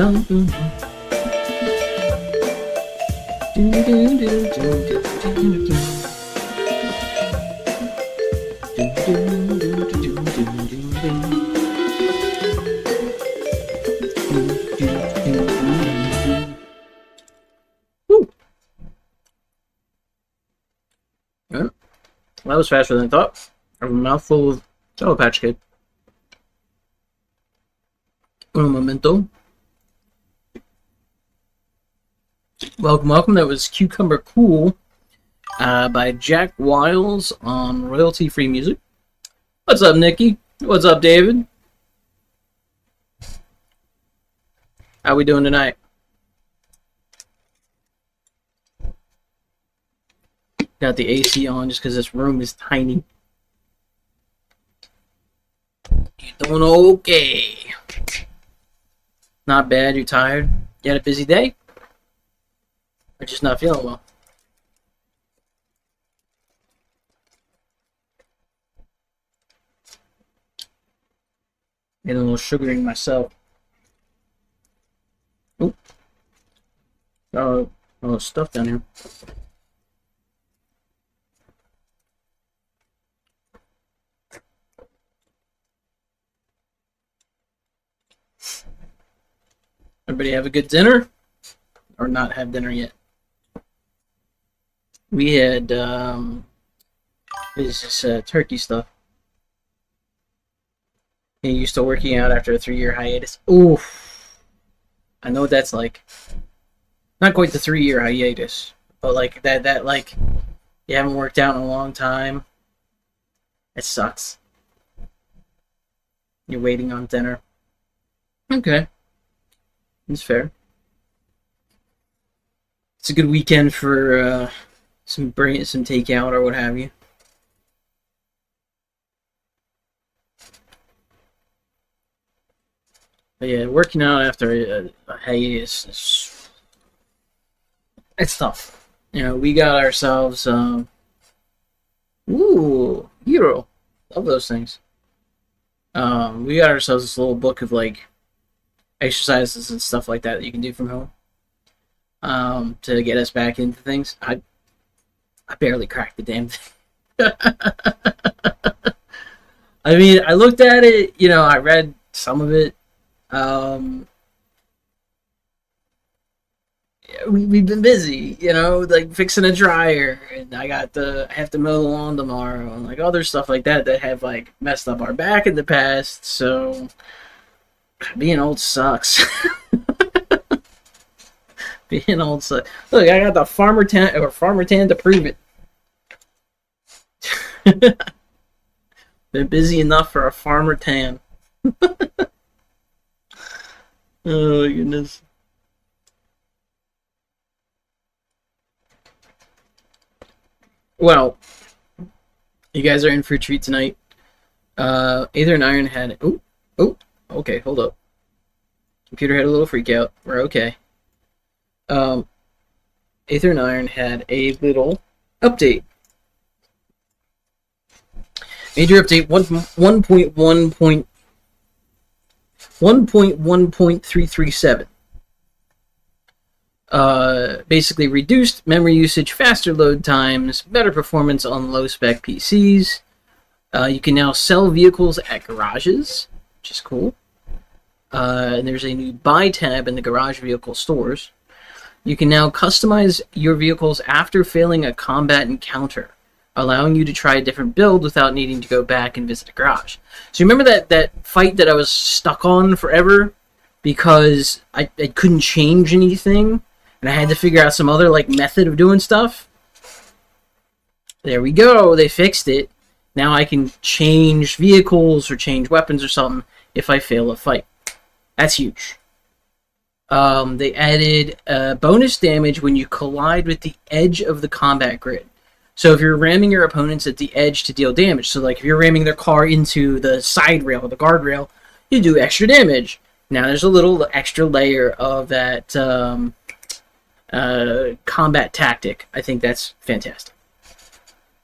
That was faster than I thought. I have a mouthful of Sour Patch Kid. Un momento. Welcome, welcome. That was Cucumber Cool by Jack Wiles on royalty-free music. What's up, Nikki? What's up, David? How we doing tonight? Got the AC on just because this room is tiny. You doing okay? Not bad. You tired? You had a busy day? Or just not feeling well? Getting a little sugaring myself. Oop. Oh, stuff down here. Everybody have a good dinner? Or not have dinner yet? We had, this turkey stuff. Getting used to working out after a 3-year hiatus. Oof. I know what that's like. Not quite the 3-year hiatus, but like that like, you haven't worked out in a long time. It sucks. You're waiting on dinner. Okay. It's fair. It's a good weekend for some takeout or what have you. But yeah, working out after a hiatus, it's tough. You know, we got ourselves Hero. Love those things. We got ourselves this little book of like exercises and stuff like that you can do from home to get us back into things. I barely cracked the damn thing. I mean, I looked at it, you know, I read some of it. We've been busy, you know, like fixing a dryer, and I have to mow the lawn tomorrow, and like other stuff like that have like messed up our back in the past. So being old sucks. Being old sucks. Look, I got the farmer tan to prove it. Been busy enough for a farmer tan. Oh my goodness. Well, you guys are in for a treat tonight. Aether and Iron had... Oh, okay, hold up. Computer had a little freak out. We're okay. Aether and Iron had a little update. Major update 1.1.337. Basically reduced memory usage, faster load times, better performance on low-spec PCs. You can now sell vehicles at garages, which is cool. And there's a new buy tab in the garage vehicle stores. You can now customize your vehicles after failing a combat encounter, allowing you to try a different build without needing to go back and visit a garage. So you remember that fight that I was stuck on forever because I couldn't change anything and I had to figure out some other like method of doing stuff? There we go. They fixed it. Now I can change vehicles or change weapons or something if I fail a fight. That's huge. They added bonus damage when you collide with the edge of the combat grid. So if you're ramming your opponents at the edge to deal damage, so like if you're ramming their car into the side rail or the guardrail, you do extra damage. Now there's a little extra layer of that combat tactic. I think that's fantastic.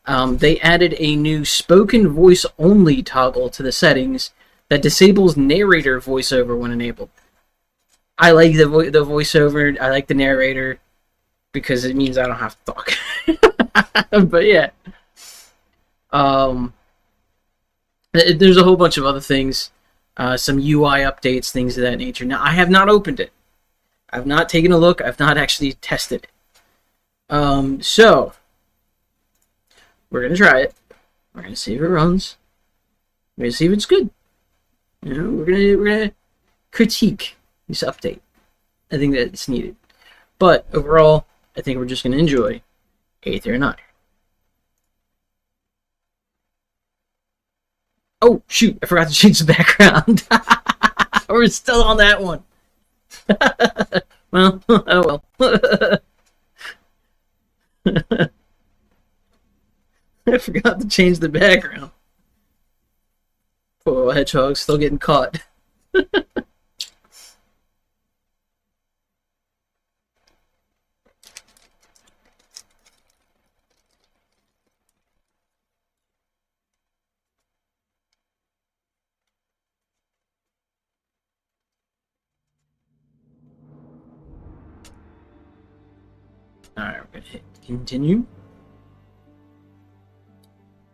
They added a new spoken voice only toggle to the settings that disables narrator voiceover when enabled. I like the voiceover. I like the narrator because it means I don't have to talk. But yeah, um, there's a whole bunch of other things, some UI updates, things of that nature. Now I have not opened it. I've not taken a look. I've not actually tested it. So we're gonna try it. We're gonna see if it runs. We're gonna see if it's good. You know, we're gonna critique this update. I think that it's needed. But overall, I think we're just gonna enjoy Aether and Otter. Oh shoot! I forgot to change the background. We're still on that one. Well, oh well. I forgot to change the background. Poor hedgehog, still getting caught. Alright, we're gonna hit continue.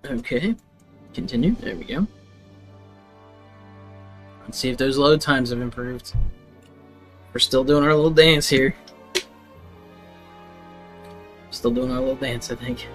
Okay, continue. There we go. Let's see if those load times have improved. We're still doing our little dance here. Still doing our little dance, I think.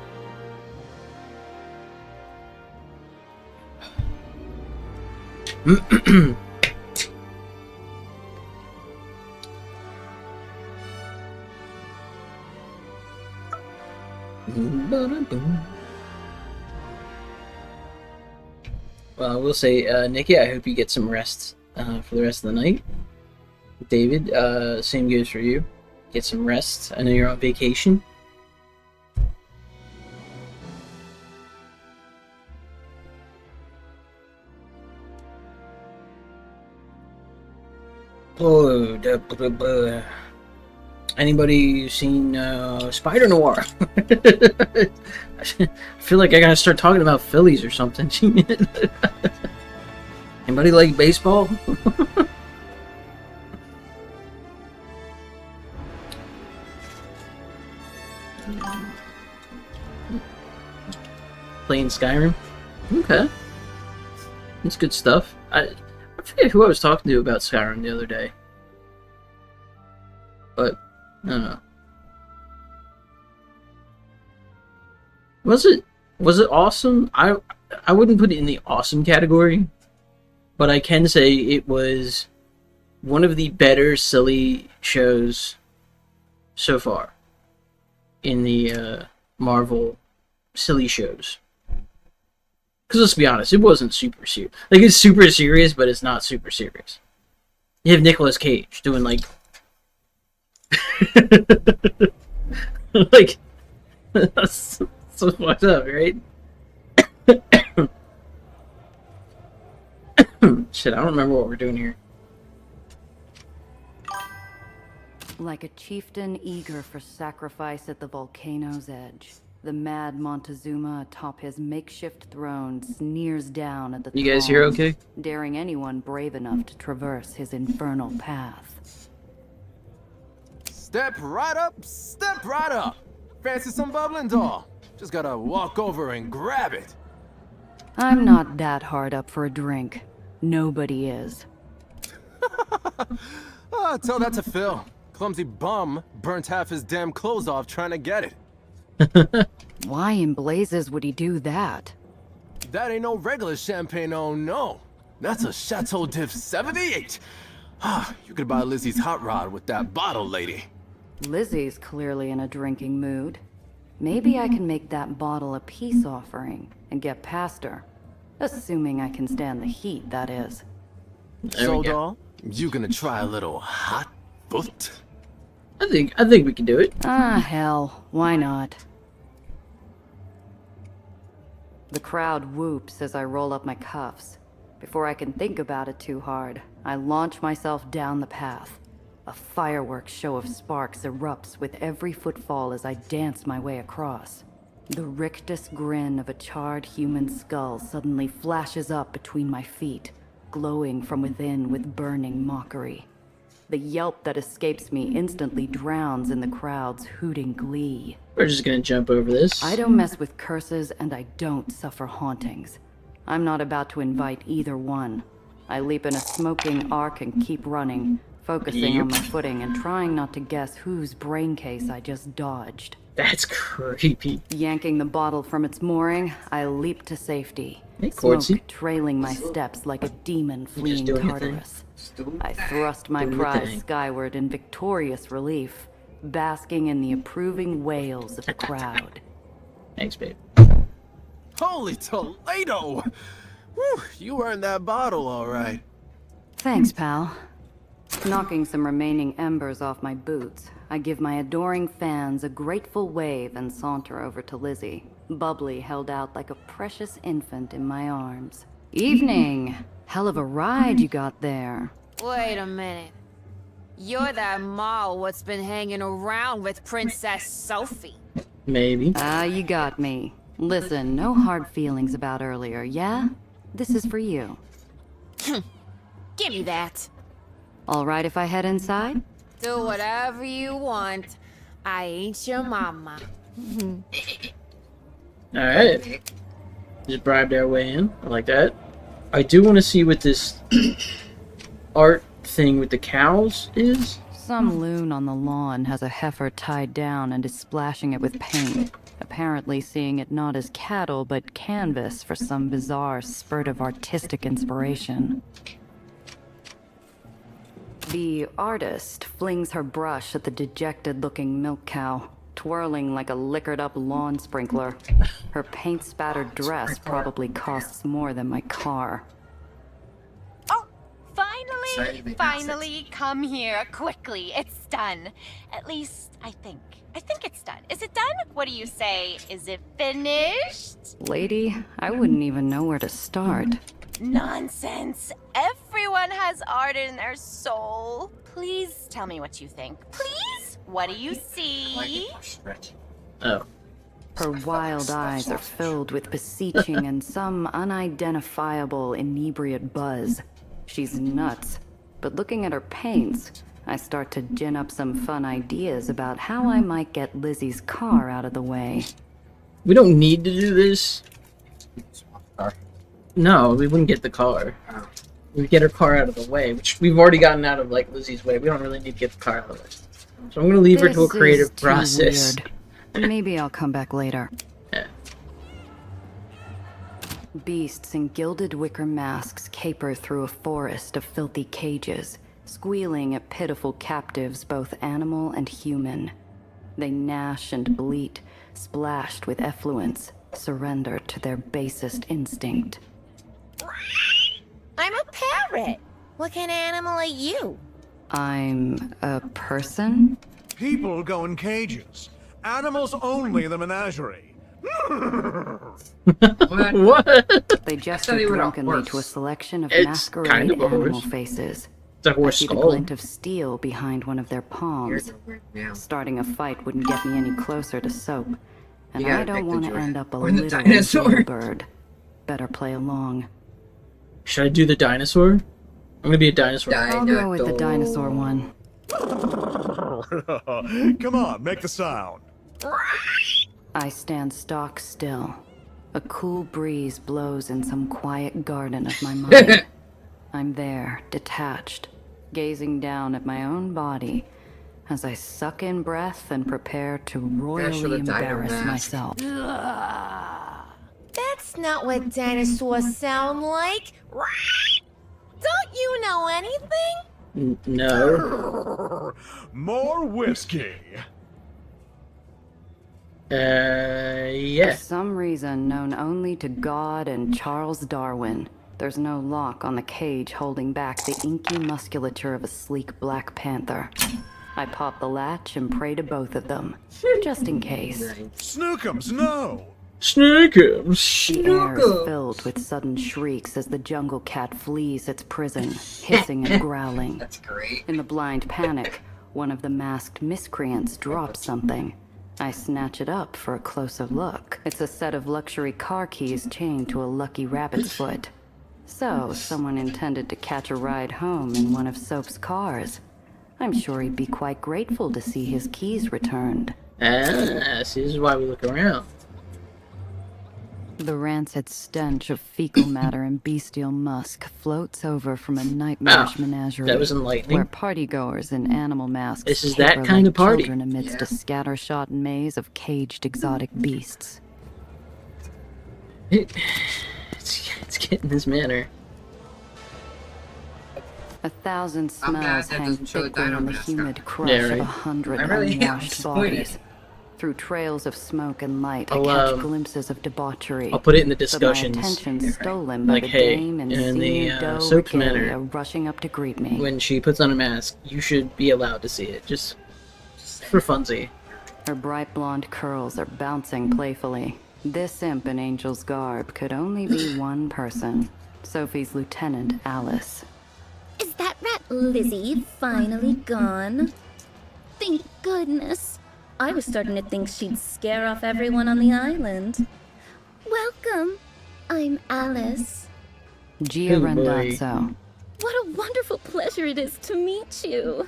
Well, I will say, Nikki, I hope you get some rest for the rest of the night. David, same goes for you. Get some rest. I know you're on vacation. Oh, anybody seen Spider Noir? I feel like I gotta start talking about Phillies or something. Anybody like baseball? Playing Skyrim? Okay. That's good stuff. I forget who I was talking to about Skyrim the other day. But, I don't know. Was it awesome? I wouldn't put it in the awesome category, but I can say it was one of the better silly shows so far in the Marvel silly shows. Because let's be honest, it wasn't super serious. Like, it's super serious, but it's not super serious. You have Nicolas Cage doing, like... like... that's so fucked up, right? Shit, I don't remember what we're doing here. Like a chieftain eager for sacrifice at the volcano's edge, the mad Montezuma atop his makeshift throne sneers down at the You guys here okay? daring anyone brave enough to traverse his infernal path. Step right up, step right up. Fancy some bubbling, doll? Just gotta walk over and grab it. I'm not that hard up for a drink. Nobody is. Tell that to Phil. Clumsy bum burnt half his damn clothes off trying to get it. Why in blazes would he do that? That ain't no regular champagne, oh no. That's a Chateau Diff 78. You could buy Lizzie's hot rod with that bottle, lady. Lizzie's clearly in a drinking mood. Maybe I can make that bottle a peace offering and get past her. Assuming I can stand the heat, that is. So, doll, you gonna try a little hot foot? I think we can do it. Ah, hell. Why not? The crowd whoops as I roll up my cuffs. Before I can think about it too hard, I launch myself down the path. A fireworks show of sparks erupts with every footfall as I dance my way across. The rictus grin of a charred human skull suddenly flashes up between my feet, glowing from within with burning mockery. The yelp that escapes me instantly drowns in the crowd's hooting glee. We're just gonna jump over this. I don't mess with curses and I don't suffer hauntings. I'm not about to invite either one. I leap in a smoking arc and keep running, focusing on my footing and trying not to guess whose brain case I just dodged. That's creepy. Yanking the bottle from its mooring, I leap to safety. Hey, Smoke Quartzy. trailing my steps like a demon fleeing doing your thing. Tartarus. I thrust my Doing your prize thing. skyward in victorious relief, basking in the approving wails of the crowd. Thanks, babe. Holy Toledo! Whew, you earned that bottle, all right. Thanks, pal. Knocking some remaining embers off my boots, I give my adoring fans a grateful wave and saunter over to Lizzie, bubbly held out like a precious infant in my arms. Evening! Hell of a ride you got there. Wait a minute. You're that Maul what's been hanging around with Princess Sophie. Maybe. Ah, you got me. Listen, no hard feelings about earlier, yeah? This is for you. Give me that. All right if I head inside? Do whatever you want. I ain't your mama. Alright. Just bribed our way in. I like that. I do want to see what this art thing with the cows is. Some loon on the lawn has a heifer tied down and is splashing it with paint, apparently seeing it not as cattle but canvas for some bizarre spurt of artistic inspiration. The artist flings her brush at the dejected-looking milk cow, twirling like a liquored-up lawn sprinkler. Her paint-spattered dress probably costs more than my car. Oh, finally, come here quickly. It's done. At least, I think. I think it's done. Is it done? What do you say? Is it finished? Lady, I wouldn't even know where to start. Nonsense. Everyone has art in their soul. Please tell me what you think. Please? What do you see? Oh. Her wild eyes are filled with beseeching and some unidentifiable inebriate buzz. She's nuts, but looking at her paints, I start to gin up some fun ideas about how I might get Lizzie's car out of the way. We don't need to do this. No, we wouldn't get the car. We'd get her car out of the way, which we've already gotten out of, like, Lizzie's way. We don't really need to get the car out of the way. So I'm gonna leave her to a This creative is too process. weird. Maybe I'll come back later. Yeah. Beasts in gilded wicker masks caper through a forest of filthy cages, squealing at pitiful captives both animal and human. They gnash and bleat, splashed with effluence, surrendered to their basest instinct. I'm a parrot. What kind of animal are you? I'm a person? People go in cages. Animals only in the menagerie. What? They gesture drunkenly to a selection of It's masquerade kind of a animal horse. faces. It's a I horse see the skull. glint of steel behind one of their palms. Starting a fight wouldn't get me any closer to soap. And I don't want to end up a Or the little dinosaur. bird. Better play along. Should I do the dinosaur? I'm gonna be a dinosaur. I'll go with the dinosaur one. Come on, make the sound. I stand stock still. A cool breeze blows in some quiet garden of my mind. I'm there, detached, gazing down at my own body as I suck in breath and prepare to royally embarrass myself. That's not what dinosaurs sound like. Don't you know anything? No. More whiskey. For Yeah. some reason known only to God and Charles Darwin, there's no lock on the cage holding back the inky musculature of a sleek black panther. I pop the latch and pray to both of them, just in case. Snookums, no. Sneakums. The air is filled with sudden shrieks as the jungle cat flees its prison, hissing and growling. That's great. In the blind panic, one of the masked miscreants drops something. I snatch it up for a closer look. It's a set of luxury car keys chained to a lucky rabbit's foot. So, someone intended to catch a ride home in one of Soap's cars. I'm sure he'd be quite grateful to see his keys returned. Ah, see, this is why we look around. The rancid stench of fecal matter and bestial musk floats over from a nightmarish menagerie That was enlightening. where partygoers in animal masks This is caper that kind like of party. children amidst a scattershot maze of caged exotic beasts. It's getting this manner. 1,000 I'm glad smells that hang doesn't show the thickly dino in the mask humid up. crush Yeah, of right. 100 I really am unwashed disappointed. bodies. Through trails of smoke and light, I'll, I catch glimpses of debauchery. I'll put it in the But my discussions. attention stolen by Like, the hey, dame and in the, senior doe soap regalia manner, rushing up to greet me. When she puts on a mask, you should be allowed to see it, just for funsy. Her bright blonde curls are bouncing playfully. This imp in Angel's garb could only be one person. Sophie's lieutenant, Alice. Is that rat Lizzie finally gone? Thank goodness. I was starting to think she'd scare off everyone on the island. Welcome. I'm Alice. Gia Oh, boy. Randazzo. What a wonderful pleasure it is to meet you.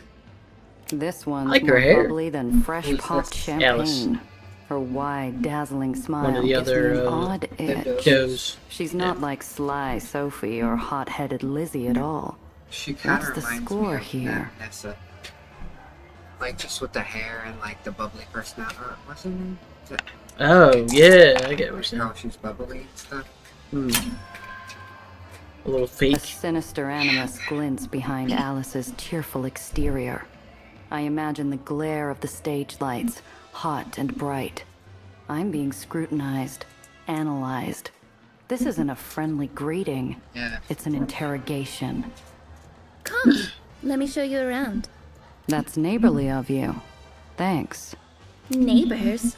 This one's like her more hair. bubbly than fresh Who's popped this? Alice. champagne. Her wide, dazzling smile One of the gives other, me an odd itch. Does. She's not like sly Sophie or hot-headed Lizzie at all. She kind What's of the reminds score me of here? Nessa. Like just with the hair and like the bubbly personality. Wasn't it? Oh, yeah, I get what you're saying. How she's bubbly and stuff. A little A fake. sinister animus glints behind Alice's cheerful exterior. I imagine the glare of the stage lights, hot and bright. I'm being scrutinized, analyzed. This isn't a friendly greeting. Yeah. It's an interrogation. Come, let me show you around. That's neighborly of you. Thanks. Neighbors?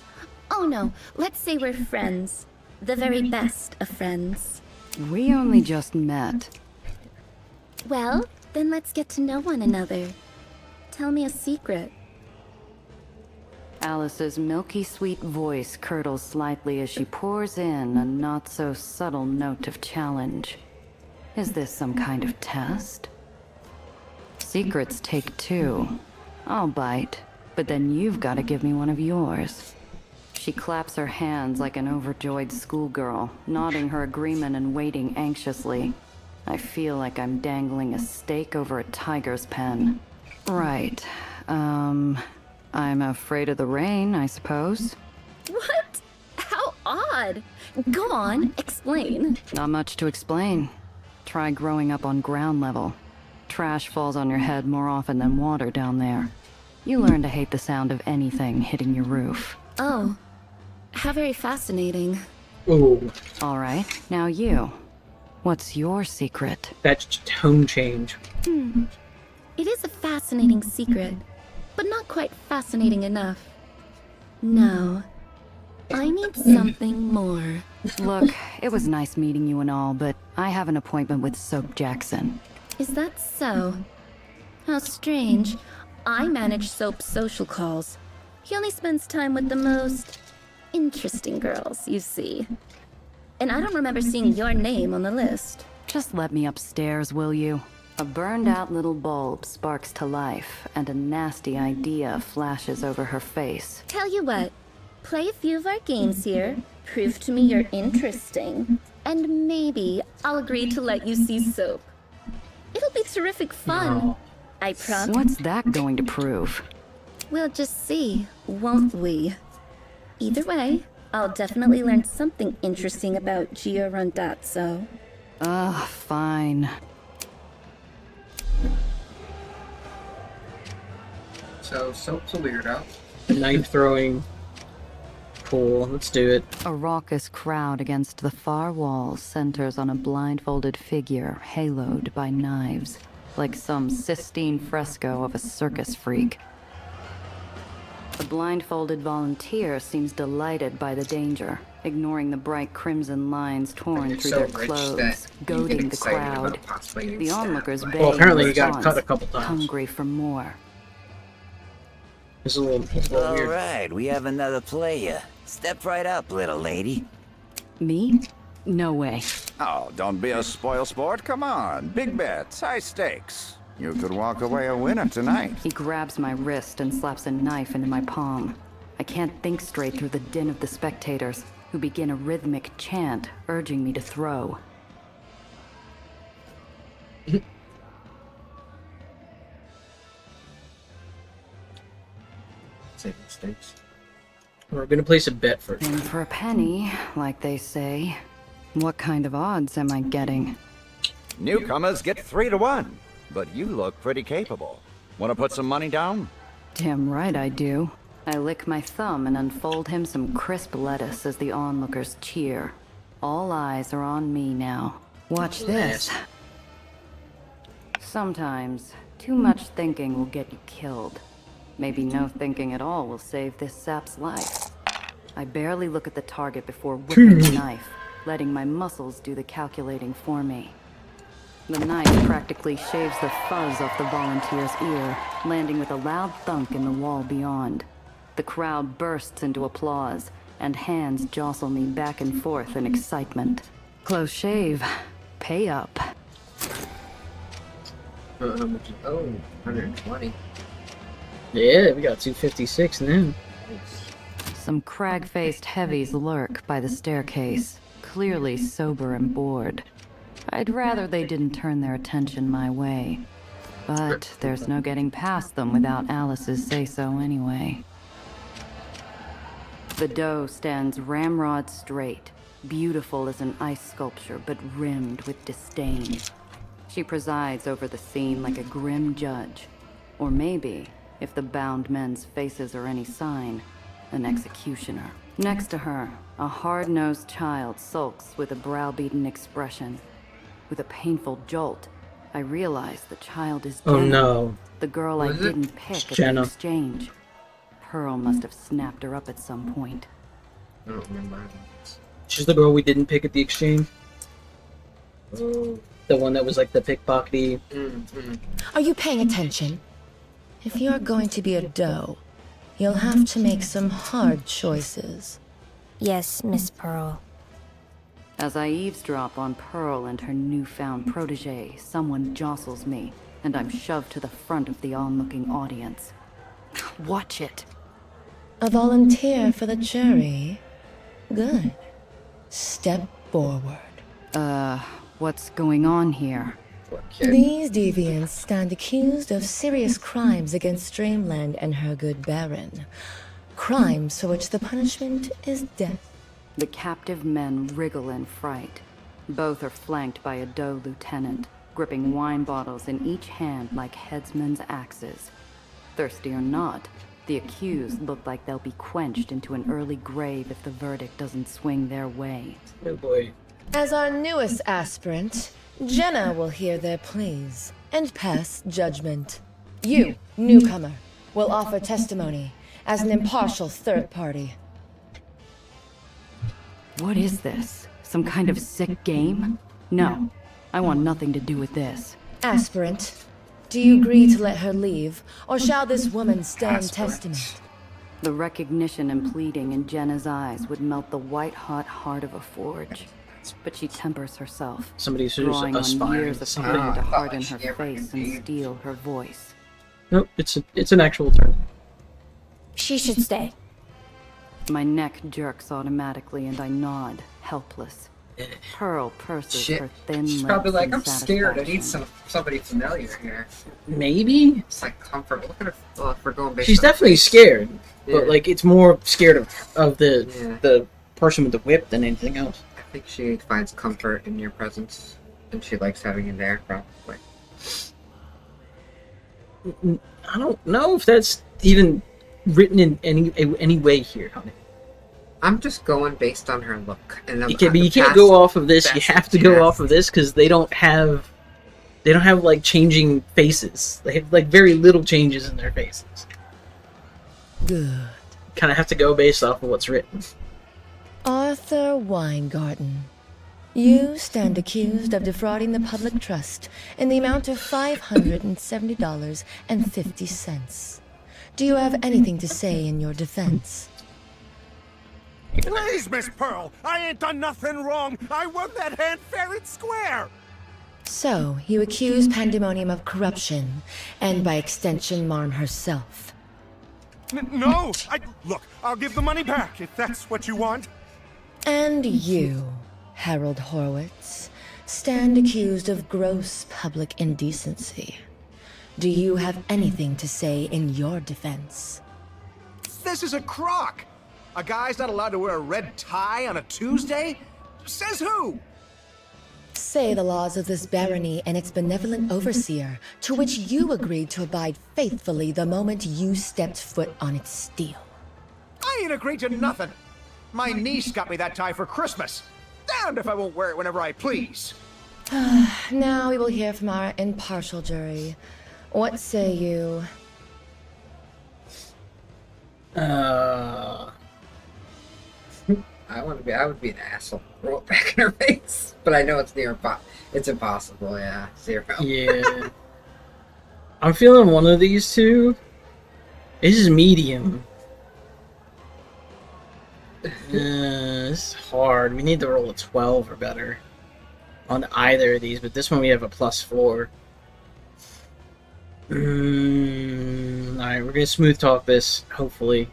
Oh no, let's say we're friends. The very best of friends. We only just met. Well, then let's get to know one another. Tell me a secret. Alice's milky sweet voice curdles slightly as she pours in a not so subtle note of challenge. Is this some kind of test? Secrets take two. I'll bite, but then you've got to give me one of yours. She claps her hands like an overjoyed schoolgirl, nodding her agreement and waiting anxiously. I feel like I'm dangling a steak over a tiger's pen. Right. I'm afraid of the rain, I suppose. What? How odd. Go on, explain. Not much to explain. Try growing up on ground level. Trash falls on your head more often than water down there. You learn to hate the sound of anything hitting your roof. Oh, how very fascinating. Ooh, All right, now you. What's your secret? that's tone change. It is a fascinating secret, but not quite fascinating enough. No, I need something more. Look, it was nice meeting you and all, but I have an appointment with Soap Jackson. Is that so? How strange. I manage Soap's social calls. He only spends time with the most interesting girls, you see. And I don't remember seeing your name on the list. Just let me upstairs, will you? A burned out little bulb sparks to life, and a nasty idea flashes over her face. Tell you what, play a few of our games here, prove to me you're interesting, and maybe I'll agree to let you see Soap. It'll be terrific fun. I promise. What's that going to prove? We'll just see, won't we? Either way, I'll definitely learn something interesting about Gia Randazzo. Ugh, fine. So Soap's a weirdo. Knife throwing. Cool, let's do it. A raucous crowd against the far wall centers on a blindfolded figure haloed by knives, like some Sistine fresco of a circus freak. The blindfolded volunteer seems delighted by the danger, ignoring the bright crimson lines torn You're through so their rich clothes, that you get goading the excited crowd. about possibly getting The stabbed, onlookers like- bay Well, apparently in he got response, cut a couple times. hungry for more. It's a little All weird. right, we have another player. Step right up, little lady. Me? No way. Oh, don't be a spoil sport. Come on. Big bets, high stakes. You could walk away a winner tonight. He grabs my wrist and slaps a knife into my palm. I can't think straight through the din of the spectators, who begin a rhythmic chant urging me to throw. Save mistakes. We're gonna place a bet first. In for a penny, like they say. What kind of odds am I getting? Newcomers get 3 to 1, but you look pretty capable. Want to put some money down? Damn right I do. I lick my thumb and unfold him some crisp lettuce as the onlookers cheer. All eyes are on me now. Watch this. Sometimes, too much thinking will get you killed. Maybe no thinking at all will save this sap's life. I barely look at the target before whipping the knife, letting my muscles do the calculating for me. The knife practically shaves the fuzz off the volunteer's ear, landing with a loud thunk in the wall beyond. The crowd bursts into applause, and hands jostle me back and forth in excitement. Close shave. Pay up. How much? Oh, 120. Yeah, we got 256 now. Some crag-faced heavies lurk by the staircase, clearly sober and bored. I'd rather they didn't turn their attention my way. But there's no getting past them without Alice's say-so anyway. The doe stands ramrod straight, beautiful as an ice sculpture, but rimmed with disdain. She presides over the scene like a grim judge. Or maybe, if the bound men's faces are any sign, an executioner. Next to her, a hard-nosed child sulks with a browbeaten expression. With a painful jolt, I realize the child is Jenna, Oh no. the girl I didn't pick at Jenna. the exchange. Pearl must have snapped her up at some point. I don't remember. She's the girl we didn't pick at the exchange. Oh. The one that was like the pickpockety. Are you paying attention? If you're going to be a doe, you'll have to make some hard choices. Yes, Miss Pearl. As I eavesdrop on Pearl and her newfound protege, someone jostles me, and I'm shoved to the front of the onlooking audience. Watch it. A volunteer for the jury? Good. Step forward. What's going on here? These deviants stand accused of serious crimes against Dreamland and her good Baron. Crimes for which the punishment is death. The captive men wriggle in fright. Both are flanked by a doe lieutenant, gripping wine bottles in each hand like headsmen's axes. Thirsty or not, the accused look like they'll be quenched into an early grave if the verdict doesn't swing their way. Oh boy. As our newest aspirant, Jenna will hear their pleas and pass judgment. You, newcomer, will offer testimony as an impartial third party. What is this? Some kind of sick game? No, I want nothing to do with this. Aspirant, do you agree to let her leave, or shall this woman stand testament? The recognition and pleading in Jenna's eyes would melt the white-hot heart of a forge. But she tempers herself, Somebody's who's drawing on aspiring years to of something. pain to harden her face and steel her voice. Nope, it's an actual term. She should stay. My neck jerks automatically and I nod, helpless. Pearl purses her thin She's lips probably like, in I'm scared. I need satisfaction. somebody familiar here. Maybe? It's like comfort. Look at her. Well, if we're going based She's on definitely face. scared. Yeah. But like it's more scared of the Yeah. the person with the whip than anything else. I think she finds comfort in your presence, and she likes having you there, probably. I don't know if that's even written in any way here, honey. I'm just going based on her look. And You can't go off of this. You have to go off of this because they don't have like changing faces. They have like very little changes in their faces. Good. Kind of have to go based off of what's written. Arthur Weingarten, you stand accused of defrauding the public trust in the amount of $570.50. Do you have anything to say in your defense? Please, Miss Pearl, I ain't done nothing wrong. I won that hand fair and square. So, you accuse Pandemonium of corruption, and by extension, Marm herself. No! Look, I'll give the money back if that's what you want. And you, Harold Horowitz, stand accused of gross public indecency. Do you have anything to say in your defense? This is a crock! A guy's not allowed to wear a red tie on a Tuesday? Says who? Say the laws of this barony and its benevolent overseer, to which you agreed to abide faithfully the moment you stepped foot on its steel. I ain't agreed to nothing. My niece got me that tie for Christmas. Damned if I won't wear it whenever I please. Now we will hear from our impartial jury. What say you? I would be an asshole. Roll it back in her face. But I know it's it's impossible, yeah. 0. Yeah. I'm feeling one of these two. This is medium. This is hard. We need to roll a 12 or better on either of these, but this one we have a +4. Alright, we're gonna smooth talk this, hopefully.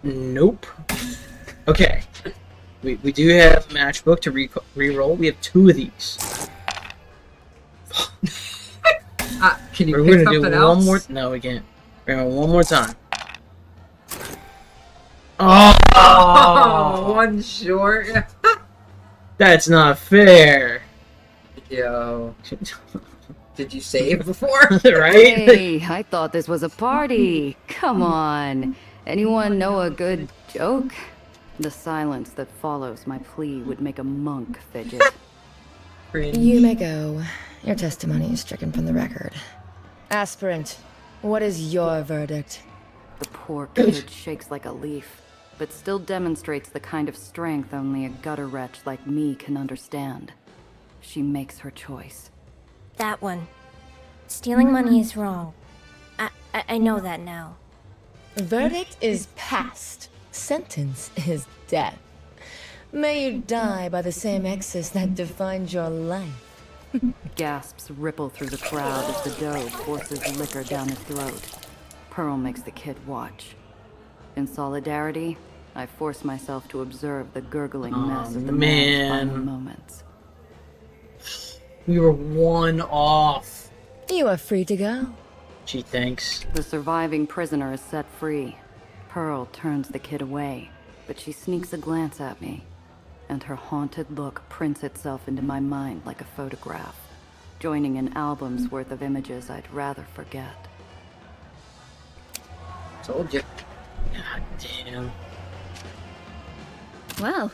Nope. Okay. We do have a matchbook to re-roll. We have 2 of these. Can you We're pick gonna do something else? one more. No, we can't. We're gonna one more time. Oh, one short. That's not fair. Yo. Did you save before? Right? Hey, I thought this was a party. Come on. Anyone know a good joke? The silence that follows my plea would make a monk fidget. You may go. Your testimony is stricken from the record. Aspirant, what is your verdict? The poor kid shakes like a leaf, but still demonstrates the kind of strength only a gutter wretch like me can understand. She makes her choice. That one. Stealing money is wrong. I know that now. Verdict is passed. Sentence is death. May you die by the same excess that defined your life. Gasps ripple through the crowd as the doe forces liquor down his throat. Pearl makes the kid watch. In solidarity, I force myself to observe the gurgling mess of the man's final moments. We were 1 off. You are free to go. Gee, thanks. The surviving prisoner is set free. Pearl turns the kid away, but she sneaks a glance at me, and her haunted look prints itself into my mind like a photograph, joining an album's worth of images I'd rather forget. Told you. God damn. Well,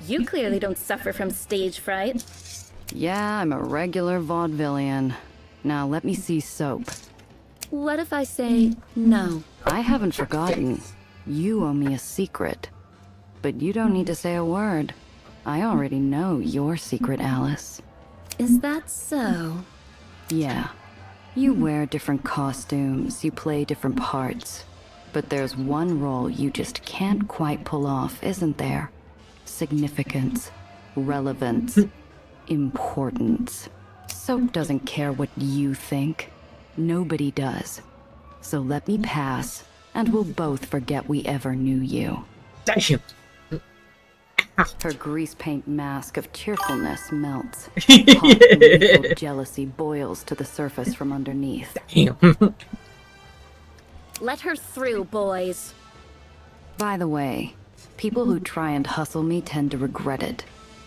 you clearly don't suffer from stage fright. Yeah, I'm a regular vaudevillian. Now let me see soap. What if I say no? I haven't forgotten. You owe me a secret. But you don't need to say a word. I already know your secret, Alice. Is that so? Yeah. You wear different costumes, you play different parts. But there's one role you just can't quite pull off, isn't there? Significance, relevance, importance. Soap doesn't care what you think. Nobody does. So let me pass, and we'll both forget we ever knew you. Damn. Her grease paint mask of cheerfulness melts. Hot, lethal jealousy boils to the surface from underneath. Damn. Let her through, boys. By the way, people who try and hustle me tend to regret it.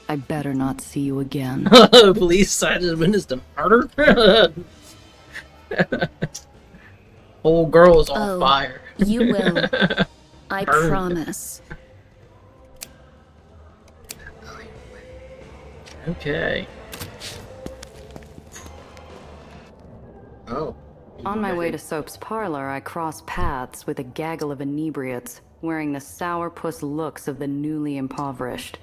I better not see you again. Police side has witnessed a murder? Whole girl is on fire. You will. I Burn. promise. Okay. Oh. On my way to Soap's parlor, I cross paths with a gaggle of inebriates, wearing the sourpuss looks of the newly impoverished.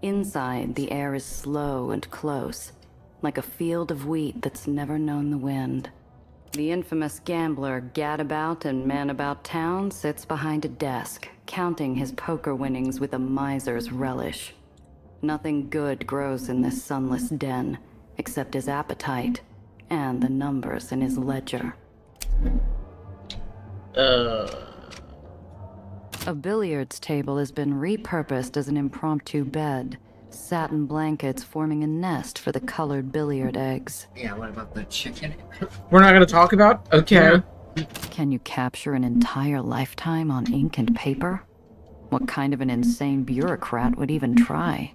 Inside, the air is slow and close, like a field of wheat that's never known the wind. The infamous gambler gadabout and man-about town sits behind a desk, counting his poker winnings with a miser's relish. Nothing good grows in this sunless den, except his appetite and the numbers in his ledger. A billiards table has been repurposed as an impromptu bed, satin blankets forming a nest for the colored billiard eggs. Yeah, what about the chicken? We're not going to talk about? Okay. Can you capture an entire lifetime on ink and paper? What kind of an insane bureaucrat would even try?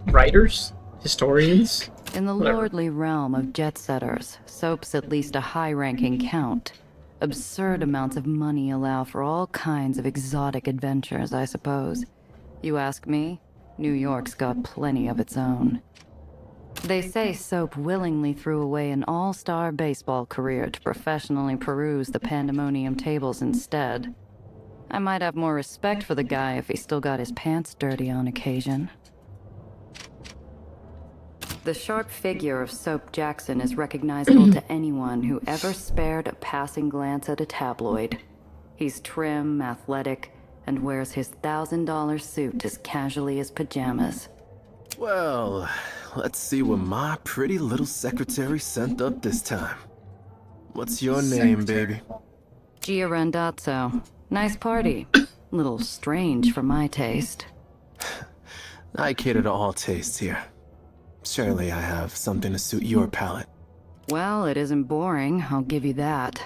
Writers? Historians? In the Whatever. lordly realm of jet-setters, soap's at least a high-ranking count. Absurd amounts of money allow for all kinds of exotic adventures, I suppose. You ask me, New York's got plenty of its own. They say Soap willingly threw away an all-star baseball career to professionally peruse the pandemonium tables instead. I might have more respect for the guy if he still got his pants dirty on occasion. The sharp figure of Soap Jackson is recognizable to anyone who ever spared a passing glance at a tabloid. He's trim, athletic, and wears his $1,000 suit as casually as pajamas. Well, let's see what my pretty little secretary sent up this time. What's your name, baby? Gia Randazzo. Nice party. Little strange for my taste. I cater to all tastes here. Surely I have something to suit your palate. Well, it isn't boring, I'll give you that.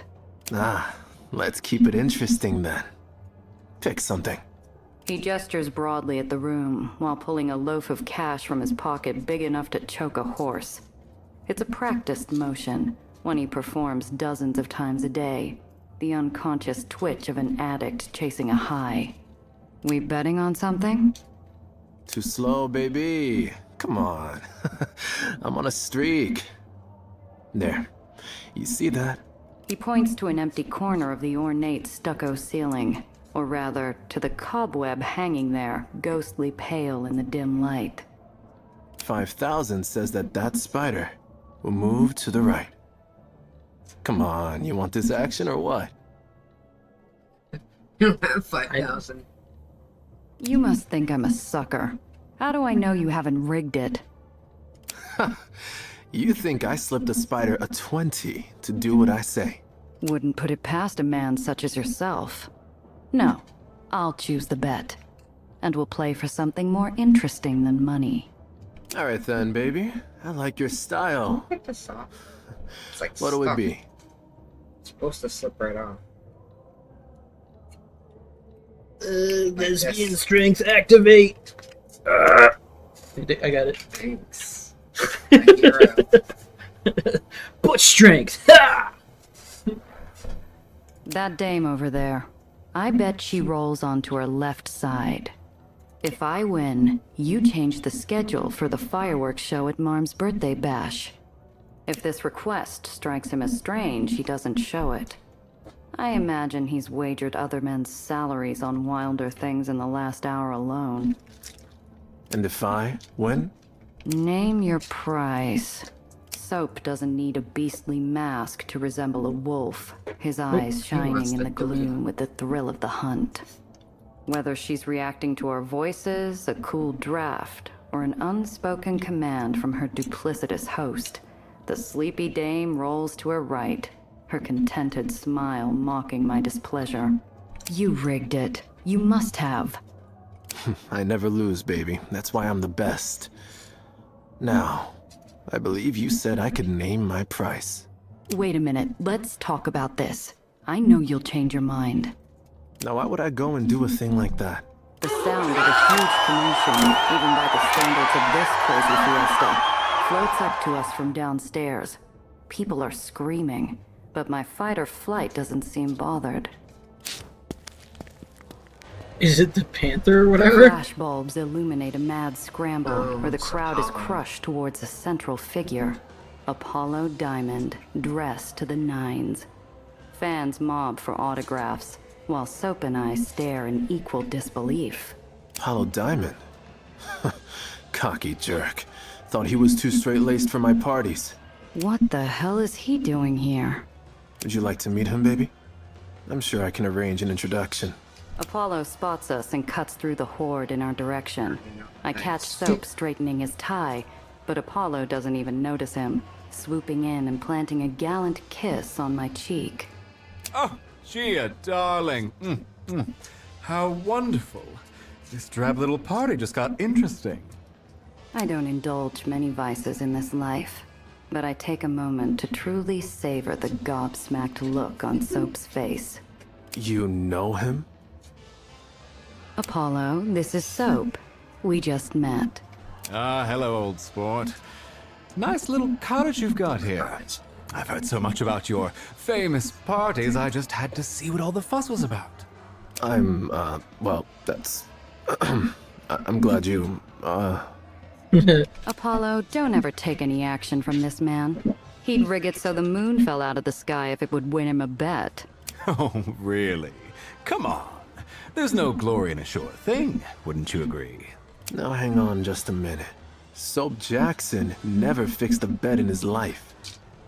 Ah, let's keep it interesting then. Pick something. He gestures broadly at the room, while pulling a loaf of cash from his pocket big enough to choke a horse. It's a practiced motion, one he performs dozens of times a day, the unconscious twitch of an addict chasing a high. We betting on something? Too slow, baby. Come on. I'm on a streak. There. You see that? He points to an empty corner of the ornate stucco ceiling, or rather, to the cobweb hanging there, ghostly pale in the dim light. 5,000 says that spider will move to the right. Come on, you want this action or what? You have 5,000. You must think I'm a sucker. How do I know you haven't rigged it? You think I slipped a spider a 20 to do what I say? Wouldn't put it past a man such as yourself. No, I'll choose the bet. And we'll play for something more interesting than money. Alright then, baby. I like your style. Pick this off. It's like What'll it stuck. be? It's supposed to slip right off. Lesbian strength activate! I got it. Thanks. Hero. Butt strength! Ha! That dame over there, I bet she rolls onto her left side. If I win, you change the schedule for the fireworks show at Marm's birthday bash. If this request strikes him as strange, he doesn't show it. I imagine he's wagered other men's salaries on wilder things in the last hour alone. And if I win? Name your price. Soap doesn't need a beastly mask to resemble a wolf, his eyes shining in the gloom with the thrill of the hunt. Whether she's reacting to our voices, a cool draft, or an unspoken command from her duplicitous host, the sleepy dame rolls to her right, her contented smile mocking my displeasure. You rigged it. You must have. I never lose, baby. That's why I'm the best. Now, I believe you said I could name my price. Wait a minute. Let's talk about this. I know you'll change your mind. Now, why would I go and do a thing like that? The sound of a huge commotion, even by the standards of this crazy fiesta, floats up to us from downstairs. People are screaming, but my fight or flight doesn't seem bothered. Is it the panther or whatever? Flash bulbs illuminate a mad scramble where the crowd is crushed towards a central figure. Apollo Diamond, dressed to the nines. Fans mob for autographs, while Soap and I stare in equal disbelief. Apollo Diamond? Cocky jerk. Thought he was too straight-laced for my parties. What the hell is he doing here? Would you like to meet him, baby? I'm sure I can arrange an introduction. Apollo spots us and cuts through the horde in our direction. I catch Soap straightening his tie, but Apollo doesn't even notice him, swooping in and planting a gallant kiss on my cheek. Oh, Gia, darling. How wonderful. This drab little party just got interesting. I don't indulge many vices in this life, but I take a moment to truly savor the gobsmacked look on Soap's face. You know him? Apollo, this is Soap. We just met. Ah, hello, old sport. Nice little cottage you've got here. I've heard so much about your famous parties, I just had to see what all the fuss was about. Well, that's... I'm glad you, Apollo, don't ever take any action from this man. He'd rig it so the moon fell out of the sky if it would win him a bet. Oh, really? Come on. There's no glory in a sure thing, wouldn't you agree? Now hang on just a minute. Soap Jackson never fixed a bed in his life.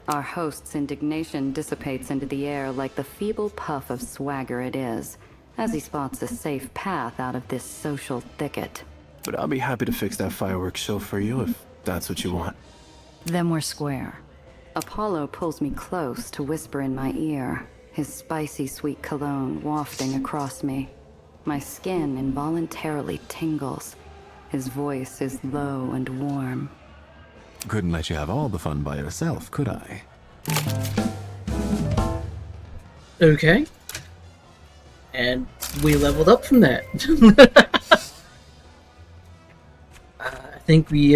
Our host's indignation dissipates into the air like the feeble puff of swagger it is, as he spots a safe path out of this social thicket. But I'll be happy to fix that fireworks show for you if that's what you want. Then we're square. Apollo pulls me close to whisper in my ear, his spicy sweet cologne wafting across me. My skin involuntarily tingles. His voice is low and warm. Couldn't let you have all the fun by yourself, could I? Okay. And we leveled up from that. I think we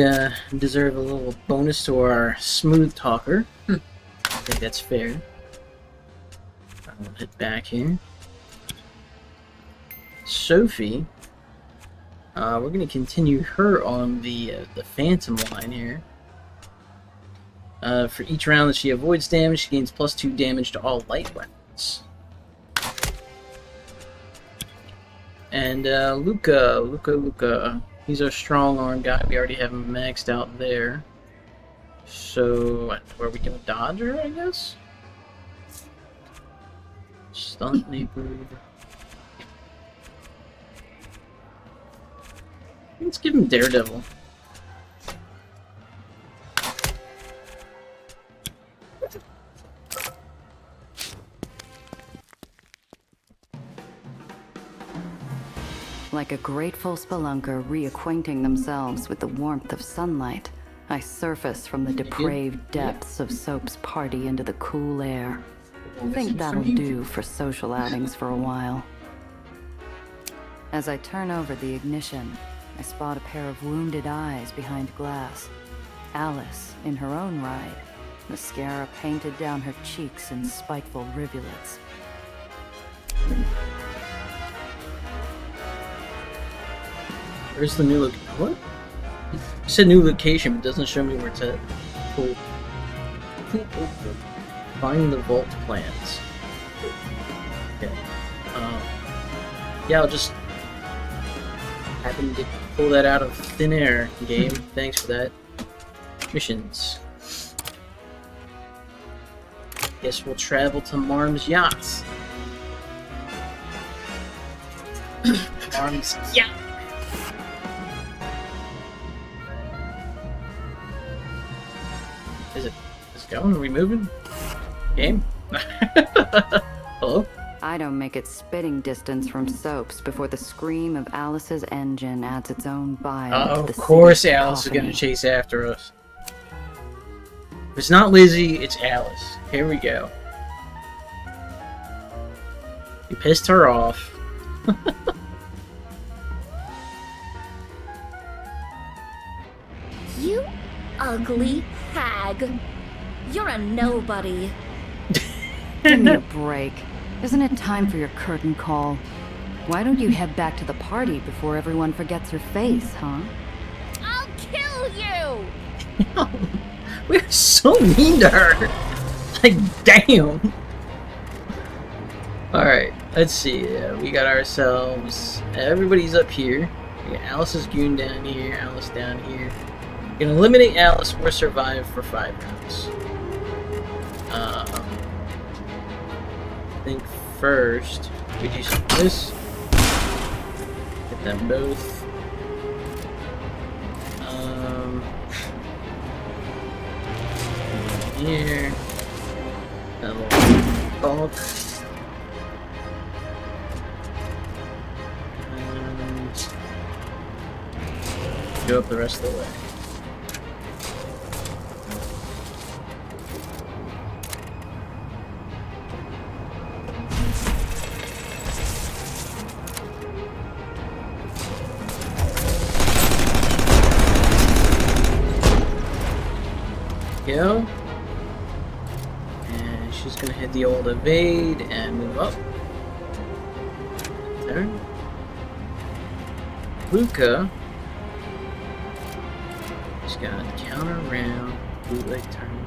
deserve a little bonus to our smooth talker. I think that's fair. I'll hit back here. Sophie. We're going to continue her on the Phantom line here. For each round that she avoids damage, she gains +2 damage to all light weapons. And Luca. He's our strong arm guy. We already have him maxed out there. So, are we going to dodge her, I guess? Stunt Leaper. Let's give him Daredevil. Like a grateful spelunker reacquainting themselves with the warmth of sunlight, I surface from the depraved depths of Soap's party into the cool air. I think that'll do for social outings for a while. As I turn over the ignition, I spot a pair of wounded eyes behind glass. Alice, in her own ride, mascara painted down her cheeks in spiteful rivulets. Where's the new location? What? It said new location, but doesn't show me where it's at. Cool. Find the vault plans. Okay. Yeah, I'll just happen to pull that out of thin air, game. Thanks for that. Missions. Guess we'll travel to Marm's yachts. Marm's yacht. Is it going? Are we moving? Game? Hello? I don't make it spitting distance from Soap's before the scream of Alice's engine adds its own bile to the Of course city's Alice is cacophony. gonna chase after us. If it's not Lizzie, it's Alice. Here we go. You pissed her off. You ugly hag. You're a nobody. Give me a break. Isn't it time for your curtain call? Why don't you head back to the party before everyone forgets her face, huh? I'll kill you! We're so mean to her. Like, damn. Alright, let's see. We got ourselves... Everybody's up here. We got Alice's goon down here, Alice down here. We can eliminate Alice or survive for 5 rounds. I think first we do some of this. them both. Here. A little bulk. And go up the rest of the way. Go. And she's gonna hit the old evade and move up. There. Luca. She's got counter round, bootleg turn.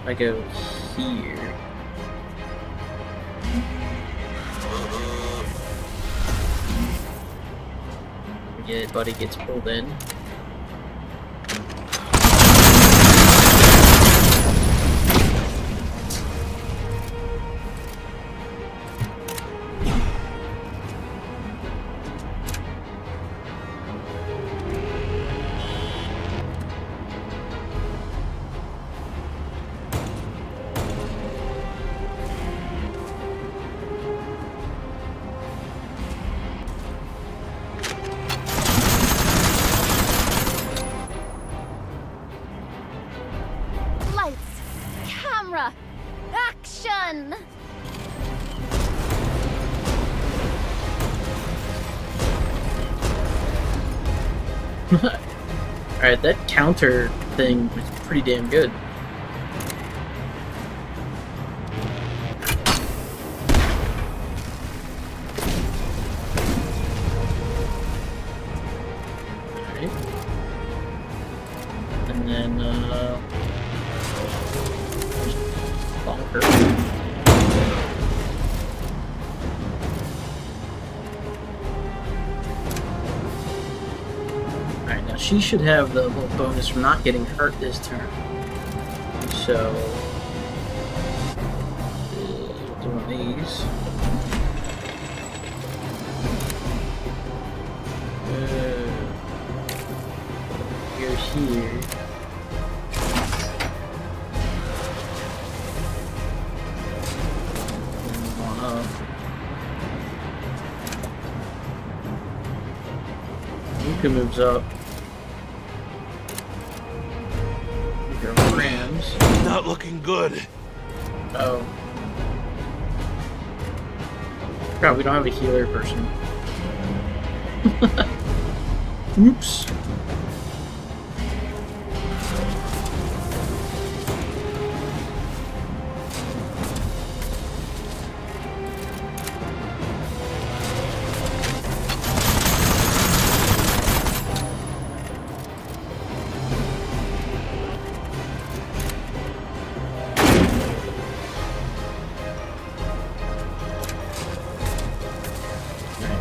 I go here. Yeah, buddy gets pulled in. Action! Alright, that counter thing was pretty damn good. Alright. And then, bonker. Alright, now she should have the little bonus from not getting hurt this turn. So, doing these. Go here. Luca moves up. Rams. Not looking good. Oh. God, we don't have a healer person. Oops.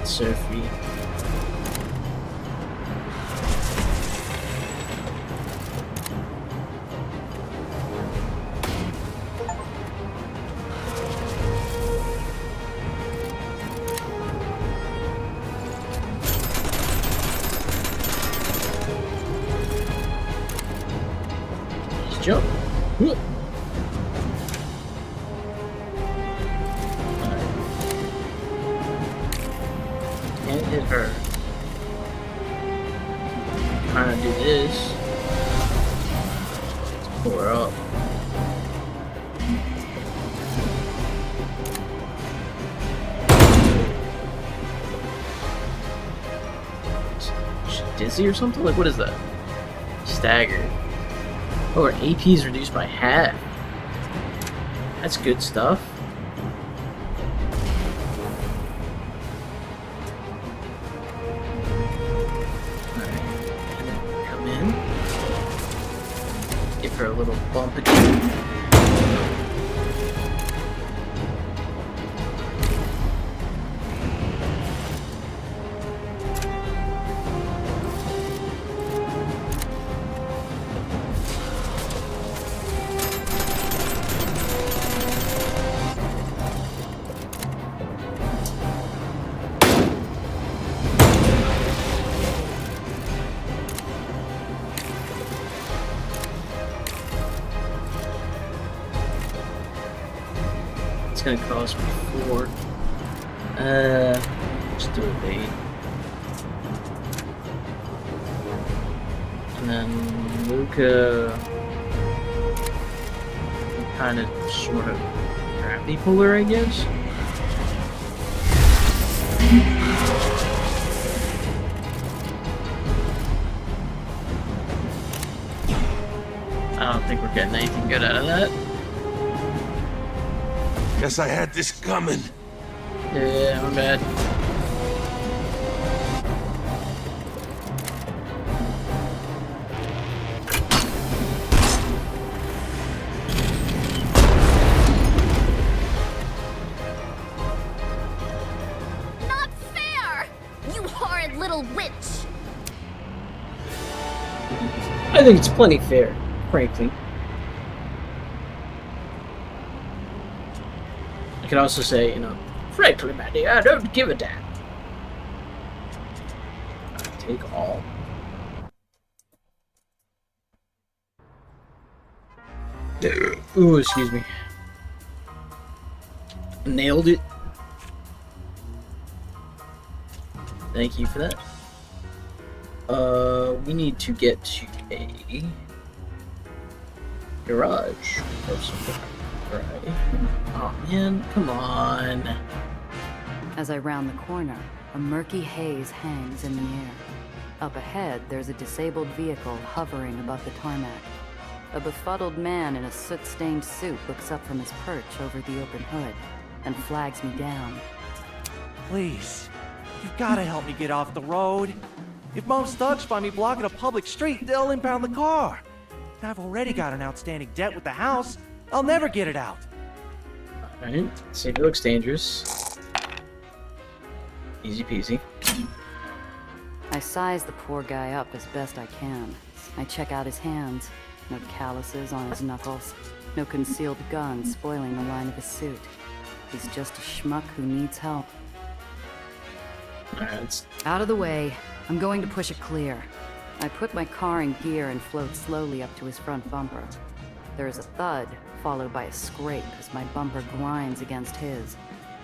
Sophie. Just jump. Whoop. Hit her. Trying to do this. Let's pull her up. Is she dizzy or something? Like, what is that? Staggered. Oh, her AP is reduced by half. That's good stuff. Give her a little bump again. it's gonna cost me 4. Let's do a bait. And then Luca, kind of, sort of, gravity puller, I guess. I don't think we're getting anything good out of that. Guess I had this coming. Yeah, my bad. Not fair! You horrid little witch! I think it's plenty fair, frankly. I could also say, you know, frankly, Maddie, I don't give a damn. Take all. Ooh, excuse me. Nailed it. Thank you for that. We need to get to a garage or something. Right. Oh man, come on. As I round the corner, a murky haze hangs in the air. Up ahead, there's a disabled vehicle hovering above the tarmac. A befuddled man in a soot-stained suit looks up from his perch over the open hood and flags me down. Please, you've gotta help me get off the road. If Mom's thugs find me blocking a public street, they'll impound the car. And I've already got an outstanding debt with the house. I'll never get it out. Alright, see if it looks dangerous. Easy peasy. I size the poor guy up as best I can. I check out his hands. No calluses on his knuckles. No concealed gun spoiling the line of his suit. He's just a schmuck who needs help. Alright. Out of the way. I'm going to push it clear. I put my car in gear and float slowly up to his front bumper. There is a thud, followed by a scrape as my bumper grinds against his.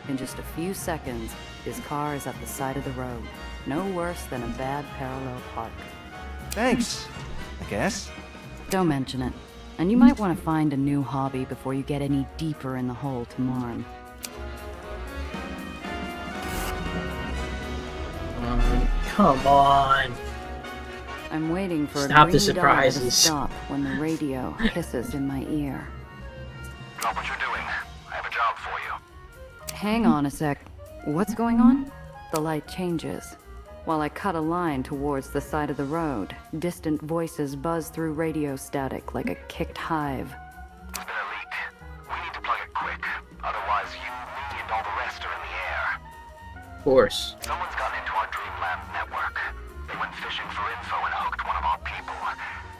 In just a few seconds, his car is at the side of the road. No worse than a bad parallel park. Thanks, I guess. Don't mention it. And you might want to find a new hobby before you get any deeper in the hole to Marm. Come on. I'm waiting for Stop a the green dot to surprises. stop when the radio hisses in my ear. Drop what you're doing. I have a job for you. Hang on a sec. What's going on? The light changes. While I cut a line towards the side of the road, distant voices buzz through radio static like a kicked hive. There's been a leak. We need to plug it quick. Otherwise, you, me, and all the rest are in the air. Of course. Someone's gotten into our Dreamland network. They went fishing for info and hooked one of our people.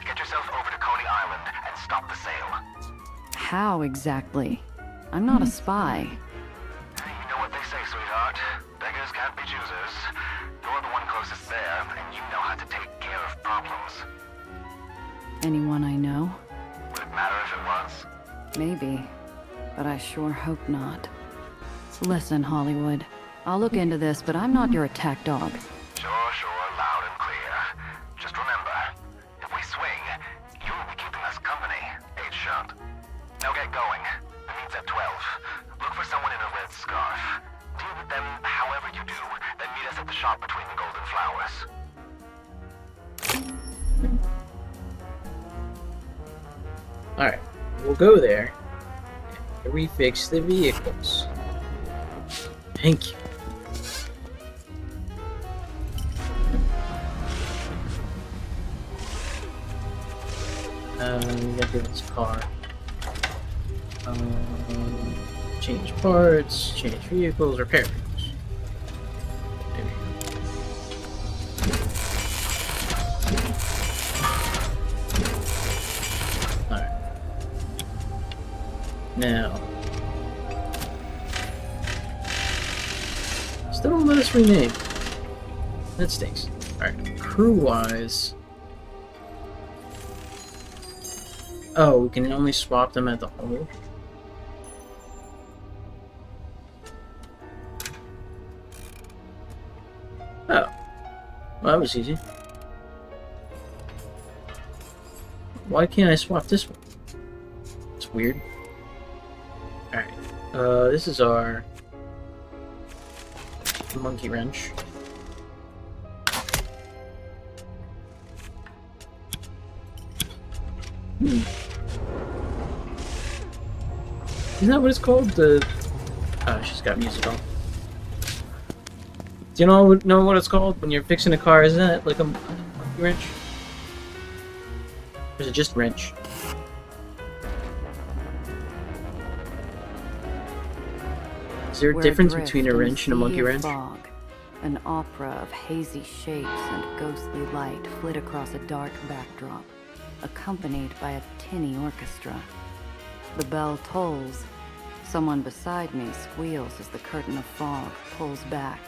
Get yourself over to Coney Island and stop the sale. How exactly? I'm not a spy. You know what they say, sweetheart. Beggars can't be choosers. You're the one closest there, and you know how to take care of problems. Anyone I know? Would it matter if it was? Maybe. But I sure hope not. Listen, Hollywood. I'll look into this, but I'm not your attack dog. Sure, loud and clear. Just remember, if we swing, you'll be keeping us company, 8 shot. Now get going. The meet's at 12. Look for someone in a red scarf. Deal with them however you do, then meet us at the shop between the golden flowers. Alright, we'll go there and refix the vehicles. Thank you. We gotta do this car. Change parts, change vehicles, repair vehicles. There we go. Alright. Now. Still don't let us rename. That stinks. Alright, crew-wise. Oh, we can only swap them at the hole. Well, that was easy. Why can't I swap this one? It's weird. Alright. This is our monkey wrench. Isn't that what it's called? The... Oh, she's got music on. Do you know what it's called when you're fixing a car? Isn't that like a monkey wrench? Or is it just wrench? Is there a difference between a wrench and a monkey wrench? Fog, an opera of hazy shapes and ghostly light flit across a dark backdrop, accompanied by a tinny orchestra. The bell tolls. Someone beside me squeals as the curtain of fog pulls back.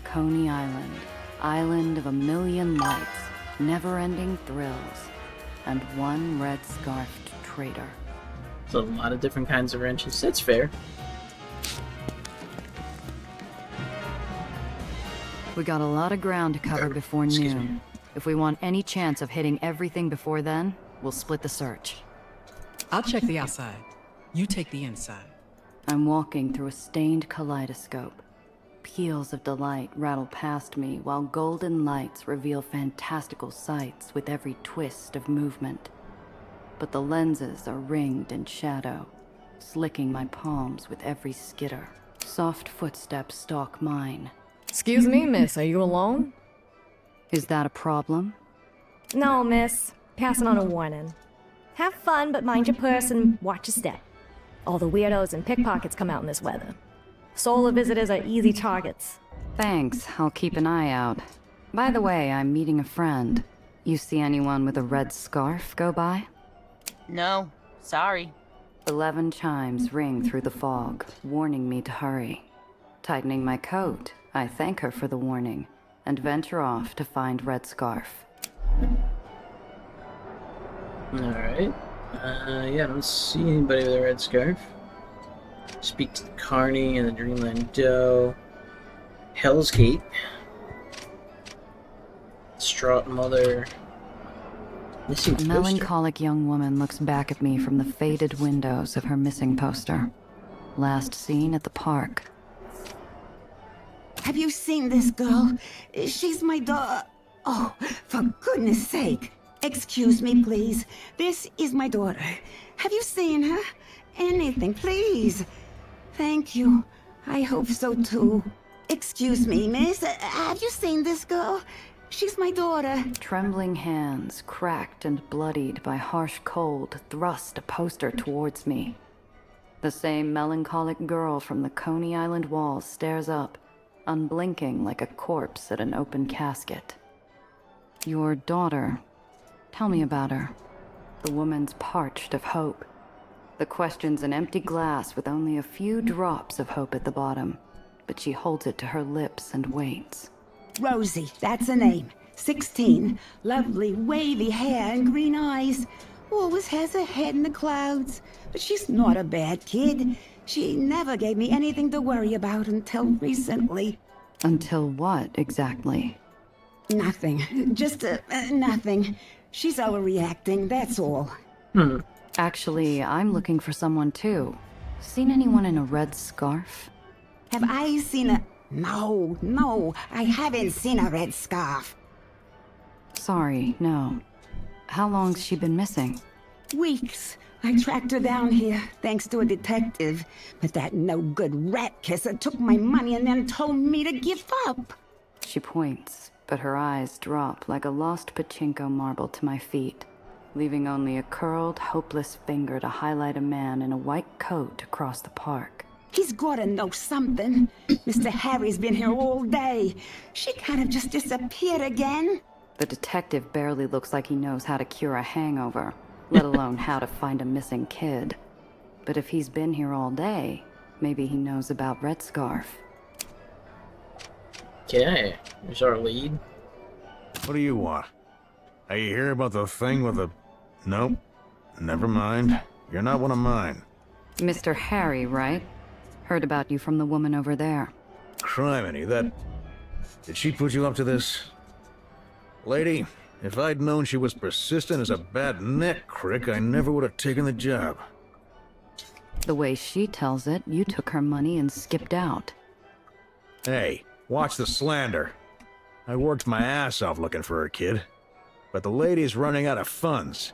Coney Island, island of a million lights, never-ending thrills, and one red-scarfed traitor. There's a lot of different kinds of wrenches. That's fair. We got a lot of ground to cover before noon. If we want any chance of hitting everything before then, we'll split the search. I'll check the outside. You take the inside. I'm walking through a stained kaleidoscope. Peals of delight rattle past me while golden lights reveal fantastical sights with every twist of movement. But the lenses are ringed in shadow, slicking my palms with every skitter. Soft footsteps stalk mine. Excuse me, miss, are you alone? Is that a problem? No, miss. Passing on a warning. Have fun, but mind your purse and watch your step. All the weirdos and pickpockets come out in this weather. Solar visitors are easy targets. Thanks, I'll keep an eye out. By the way, I'm meeting a friend. You see anyone with a red scarf go by? No, sorry. 11 chimes ring through the fog, warning me to hurry. Tightening my coat, I thank her for the warning, and venture off to find Red Scarf. Alright. Yeah, I don't see anybody with a red scarf. Speak to Carney and the Dreamland Doe. Hell's Gate. Distraught Mother. Missing A poster. melancholic young woman looks back at me from the faded windows of her missing poster. Last seen at the park. Have you seen this girl? She's my daughter. Oh, for goodness sake. Excuse me, please. This is my daughter. Have you seen her? Anything, please. Thank you. I hope so too. Excuse me, miss. Have you seen this girl? She's my daughter. Trembling hands, cracked and bloodied by harsh cold, thrust a poster towards me. The same melancholic girl from the Coney Island walls stares up, unblinking like a corpse at an open casket. Your daughter. Tell me about her. The woman's parched of hope. The question's an empty glass with only a few drops of hope at the bottom, but she holds it to her lips and waits. Rosie, that's her name. 16. Lovely, wavy hair and green eyes. Always has her head in the clouds. But she's not a bad kid. She never gave me anything to worry about until recently. Until what, exactly? Nothing. Just, nothing. She's overreacting, that's all. Actually, I'm looking for someone too. Seen anyone in a red scarf? Have I seen a... No, I haven't seen a red scarf. Sorry, no. How long's she been missing? Weeks. I tracked her down here, thanks to a detective. But that no-good rat kisser took my money and then told me to give up. She points, but her eyes drop like a lost pachinko marble to my feet, leaving only a curled, hopeless finger to highlight a man in a white coat across the park. He's gotta know something. Mr. Harry's been here all day. She kind of just disappeared again. The detective barely looks like he knows how to cure a hangover, let alone how to find a missing kid. But if he's been here all day, maybe he knows about Red Scarf. Okay, there's our lead. What do you want? Are you here about the thing with the... Nope. Never mind. You're not one of mine. Mr. Harry, right? Heard about you from the woman over there. Criminy, that... Did she put you up to this? Lady, if I'd known she was persistent as a bad neck crick, I never would have taken the job. The way she tells it, you took her money and skipped out. Hey, watch the slander. I worked my ass off looking for her, kid. But the lady's running out of funds.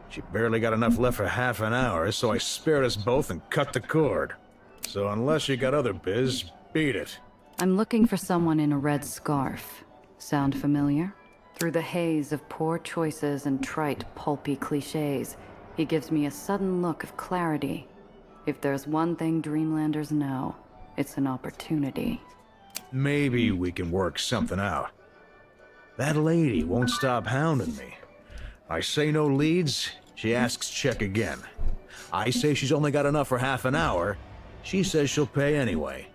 She barely got enough left for half an hour, so I spared us both and cut the cord. So unless you got other biz, beat it. I'm looking for someone in a red scarf. Sound familiar? Through the haze of poor choices and trite, pulpy cliches, he gives me a sudden look of clarity. If there's one thing Dreamlanders know, it's an opportunity. Maybe we can work something out. That lady won't stop hounding me. I say no leads, she asks check again. I say she's only got enough for half an hour, she says she'll pay anyway.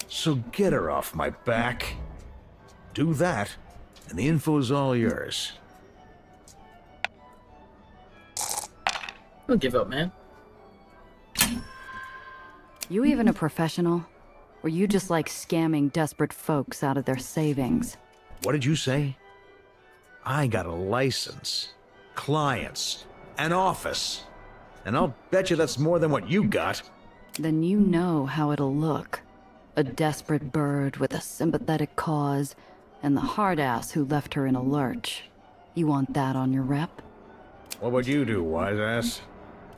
So get her off my back. Do that, and the info's all yours. Don't give up, man. You even a professional? Or you just like scamming desperate folks out of their savings? What did you say? I got a license, clients, an office. And I'll bet you that's more than what you got. Then you know how it'll look. A desperate bird with a sympathetic cause, and the hard ass who left her in a lurch. You want that on your rep? What would you do, wise ass?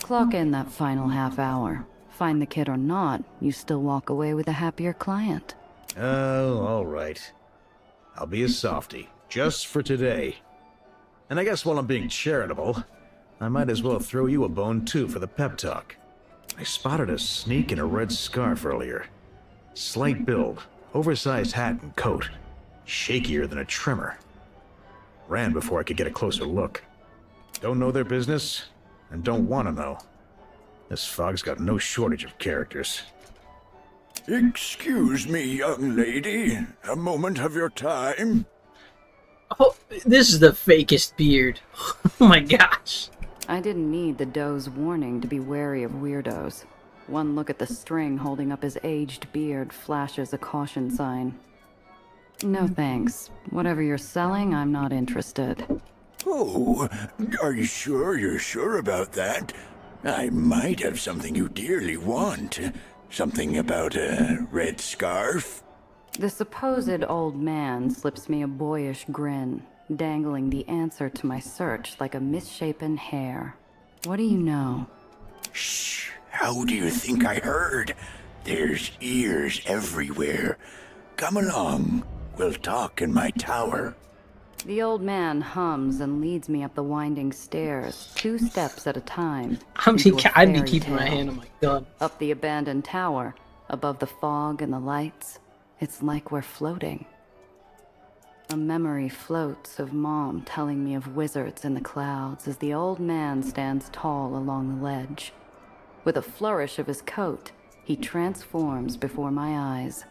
Clock in that final half hour. Find the kid or not, you still walk away with a happier client. Oh, all right. I'll be a softie, just for today. And I guess while I'm being charitable, I might as well throw you a bone too for the pep talk. I spotted a sneak in a red scarf earlier. Slight build, oversized hat and coat. Shakier than a trimmer. Ran before I could get a closer look. Don't know their business, and don't want to know. This fog's got no shortage of characters. Excuse me, young lady. A moment of your time? Oh, this is the fakest beard. Oh my gosh. I didn't need the doe's warning to be wary of weirdos. One look at the string holding up his aged beard flashes a caution sign. No thanks. Whatever you're selling, I'm not interested. Oh, are you sure you're sure about that? I might have something you dearly want. Something about a red scarf? The supposed old man slips me a boyish grin, dangling the answer to my search like a misshapen hair. What do you know? Shh! How do you think I heard? There's ears everywhere. Come along. We'll talk in my tower. The old man hums and leads me up the winding stairs, 2 steps at a time. I'd be keeping my hand on my gun. Up the abandoned tower, above the fog and the lights, it's like we're floating. A memory floats of Mom telling me of wizards in the clouds as the old man stands tall along the ledge. With a flourish of his coat, he transforms before my eyes.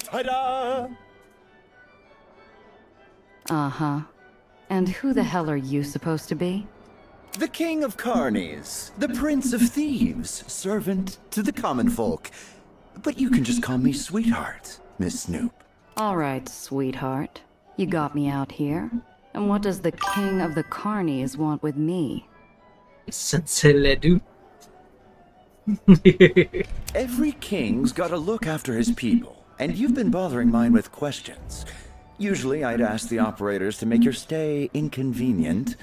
Ta-da! Uh-huh. And who the hell are you supposed to be? The King of Carnies, the Prince of Thieves, servant to the common folk. But you can just call me Sweetheart, Miss Snoop. All right, sweetheart. You got me out here. And what does the King of the Carnies want with me? Senseledu. Every king's gotta look after his people, and you've been bothering mine with questions. Usually I'd ask the operators to make your stay inconvenient,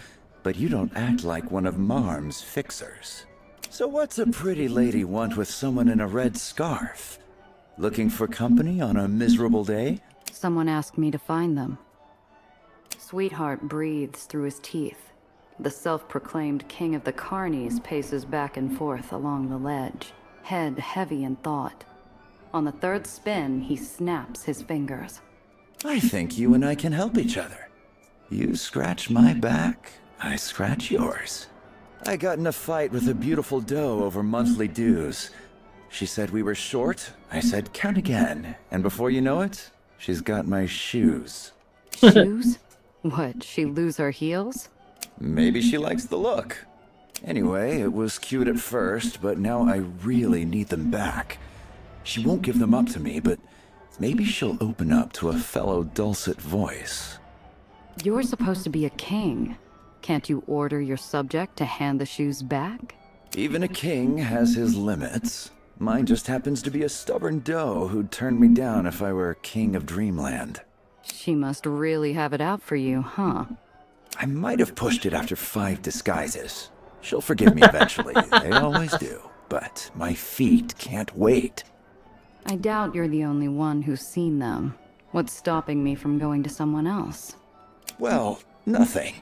but you don't act like one of Marm's fixers. So what's a pretty lady want with someone in a red scarf? Looking for company on a miserable day? Someone asked me to find them. Sweetheart breathes through his teeth. The self-proclaimed King of the Carnies paces back and forth along the ledge, head heavy in thought. On the 3rd spin, he snaps his fingers. I think you and I can help each other. You scratch my back, I scratch yours. I got in a fight with a beautiful doe over monthly dues. She said we were short. I said count again. And before you know it, she's got my shoes. Shoes? What, she lose her heels? Maybe she likes the look. Anyway, it was cute at first, but now I really need them back. She won't give them up to me, but maybe she'll open up to a fellow dulcet voice. You're supposed to be a king. Can't you order your subject to hand the shoes back? Even a king has his limits. Mine just happens to be a stubborn doe who'd turn me down if I were king of Dreamland. She must really have it out for you, huh? I might have pushed it after 5 disguises. She'll forgive me eventually, they always do. But my feet can't wait. I doubt you're the only one who's seen them. What's stopping me from going to someone else? Well, nothing.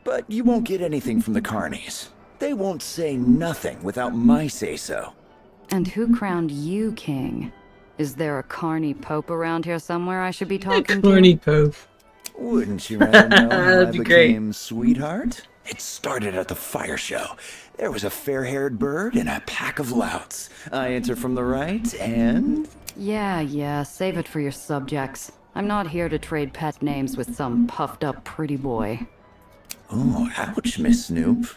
But you won't get anything from the carnies. They won't say nothing without my say-so. And who crowned you king? Is there a carny pope around here somewhere I should be talking to? Carny pope. Wouldn't you rather know how I That'd be great. became sweetheart? It started at the fire show. There was a fair-haired bird and a pack of louts. I enter from the right and... Yeah, save it for your subjects. I'm not here to trade pet names with some puffed-up pretty boy. Oh, ouch, Miss Snoop.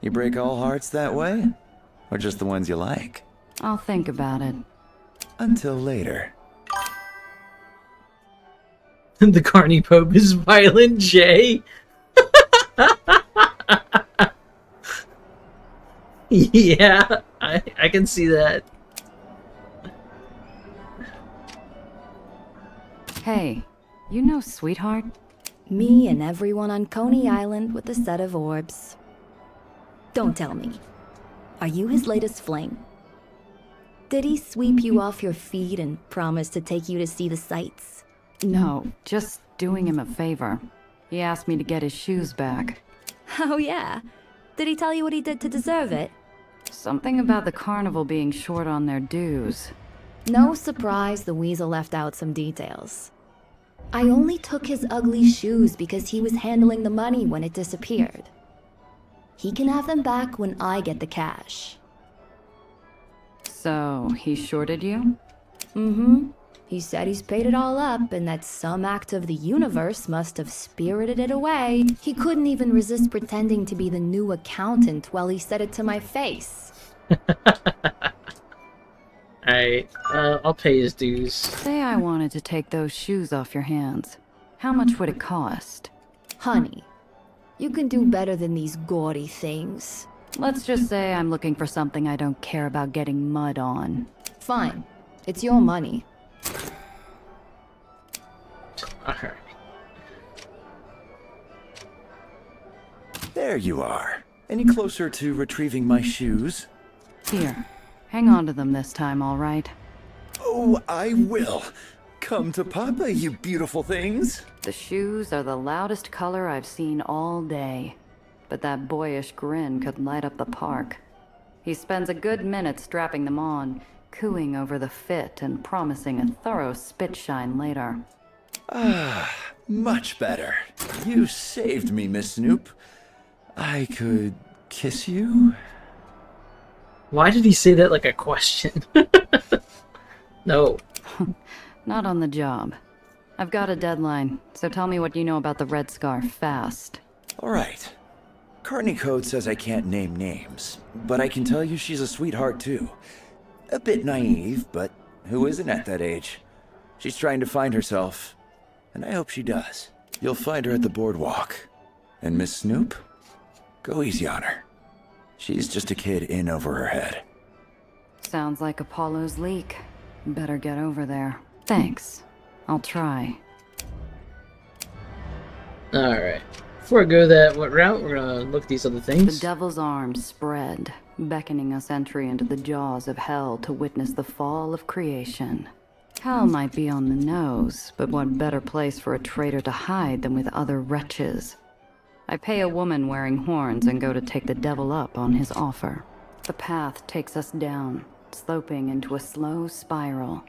You break all hearts that way? Or just the ones you like? I'll think about it. Until later. The Carney Pope is Violent J. Yeah, I can see that. Hey, you know Sweetheart? Me and everyone on Coney Island with a set of orbs. Don't tell me. Are you his latest fling? Did he sweep you off your feet and promise to take you to see the sights? No, just doing him a favor. He asked me to get his shoes back. Oh yeah? Did he tell you what he did to deserve it? Something about the carnival being short on their dues. No surprise the weasel left out some details. I only took his ugly shoes because he was handling the money when it disappeared. He can have them back when I get the cash. So, he shorted you? Mm-hmm. He said he's paid it all up and that some act of the universe must have spirited it away. He couldn't even resist pretending to be the new accountant while he said it to my face. Alright, I'll pay his dues. Say I wanted to take those shoes off your hands. How much would it cost? Honey, you can do better than these gaudy things. Let's just say I'm looking for something I don't care about getting mud on. Fine. It's your money. Alright. There you are. Any closer to retrieving my shoes? Here. Hang on to them this time, all right? Oh, I will. Come to Papa, you beautiful things. The shoes are the loudest color I've seen all day. But that boyish grin could light up the park. He spends a good minute strapping them on, cooing over the fit and promising a thorough spit shine later. Ah, much better. You saved me, Miss Snoop. I could kiss you? Why did he say that like a question? No. Not on the job. I've got a deadline, so tell me what you know about the Red Scarf fast. All right. Carney Code says I can't name names, but I can tell you she's a sweetheart too. A bit naive, but who isn't at that age? She's trying to find herself, and I hope she does. You'll find her at the boardwalk. And Miss Snoop? Go easy on her. She's just a kid in over her head. Sounds like Apollo's leak. Better get over there. Thanks. I'll try. Alright. Before I go that route, we're gonna look at these other The things. devil's arms spread, beckoning us entry into the jaws of hell to witness the fall of creation. Hell might be on the nose, but what better place for a traitor to hide than with other wretches? I pay a woman wearing horns and go to take the devil up on his offer. The path takes us down, sloping into a slow spiral.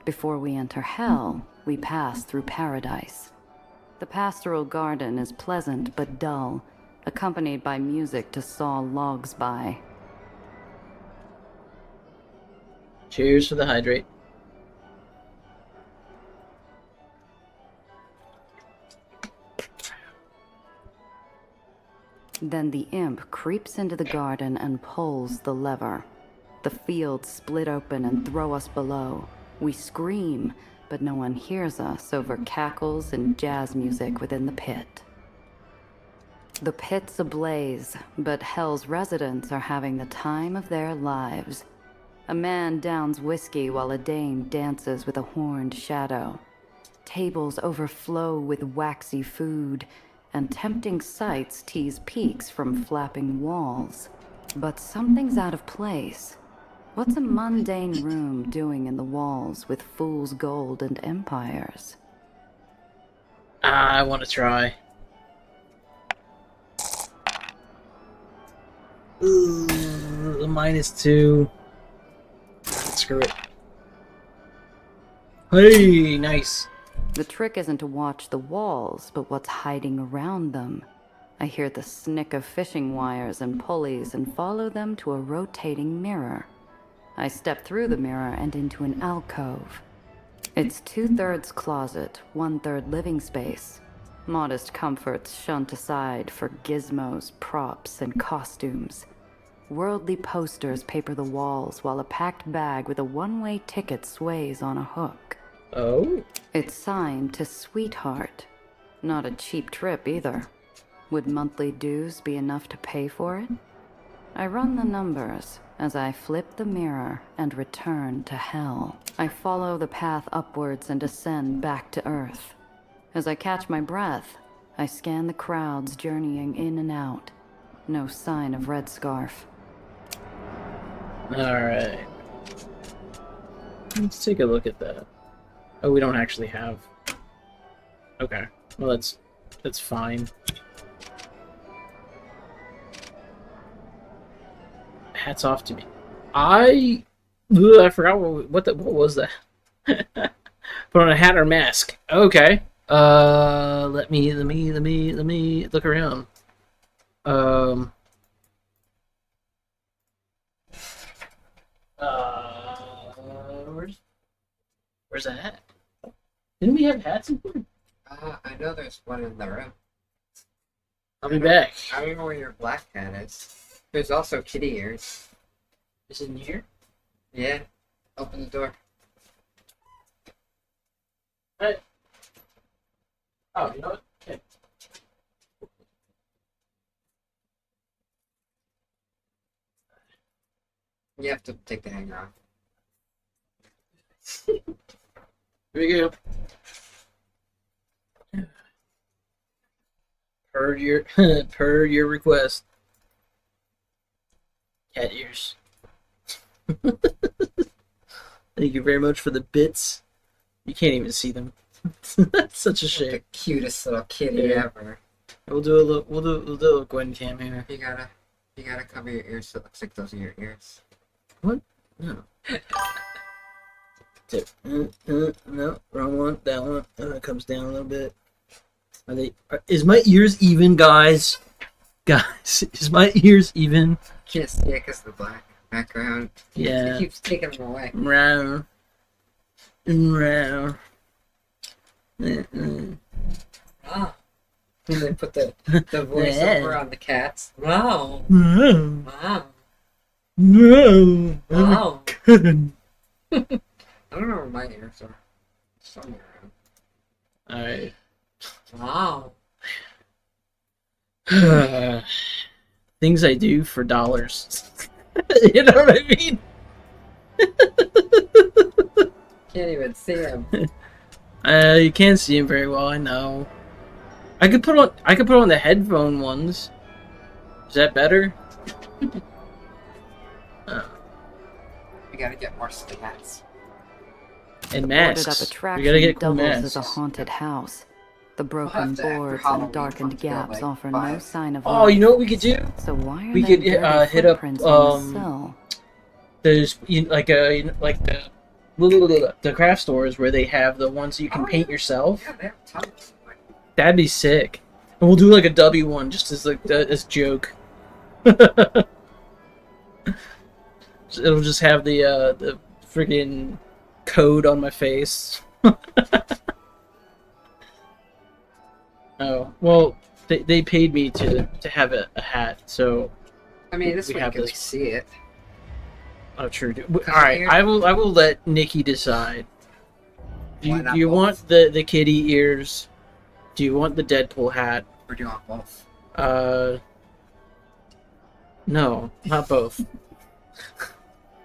Before we enter hell, we pass through paradise. The pastoral garden is pleasant but dull, accompanied by music to saw logs by. Cheers for the hydrate. Then the imp creeps into the garden and pulls the lever. The fields split open and throw us below. We scream, but no one hears us over cackles and jazz music within the pit. The pit's ablaze, but Hell's residents are having the time of their lives. A man downs whiskey while a dame dances with a horned shadow. Tables overflow with waxy food, and tempting sights tease peaks from flapping walls. But something's out of place. What's a mundane room doing in the walls with fool's gold and empires? I want to try. Ooh, -2. Screw it. Hey, nice. The trick isn't to watch the walls, but what's hiding around them. I hear the snick of fishing wires and pulleys and follow them to a rotating mirror. I step through the mirror and into an alcove. It's 2/3 closet, 1/3 living space. Modest comforts shunt aside for gizmos, props, and costumes. Worldly posters paper the walls while a packed bag with a one-way ticket sways on a hook. Oh? It's signed to Sweetheart. Not a cheap trip either. Would monthly dues be enough to pay for it? I run the numbers as I flip the mirror and return to Hell. I follow the path upwards and ascend back to Earth. As I catch my breath, I scan the crowds journeying in and out. No sign of Red Scarf. Alright. Let's take a look at that. Oh, we don't actually have... Okay. Well, that's fine. Hats off to me. I forgot what was that? Put on a hat or mask. Okay. Let me look around. Where's that hat? Didn't we have hats in here? I know there's one in the room. I'll be back. I don't know where your black hat is. There's also kitty ears. Is it in here? Yeah. Open the door. Hey. Oh, you know what? Okay. You have to take the hanger off. Here we go. Per your per your request. Cat ears. Thank you very much for the bits. You can't even see them. That's such a shame. The cutest little kitty ever. We'll do a little Gwen cam here. You gotta cover your ears so it looks like those are your ears. What? No. No, wrong one. That one. It comes down a little bit. Is my ears even, guys? Guys, is my ears even? Can't see it because of the black background. Yeah. It keeps taking them away. Round. Round. Ah. And they put the voiceover on the cats. Wow. No. Wow. No. Wow. I don't know where my ears are. Somewhere around. Alright. Wow. Things I do for dollars. You know what I mean? Can't even see him. You can't see him very well, I know. I could put on the headphone ones. Is that better? We gotta get more stats. And The boarded masks. up We attraction gotta get cool doubles masks. as a haunted house. The broken have to, after boards Halloween and darkened comes, go, gaps like, offer buy no sign of Oh, life. you know what we could do? So why are We there could dirty hit up footprints on the sill? there's like the craft stores where they have the ones you can paint yourself. Yeah, they have tons. That'd be sick. And we'll do like a W one just as like as joke. It'll just have the freaking code on my face. Oh well, they paid me to have a hat, so I mean, this we way you have can this. see it. Oh, true. All right, I will let Nikki decide. Do Why not you both? want the kitty ears? Do you want the Deadpool hat? Or do you want both? No, not both.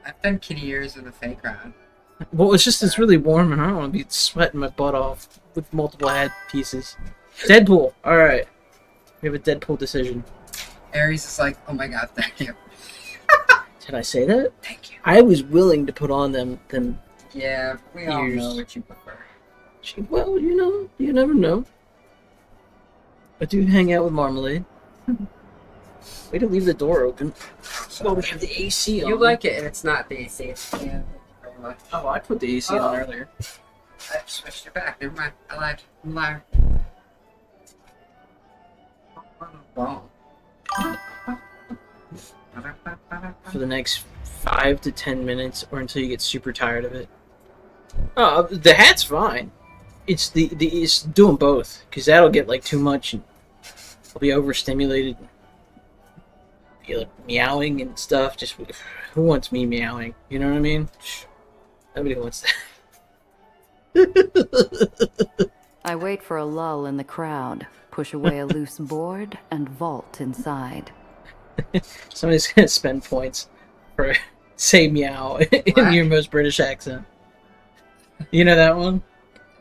I've done kitty ears in the fake round. Well, it's really warm, and I don't want to be sweating my butt off with multiple head pieces. Deadpool. All right, we have a Deadpool decision. Aries is like, oh my god, thank you. Did I say that? Thank you. I was willing to put on them Yeah, we all ears. know what you prefer. Well, you never know. I do hang out with Marmalade. Way to leave the door open. Well, we have the AC on. You like it, and it's not the AC. Yeah, thank you very much. Oh, I put the AC on earlier. I switched it back. Never mind. I lied. I'm a liar. For the next 5 to 10 minutes, or until you get super tired of it. Oh, the hat's fine. It's it's doing both, because that'll get like too much, and I'll be overstimulated. Be like meowing and stuff. Just who wants me meowing? You know what I mean? Nobody wants that. I wait for a lull in the crowd, push away a loose board, and vault inside. Somebody's gonna spend points for say meow in your most British accent. You know that one?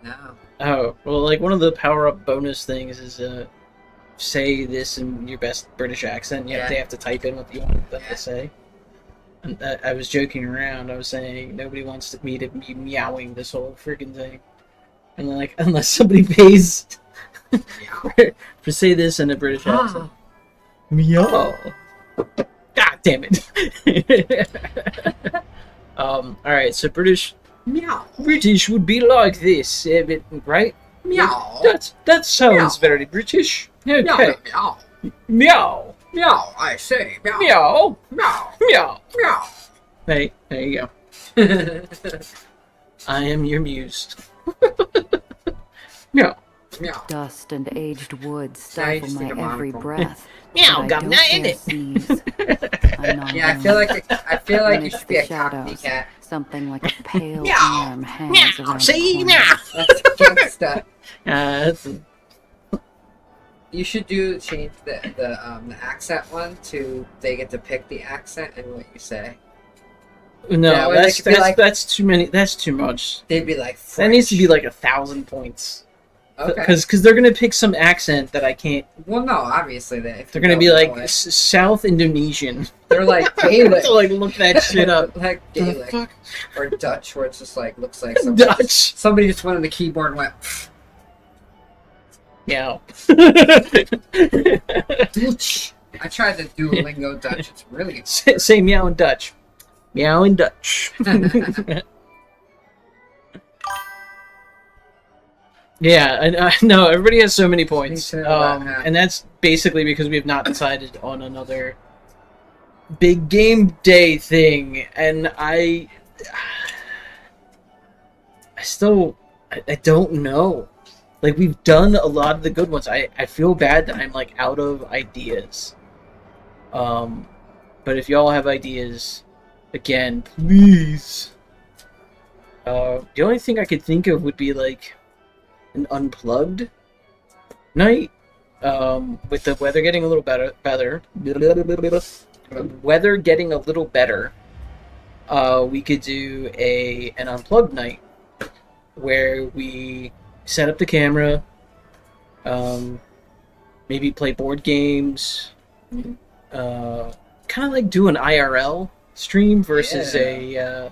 No. Oh, well, like one of the power-up bonus things is say this in your best British accent. They have to type in what you want them to say. And I was joking around. I was saying nobody wants me to be meowing this whole freaking thing. And like, unless somebody pays for say this in a British accent. Meow. God damn it. Alright, so British would be like this, right? Meow. That sounds very British. Okay. Meow. Meow. Meow. I say meow. Meow. Meow. Meow. Meow. Hey, there you go. I am your muse. Meow. Meow. Dust and aged wood stifle my every breath. Meow, but I got don't nothing. dare seize. I'm not Yeah, I feel like you should be a copycat. Something like a pale Meow. arm hangs around See, the meow. corner. That's gangsta. That's You should change the accent one to they get to pick the accent and what you say. no, That way they that's could be like- that's too many. That's too much. They'd be like, That needs to be like 1,000 points. Okay. Because they're gonna pick some accent that I can't. Well, no, obviously if They're you gonna be don't like know it. South Indonesian. They're like I have Gaelic. to like look that shit up. Like The Gaelic fuck? or Dutch, where it's just like looks like somebody Dutch. somebody just went on the keyboard and went. Meow. Dutch. I tried the Duolingo Dutch. It's really good. Say meow in Dutch. Meow in Dutch. Yeah, no, everybody has so many points. And that's basically because we have not decided on another big game day thing. And I don't know. Like, we've done a lot of the good ones. I feel bad that I'm, like, out of ideas. But if y'all have ideas, again, please. The only thing I could think of would be, like, an unplugged night. With the weather getting a little better. Weather getting a little better. We could do an unplugged night where we set up the camera, maybe play board games, kind of like do an IRL stream versus a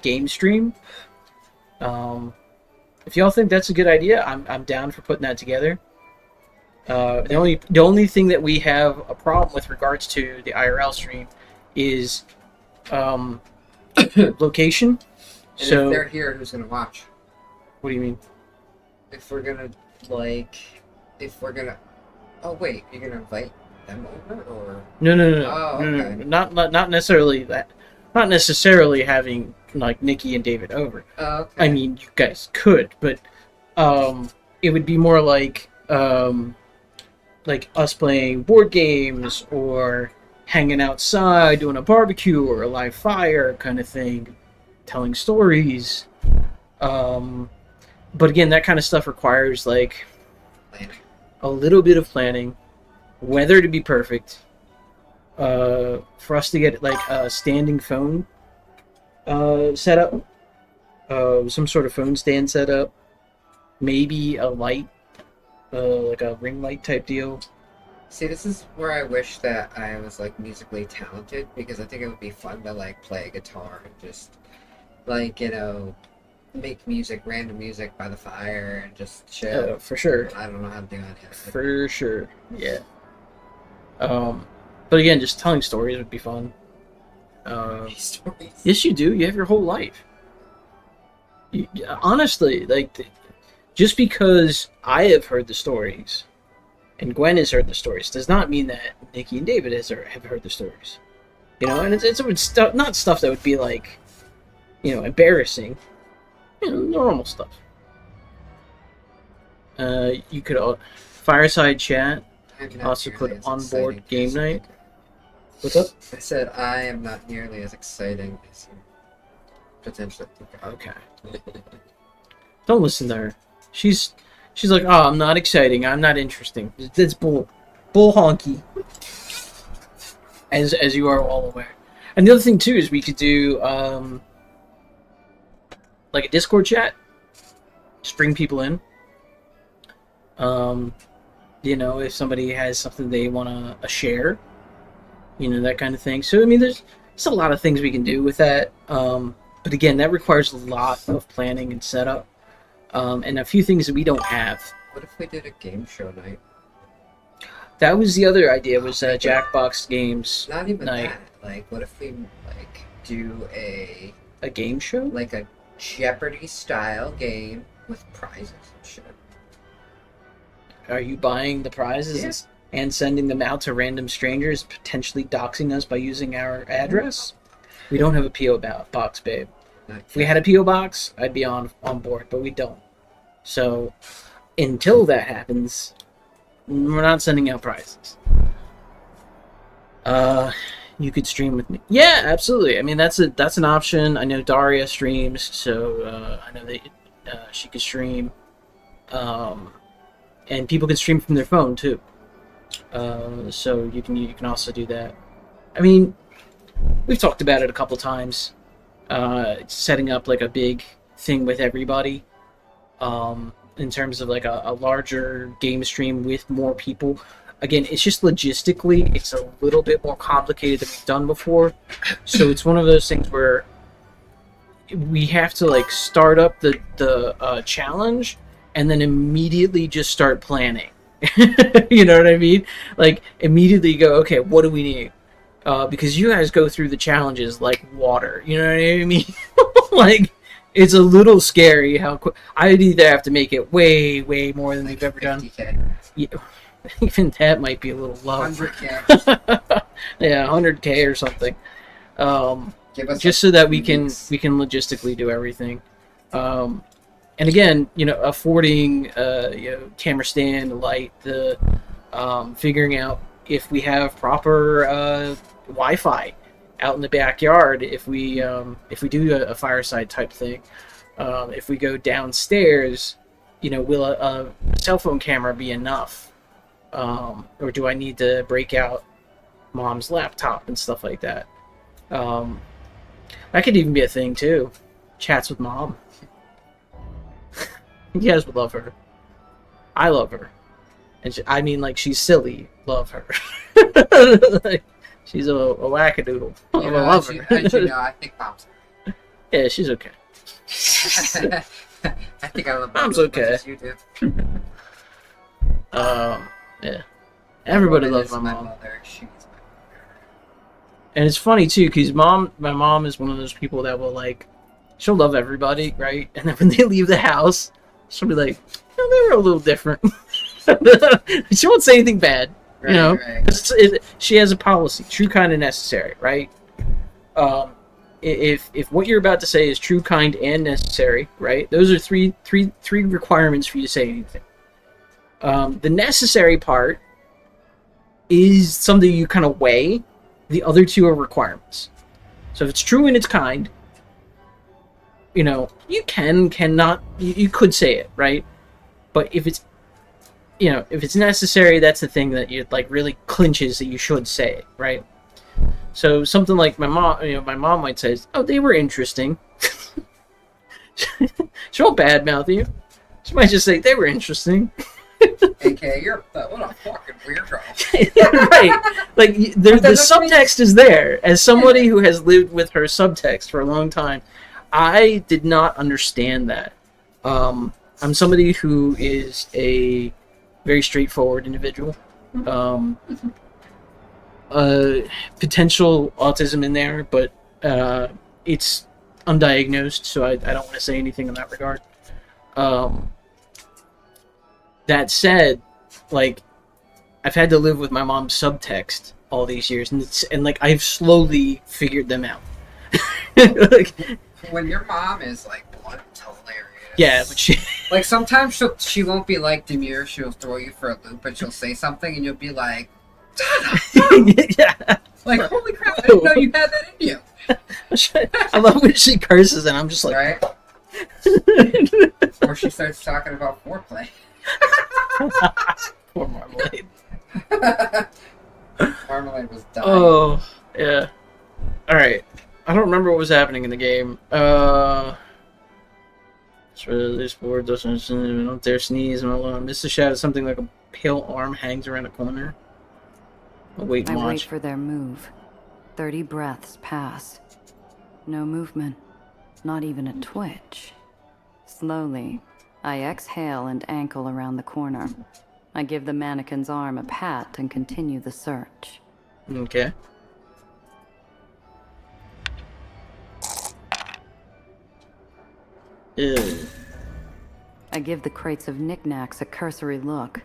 game stream. If y'all think that's a good idea, I'm down for putting that together. The only thing that we have a problem with regards to the IRL stream is location. And So if they're here, who's gonna watch? what do you mean? If we're gonna oh wait, you're gonna invite them over or No. Oh, No, okay. not necessarily that. Not necessarily having like Nikki and David over. Oh, okay. I mean, you guys could, but it would be more like us playing board games or hanging outside doing a barbecue or a live fire kind of thing, telling stories. But again, that kind of stuff requires like Planning. a little bit of planning. weather to be perfect, for us to get like a standing phone set up, some sort of phone stand set up, maybe a light, like a ring light type deal. See, this is where I wish that I was like musically talented, because I think it would be fun to like play a guitar and just like, you know, make music, random music by the fire and just chill. For sure. But I don't know how to do that yet. For sure, yeah. But again, just telling stories would be fun. Stories. Yes, you do. You have your whole life. Honestly, like, just because I have heard the stories, and Gwen has heard the stories, does not mean that Nikki and David have heard the stories. You know, and it's not stuff that would be like, you know, embarrassing. You know, normal stuff. You could fireside chat. Also put on board game night. What's up? I said I am not nearly as exciting as you potentially think I am. Okay. Don't listen to her. She's like, oh, I'm not exciting. I'm not interesting. That's bull honky. As you are all aware. And the other thing too is we could do like a Discord chat. Just bring people in. You know, if somebody has something they want to share, you know, that kind of thing. So I mean, there's a lot of things we can do with that. But again, that requires a lot of planning and setup, and a few things that we don't have. What if we did a game show night? That was the other idea. Was Jackbox Games Not even night. that. Like, what if we like do a game show? Like a Jeopardy style game with prizes and shit. Are you buying the prizes Yes. and sending them out to random strangers, potentially doxing us by using our address? We don't have a P.O. box, babe. If we had a P.O. box, I'd be on board, but we don't. So, until that happens, we're not sending out prizes. You could stream with me. Yeah, absolutely. I mean, that's an option. I know Daria streams, so I know that she could stream. And people can stream from their phone too. So you can also do that. I mean, we've talked about it a couple times. Setting up like a big thing with everybody. In terms of like a larger game stream with more people. Again, it's just logistically, it's a little bit more complicated than we've done before. So it's one of those things where we have to like start up the challenge and then immediately just start planning. You know what I mean? Like, immediately go, okay, what do we need? Because you guys go through the challenges like water. You know what I mean? Like, it's a little scary how quick. I'd either have to make it way, way more than we've ever done. Yeah, even that might be a little low. 100K. Yeah, 100K or something. Just so that we can logistically do everything. And again, you know, affording camera stand, light, the figuring out if we have proper Wi-Fi out in the backyard, if we do a fireside type thing, if we go downstairs, you know, will a cell phone camera be enough, or do I need to break out mom's laptop and stuff like that? That could even be a thing too. Chats with mom. You guys would love her. I love her. And I mean, like, she's silly. Love her. Like, she's a wackadoodle. I love her. I think mom's Yeah, she's okay. I think I love Mom's as much okay. as you do. Yeah. Everybody loves my mom. And it's funny too, because my mom is one of those people that will, like, she'll love everybody, right? And then when they leave the house, she'll be like, oh, they were a little different. She won't say anything bad, you know? Right. She has a policy, true, kind, and necessary, right? If what you're about to say is true, kind, and necessary, right? Those are three requirements for you to say anything. The necessary part is something you kind of weigh. The other two are requirements. So if it's true and it's kind, you know, you cannot, you could say it, right? But if it's you know, if it's necessary, that's the thing that you like really clinches that you should say, right? So something like my mom might say, "Oh, they were interesting." She won't badmouth you. She might just say they were interesting. AKA, you're what a fucking weirdo. Right. Like, the subtext is there. As somebody who has lived with her subtext for a long time, I did not understand that. I'm somebody who is a very straightforward individual. Potential autism in there, but it's undiagnosed, so I don't want to say anything in that regard. That said, like, I've had to live with my mom's subtext all these years, and like I've slowly figured them out. Like, when your mom is like blunt, it's hilarious. Yeah, but she like sometimes she won't be like demure. She'll throw you for a loop, but she'll say something, and you'll be like, yeah, like holy crap! I didn't know you had that in you. I love when she curses, and I'm just like, right? Or she starts talking about foreplay. Poor Marmalade. Marmalade was dying. Oh, yeah. Alright. I don't remember what was happening in the game. This board doesn't up there sneeze and alone. Miss the shadow, something like a pale arm hangs around a corner. I'll wait and I watch. wait for their move. 30 breaths pass. No movement. Not even a twitch. Slowly, I exhale and ankle around the corner. I give the mannequin's arm a pat and continue the search. Okay. Ew. I give the crates of knickknacks a cursory look.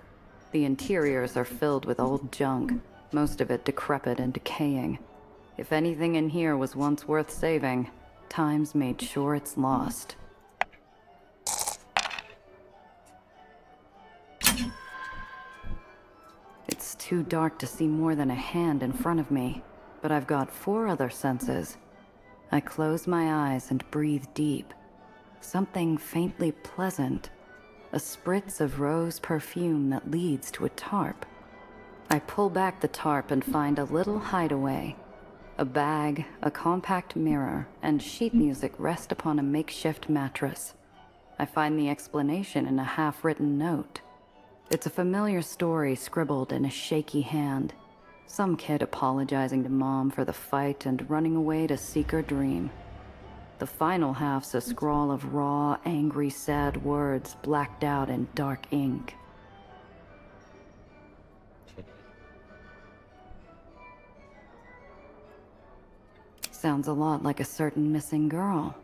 The interiors are filled with old junk, most of it decrepit and decaying. If anything in here was once worth saving, time's made sure it's lost. It's too dark to see more than a hand in front of me, but I've got 4 other senses. I close my eyes and breathe deep. Something faintly pleasant. A spritz of rose perfume that leads to a tarp. I pull back the tarp and find a little hideaway. A bag, a compact mirror, and sheet music rest upon a makeshift mattress. I find the explanation in a half-written note. It's a familiar story scribbled in a shaky hand. Some kid apologizing to Mom for the fight and running away to seek her dream. The final half's a scrawl of raw, angry, sad words blacked out in dark ink. Sounds a lot like a certain missing girl.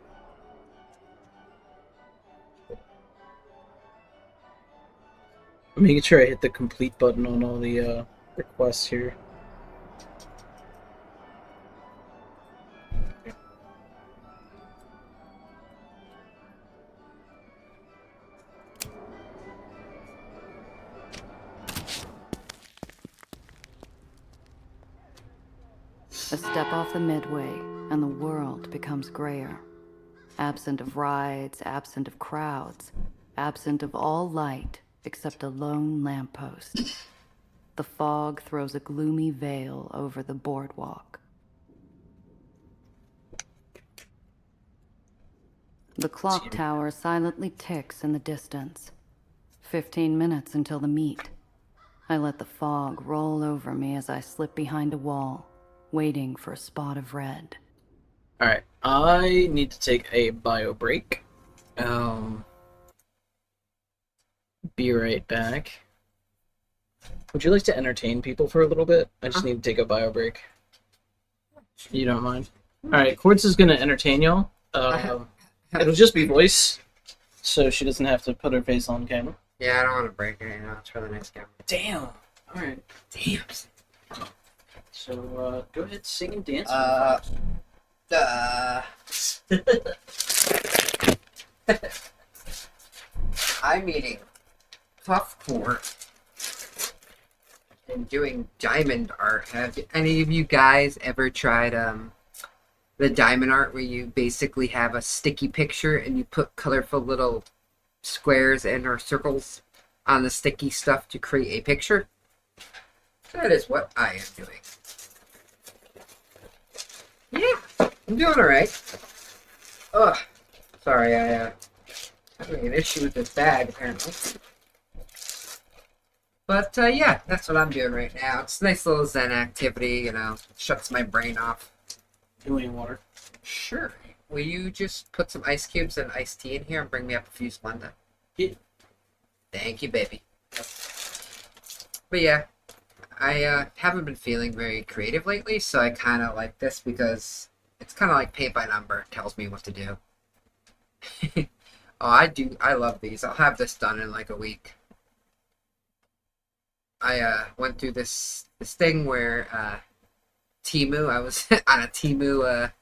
I'm making sure I hit the complete button on all the requests here. A step off the midway, and the world becomes grayer. Absent of rides, absent of crowds, absent of all light except a lone lamppost. The fog throws a gloomy veil over the boardwalk. The clock tower silently ticks in the distance. 15 minutes until the meet. I let the fog roll over me as I slip behind a wall, waiting for a spot of red. Alright, I need to take a bio break. Be right back. Would you like to entertain people for a little bit? I just need to take a bio break. You don't mind? Alright, Quartz is going to entertain y'all. It'll just be voice, so she doesn't have to put her face on camera. Yeah, I don't want to break it, it's for the next camera. Damn! Alright. Damn. So, go ahead, sing and dance. I'm eating puff corn and doing diamond art. Have any of you guys ever tried the diamond art where you basically have a sticky picture and you put colorful little squares and or circles on the sticky stuff to create a picture. That is what I am doing. Yeah, I'm doing alright. Ugh. Sorry, I'm having an issue with this bag, apparently. But, yeah, that's what I'm doing right now. It's a nice little zen activity, you know. Shuts my brain off. Do you want water? Sure. Will you just put some ice cubes and iced tea in here and bring me up a few Splenda? Yeah. Thank you, baby. But yeah, I haven't been feeling very creative lately, so I kind of like this because it's kind of like paint by number. It tells me what to do. Oh, I love these. I'll have this done in like a week. I went through this thing where Temu, I was on a Temu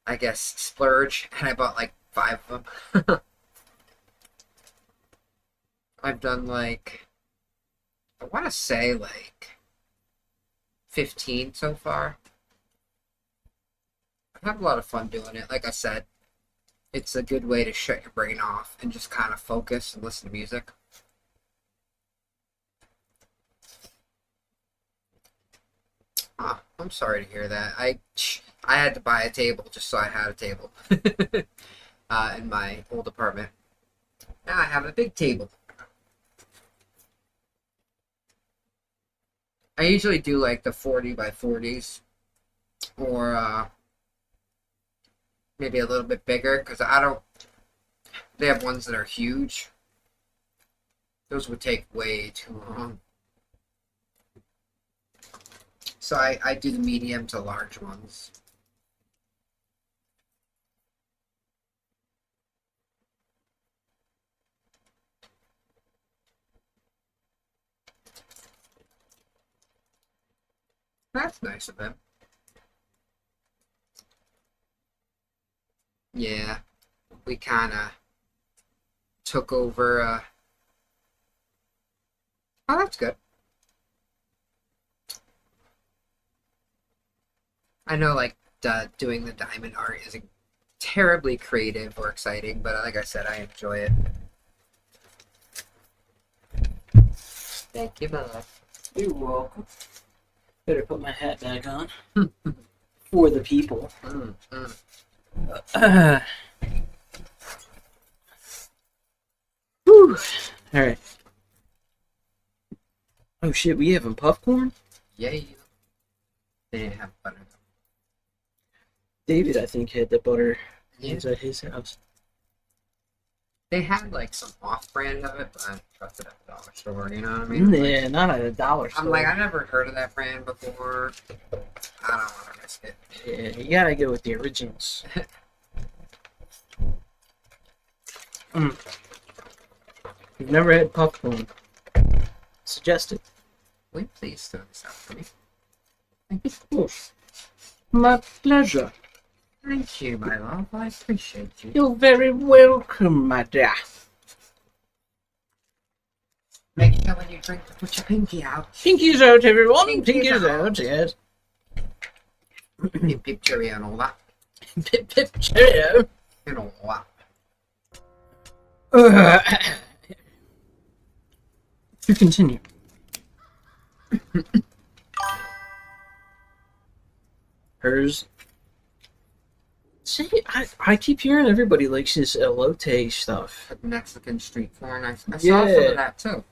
I guess splurge, and I bought like 5 of them. I've done like, I want to say like 15 so far. I have a lot of fun doing it. Like I said, it's a good way to shut your brain off and just kind of focus and listen to music. Oh, I'm sorry to hear that. I had to buy a table just so I had a table in my old apartment. Now I have a big table. I usually do like the 40 by 40s or maybe a little bit bigger because they have ones that are huge. Those would take way too long. So I do the medium to large ones. That's nice of him. Yeah, we kind of took over. Oh, that's good. I know, like, doing the diamond art isn't terribly creative or exciting, but like I said, I enjoy it. Thank you, bud. You're welcome. Better put my hat back on. For the people. Whew. Alright. Oh shit, we having popcorn? Yeah. They didn't have butter. David, I think, had the butter inside his house. They had like some off-brand of it, but I trust it at the dollar store. You know what I mean? Yeah, like, not at a dollar store. I'm like, I never heard of that brand before. I don't want to risk it. Yeah, you gotta go with the originals. You've never had popcorn. Suggest it. Will you please throw this out for me? Of course. My pleasure. Thank you, my love. I appreciate you. You're very welcome, my dear. Make sure when you drink to put your pinky out. Pinky's out, everyone. Pinky's out, yes. Pip pip cheerio and all that. Pip pip cheerio. And all that. To continue. Hers. See, I keep hearing everybody likes this elote stuff. Like Mexican street corn. I saw Yeah. some of that too.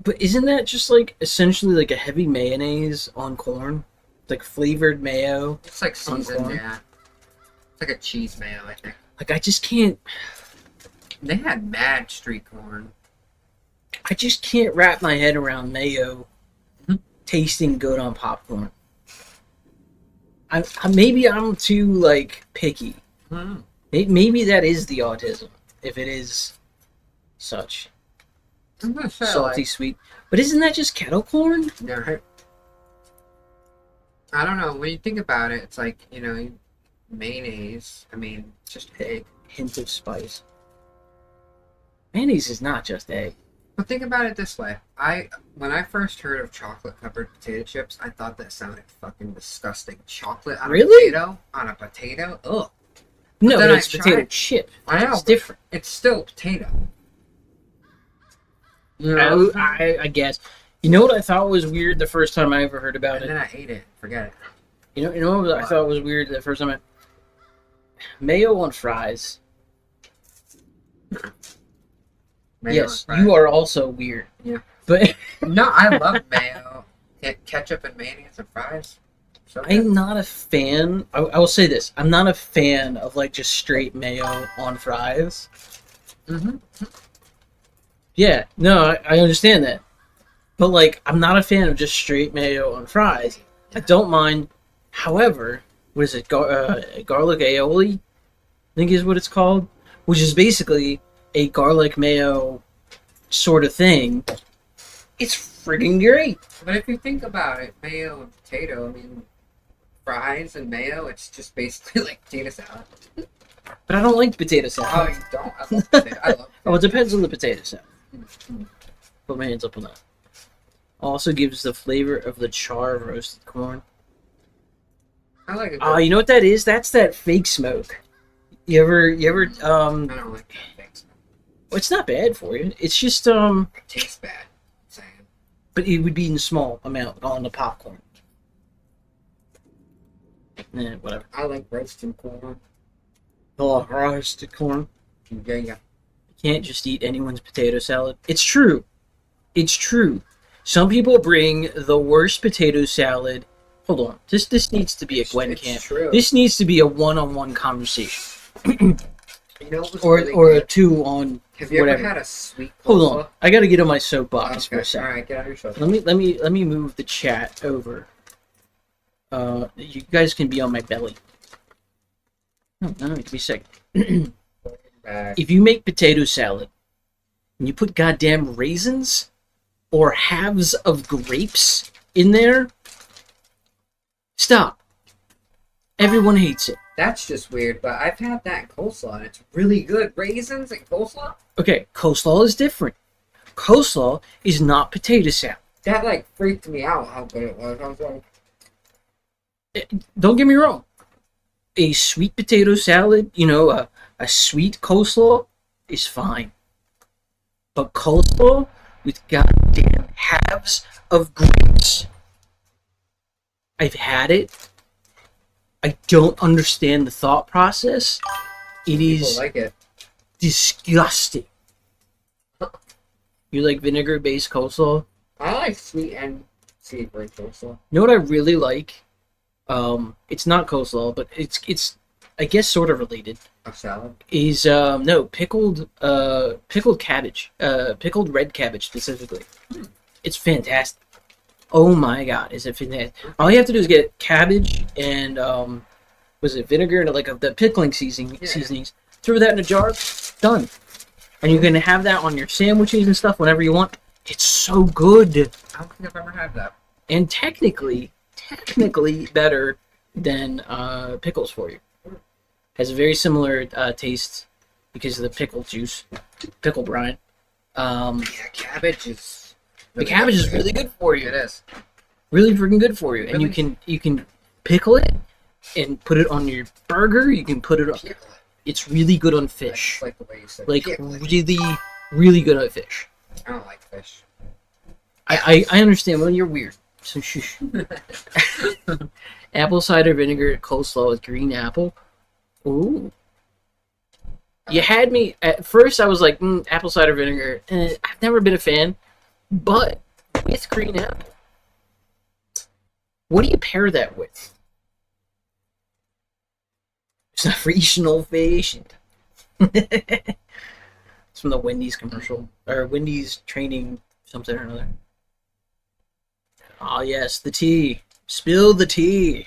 But isn't that just like essentially like a heavy mayonnaise on corn? Like flavored mayo. It's like on seasoned, corn? yeah. It's like a cheese mayo, I think. Like I just can't. They had mad street corn. I just can't wrap my head around mayo tasting good on popcorn. Maybe I'm too like picky. Maybe that is the autism, if it is such. I'm gonna say, Salty like, sweet, but isn't that just kettle corn? Yeah. I don't know. When you think about it, it's like, you know, mayonnaise. I mean, just egg. Hint of spice. Mayonnaise is not just egg. But think about it this way. When I first heard of chocolate-covered potato chips, I thought that sounded fucking disgusting. Chocolate on Really? a potato? On a potato? Ugh. No, then but it's I potato tried- chip. I know. It's but different. It's still potato. I guess. You know what I thought was weird the first time I ever heard about And it? then I ate it. Forget it. You know what I thought was weird the first time mayo on fries. Mayo Yes, on fries. you are also weird. Yeah. But no, I love mayo. Ketchup and mayonnaise and fries. So good. I'm not a fan. I will say this: I'm not a fan of like just straight mayo on fries. Yeah, no, I understand that, but like I'm not a fan of just straight mayo on fries. I don't mind. However, what is it? Garlic aioli, I think is what it's called, which is basically a garlic mayo sort of thing. It's freaking great. But if you think about it, mayo and potato, I mean, fries and mayo, it's just basically like potato salad. But I don't like potato salad. Oh, you don't? I love potato. I love Oh, it depends on the potato salad. Put my hands up on that. Also gives the flavor of the char of roasted corn. I like it. Oh, you know what that is? That's that fake smoke. You ever I don't like that things. Well, it's not bad for you. It's just It tastes bad. I'm saying. but it would be in small amount on the popcorn. Whatever. I like roasted corn. Oh, roasted corn. Yeah. You can't just eat anyone's potato salad. It's true. It's true. Some people bring the worst potato salad. Hold on. This needs to be a Gwen camp. True. This needs to be a one-on-one conversation. You know what's or really or a good? two on Have you whatever. ever had a sweet Hold on. coleslaw? I gotta get on my soapbox for a Okay. second. All right, get on your soapbox. Let me move the chat over. You guys can be on my belly. No, give me a second. If you make potato salad and you put goddamn raisins or halves of grapes in there, stop. Everyone hates it. That's just weird, but I've had that in coleslaw and it's really good. Raisins and coleslaw? Okay, coleslaw is different. Coleslaw is not potato salad. That like freaked me out how good it was. I was like, Don't get me wrong. A sweet potato salad, a sweet coleslaw is fine. But coleslaw with goddamn halves of grapes. I've had it. I don't understand the thought process. It people is like it. disgusting. You like vinegar-based coleslaw? I like sweet and savory coleslaw. You know what I really like? It's not coleslaw, but it's I guess sort of related. A salad? Is no pickled cabbage, pickled red cabbage specifically. It's fantastic. Oh my god, is it fantastic? All you have to do is get cabbage and was it vinegar and like the pickling seasonings. Throw that in a jar, done. And you're gonna have that on your sandwiches and stuff whenever you want. It's so good. I don't think I've ever had that. And technically better than pickles for you. Has a very similar taste because of the pickle juice, pickle brine. Yeah, cabbage is. The cabbage is really good for you. It is. Really freaking good for you, and Really? you can pickle it and put it on your burger. You can put it on. It's really good on fish. Like the way you said. Like pickle it. really good on fish. I don't like fish. I understand. Well, you're weird. So shush. Apple cider vinegar coleslaw with green apple. Ooh. You had me at first. I was like, apple cider vinegar. I've never been a fan, but with green apple, what do you pair that with? It's not regional fish. It's from the Wendy's commercial or Wendy's training something or another. Oh yes, the tea. Spill the tea.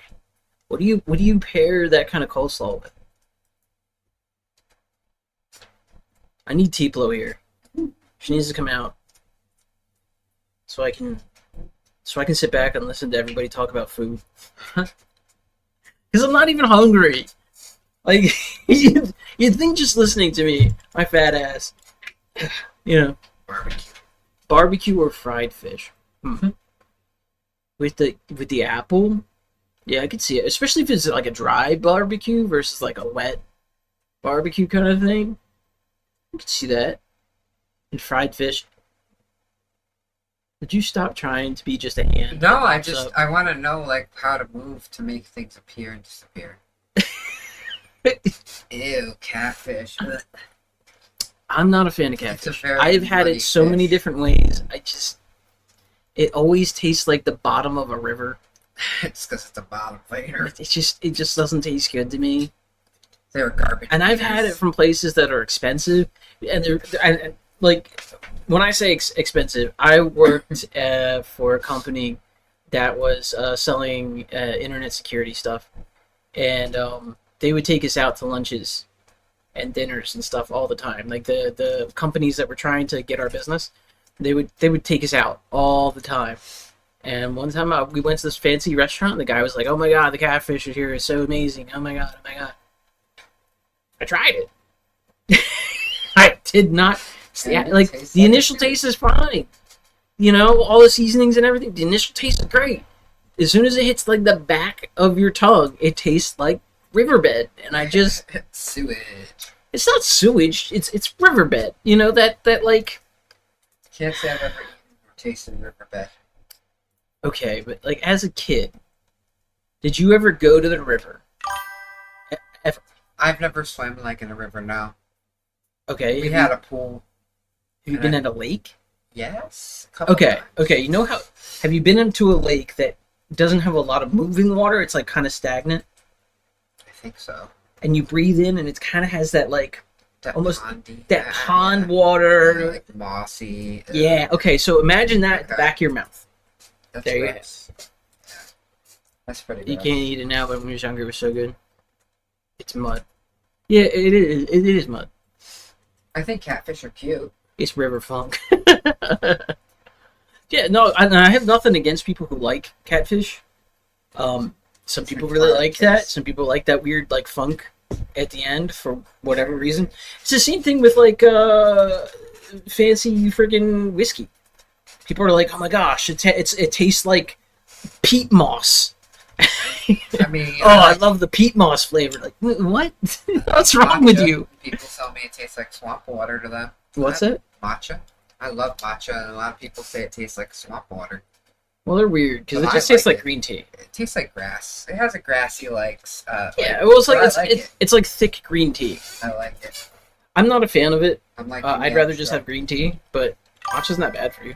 What do you pair that kind of coleslaw with? I need T-Plo here. She needs to come out so I can sit back and listen to everybody talk about food. Because I'm not even hungry. Like you'd think just listening to me, my fat ass, barbecue or fried fish. With the apple, yeah, I could see it. Especially if it's like a dry barbecue versus like a wet barbecue kind of thing. I could see that. And fried fish. Would you stop trying to be just a hand? No, that pops up? I want to know like how to move to make things appear and disappear. Ew, catfish. Ugh. I'm not a fan of It's a catfish. very I've had muddy it so many fish. different ways. It always tastes like the bottom of a river. It's because it's a bottom feeder. It just doesn't taste good to me. They're garbage. And I've had it from places that are expensive, and and like when I say expensive, I worked for a company that was selling internet security stuff, and they would take us out to lunches and dinners and stuff all the time. Like the companies that were trying to get our business, they would take us out all the time. And one time we went to this fancy restaurant, and the guy was like, "Oh my god, the catfish here is so amazing! Oh my god, oh my god!" I tried it. I did not. Like the initial taste is fine. You know, all the seasonings and everything. The initial taste is great. As soon as it hits like the back of your tongue, it tastes like riverbed, and I just sewage. It's not sewage. It's riverbed. You know that like. Can't say I've ever eaten or tasted riverbed. Okay, but like as a kid, did you ever go to the river? Ever? I've never swam like in a river. No. Okay. We had a pool. Have you been at a lake? Yes. Okay. Okay. You know how? Have you been into a lake that doesn't have a lot of moving water? It's like kind of stagnant. I think so. And you breathe in, and it kind of has that like that almost pondy, that pond water, yeah, like mossy. Yeah. Okay. So imagine that at the back of your mouth. That's there you gross. Yeah. That's pretty. You gross. can't eat it now, but when you was younger, it was so good. It's mud. Yeah, it is. It is mud. I think catfish are cute. It's river funk. Yeah, no, I have nothing against people who like catfish. Some people really like that. Some people like that weird like funk at the end for whatever reason. It's the same thing with like fancy freaking whiskey. People are like, "Oh my gosh, it tastes like peat moss." I mean, I love the peat moss flavor. Like, what? What's wrong with you? People tell me it tastes like swamp water to them. What's that? Matcha. I love matcha, and a lot of people say it tastes like swamp water. Well, they're weird because But it just I tastes like like green tea. It tastes like grass. It has a grassy Yeah, well, it's like but I like it's like thick green tea. I like it. I'm not a fan of it. I'm like I'd rather just have green tea, but matcha's not bad for you.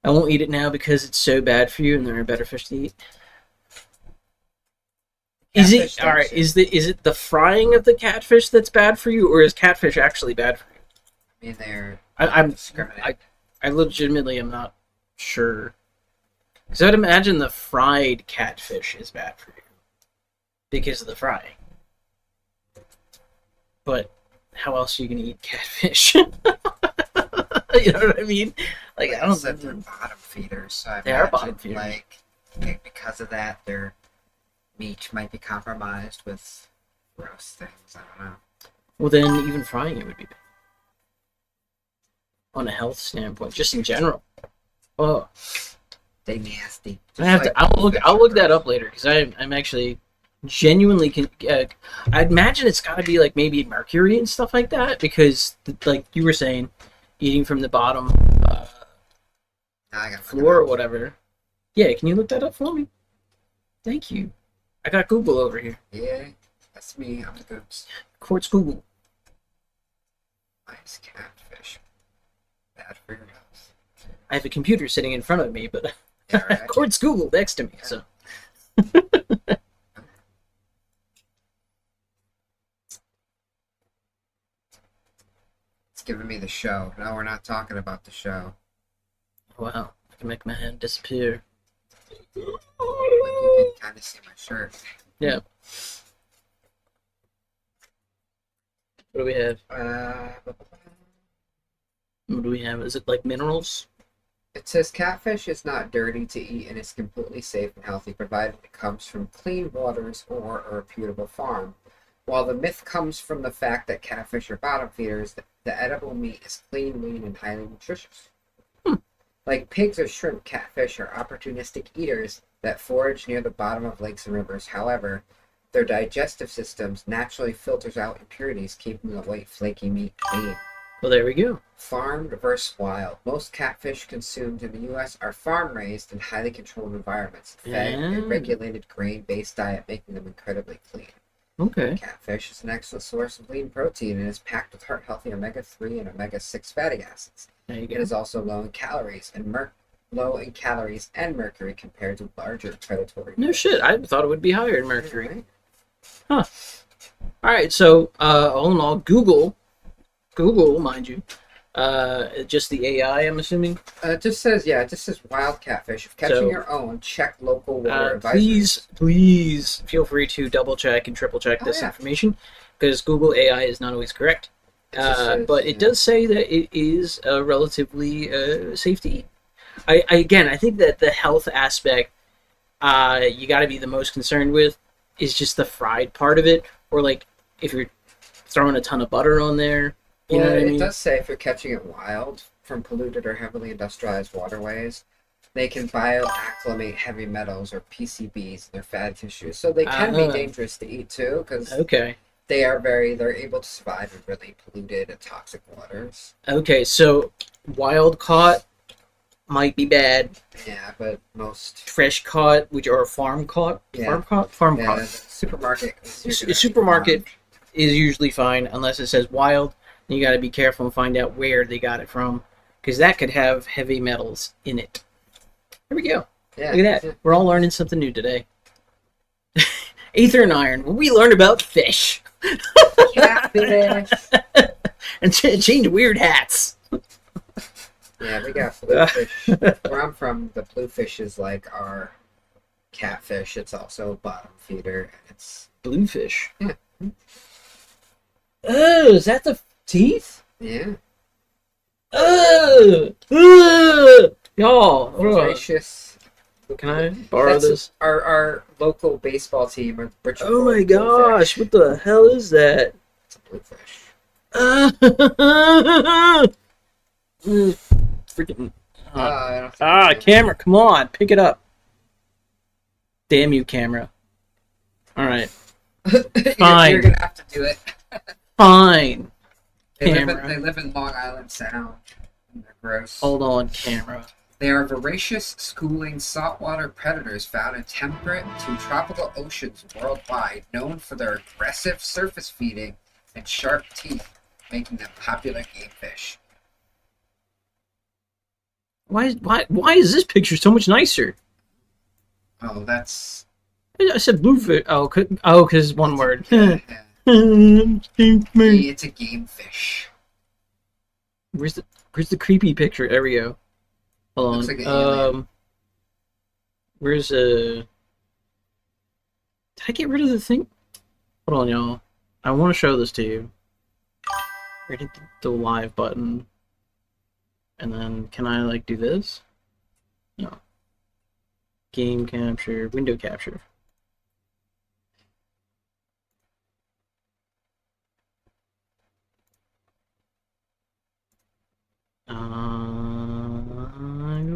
I won't eat it now because it's so bad for you, and there are better fish to eat. Is it all right? Is it the frying of the catfish that's bad for you, or is catfish actually bad for you? I mean, they're I legitimately am not sure. Because I'd imagine the fried catfish is bad for you because of the frying. But how else are you gonna eat catfish? You know what I mean? Like I don't. Said they're bottom feeders, so I They are imagine, bottom feeders. Like because of that, their meat might be compromised with gross things. I don't know. Well, then even frying it would be bad. On a health standpoint, just in general. Oh, they nasty. I have to. I'll look that up later because I'm actually genuinely. I imagine it's got to be like maybe mercury and stuff like that because, like you were saying, eating from the bottom floor or whatever. Yeah, can you look that up for me? Thank you. I got Google over here. Yeah, that's me. I'm the goods. Quartz Google. Nice catfish. Bad for your health. I have a computer sitting in front of me, but Yeah, right. Quartz Google next to me. So. It's giving me the show. No, we're not talking about the show. Wow, I can make my hand disappear. Like you can kind of see my shirt. Yeah. What do we have? What do we have? Is it like minerals? It says catfish is not dirty to eat and is completely safe and healthy provided it comes from clean waters or a reputable farm. While the myth comes from the fact that catfish are bottom feeders, the edible meat is clean, lean, and highly nutritious. Like pigs or shrimp, catfish are opportunistic eaters that forage near the bottom of lakes and rivers. However, their digestive systems naturally filters out impurities, keeping the white, flaky meat clean. Well, there we go. Farmed versus wild. Most catfish consumed in the U.S. are farm-raised in highly controlled environments, fed a regulated grain-based diet, making them incredibly clean. Okay. Catfish is an excellent source of lean protein and is packed with heart-healthy omega-3 and omega-6 fatty acids. There you It go. is also low in calories and mercury compared to larger predatory. No shit, I thought it would be higher in mercury. Huh. Alright, so, all in all, Google, mind you, just the AI, I'm assuming? It just says wild catfish. If catching So, your own, check local water advisories. please feel free to double check and triple check this information, because Google AI is not always correct. But it does say that it is relatively safe to eat. I think that the health aspect you got to be the most concerned with is just the fried part of it, or like if you're throwing a ton of butter on there. You know what I mean? It does say if you're catching it wild from polluted or heavily industrialized waterways, they can bioacclimate heavy metals or PCBs in their fatty tissues, so they can be dangerous to eat too. Because they're able to survive in really polluted and toxic waters. Okay, so wild caught might be bad. Yeah, but most fresh caught, which are farm caught, farm caught. Supermarket. Supermarket is usually fine unless it says wild. And you got to be careful and find out where they got it from, because that could have heavy metals in it. There we go. Yeah, look at that. We're all learning something new today. Aether and iron. Where we learn about fish. Catfish. And change weird hats. Yeah, we got bluefish. Where I'm from, the bluefish is like our catfish. It's also a bottom feeder. And it's bluefish. Yeah. Oh, is that the teeth? Yeah. Y'all. Voracious. Can I borrow this? Our local baseball team are Richmond. Oh my gosh, what the hell is that? It's a bluefish. Freaking. I camera, come on, pick it up. Damn you, camera. Alright. Fine. You're gonna have to do it. Fine. They Camera. live in Long Island Sound. And they're gross. Hold on, camera. They are voracious, schooling saltwater predators found in temperate to tropical oceans worldwide, known for their aggressive surface feeding and sharp teeth, making them popular game fish. Why is this picture so much nicer? Oh, that's... I said bluefish. Oh, because one word. It's a game fish. Where's the creepy picture? There we go. Hold on. Looks like an alien. Where's Did I get rid of the thing? Hold on, y'all. I want to show this to you. Where did the live button? And then can I like do this? No. Game capture, window capture.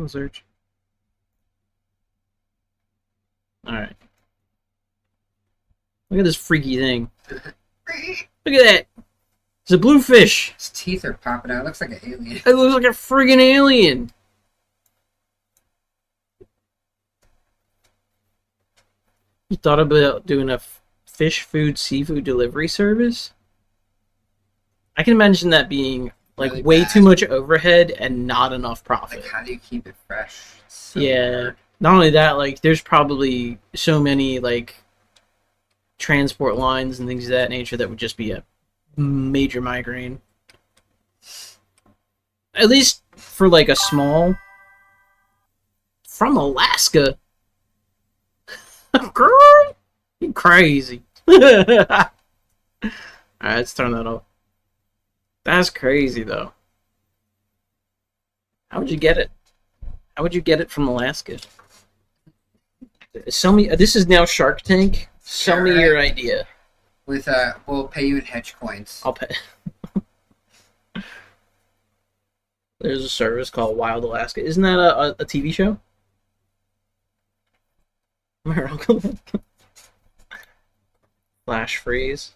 Google search. Alright. Look at this freaky thing. Look at that! It's a bluefish! His teeth are popping out. It looks like an alien. It looks like a friggin' alien! You thought about doing a fish food, seafood delivery service? I can imagine that being like Really way bad. too much overhead and not enough profit. Like, how do you keep it fresh? It's so Yeah. hard. Not only that, like there's probably so many like transport lines and things of that nature that would just be a major migraine. At least for like a small from Alaska. Girl, you crazy. Alright, let's turn that off. That's crazy though. How would you get it? How would you get it from Alaska? Sell me. This is now Shark Tank. Sell me your idea. With we'll pay you in hedge coins. I'll pay. There's a service called Wild Alaska. Isn't that a TV show? Am I wrong? Flash freeze.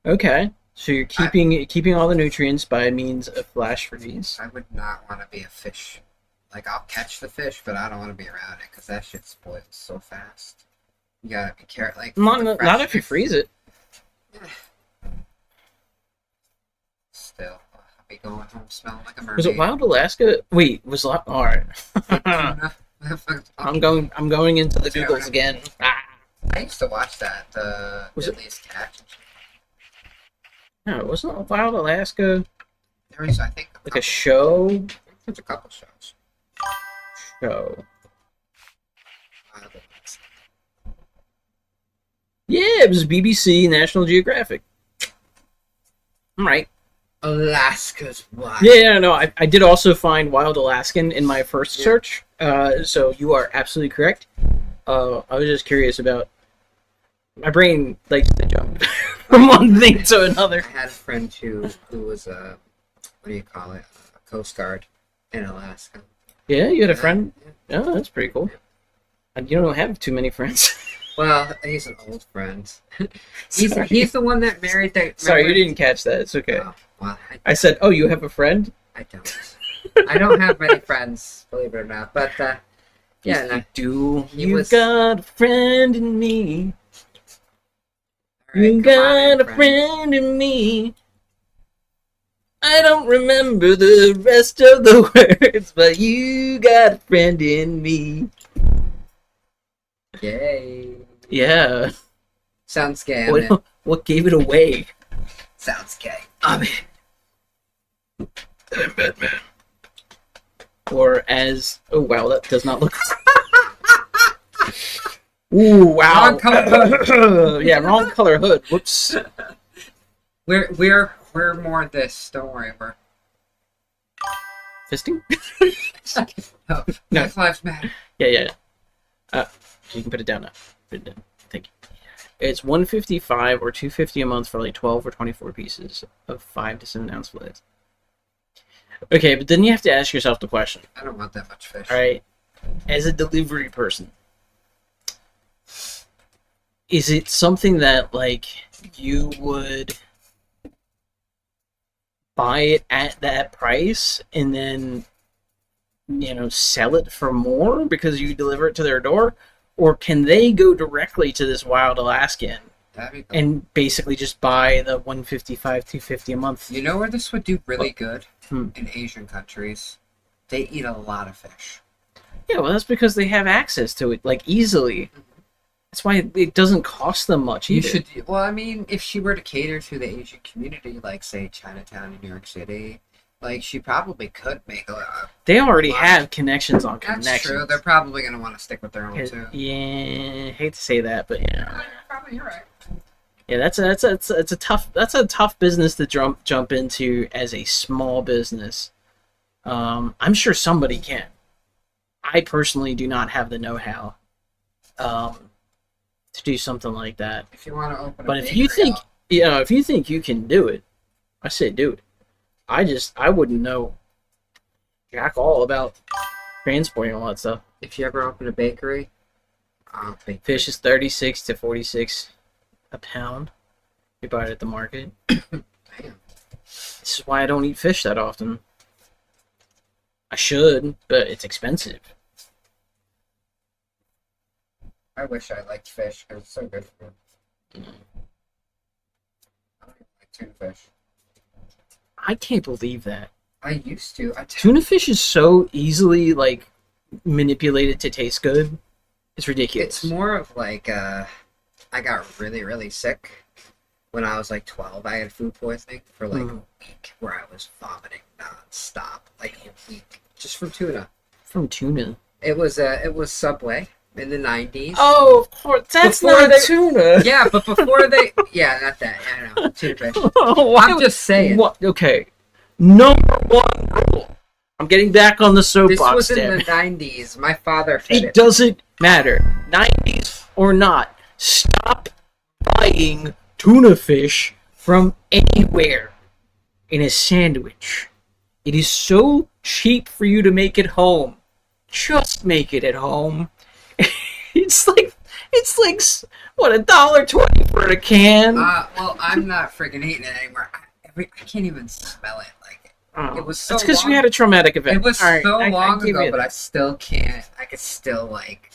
Okay. So you're keeping all the nutrients by means of flash freeze. I would not want to be a fish. Like, I'll catch the fish, but I don't want to be around it because that shit spoils so fast. You gotta be careful. Like, Not if you freeze it. Still, I'll be going home smelling like a mermaid. Was it Wild Alaska? Wait, was all right. I'm going into the Googles again. I used to watch that. Was it Billy's Cat? No, it wasn't Wild Alaska. There was, I think, like a show. There's a couple shows. Show. Yeah, it was BBC, National Geographic. I'm right. Alaska's wild. Yeah, no, I did also find Wild Alaskan in my first search. So you are absolutely correct. I was just curious about. My brain likes to jump from one thing to another. I had a friend who was what do you call it? A Coast Guard in Alaska. Yeah, you had a friend. Oh, that's pretty cool. And you don't have too many friends. Well, he's an old friend. he's the one that married the. Sorry, you didn't catch that. It's okay. Oh, well, I said, "Oh, you have a friend?" I don't. I don't have many friends, believe it or not. But yeah, yes, you do. You've got a friend in me. Right, you got a friend in me. I don't remember the rest of the words, but you got a friend in me. Yay. Yeah. Sounds gay. What gave it away? Sounds gay. I'm Batman. Or as... Oh, wow, that does not look... Ooh, wow. Wrong color hood. Yeah, wrong color hood. Whoops. We're more this. Don't worry, we're fisting. No. Black Lives Matter. Yeah. You can put it down now. Put it down. Thank you. It's $155 or $250 a month for like 12 or 24 pieces of 5 to 7 ounce fillets. Okay, but then you have to ask yourself the question. I don't want that much fish. All right, as a delivery person. Is it something that, like, you would buy it at that price and then, sell it for more because you deliver it to their door? Or can they go directly to this Wild Alaskan and basically just buy the $155, $250 a month? You know where this would do really good? In Asian countries. They eat a lot of fish. Yeah, well, that's because they have access to it, like, easily. That's why it doesn't cost them much either. Well, I mean, if she were to cater to the Asian community, like, say, Chinatown in New York City, like, she probably could make a lot. They already have connections on That's connections. true. They're probably going to want to stick with their own, too. Yeah, hate to say that, but yeah. Probably, you're right. Yeah, that's a tough business to jump into as a small business. I'm sure somebody can. I personally do not have the know-how to do something like that. If you want to open, but if you think you can do it, I say do it. I wouldn't know jack all about transporting all that stuff. If you ever open a bakery, fish is 36 to 46 a pound. You buy it at the market. Damn. This is why I don't eat fish that often. I should, but it's expensive. I wish I liked fish because it's so good for me. I don't even like tuna fish. I can't believe that. I used to. Tuna fish is so easily, like, manipulated to taste good. It's ridiculous. It's more of like, I got really, really sick when I was like 12. I had food poisoning for like a week where I was vomiting non-stop. Like a week. Just from tuna. From tuna? It was Subway in the 90s. Oh, of course. That's not tuna. Yeah, but before they... Yeah, not that. I know. Tuna fish. I'm just saying. What? Okay. Number one rule. I'm getting back on the soapbox. This was in the 90s. My father fed it doesn't matter. 90s or not. Stop buying tuna fish from anywhere in a sandwich. It is so cheap for you to make it home. Just make it at home. It's like It's like what, $1.20 for a can. Well, I'm not freaking eating it anymore. I can't even smell it. Like it was so. That's because long. you had a traumatic event. It was All right, so I long give ago, you but that. I still can't. I could still like.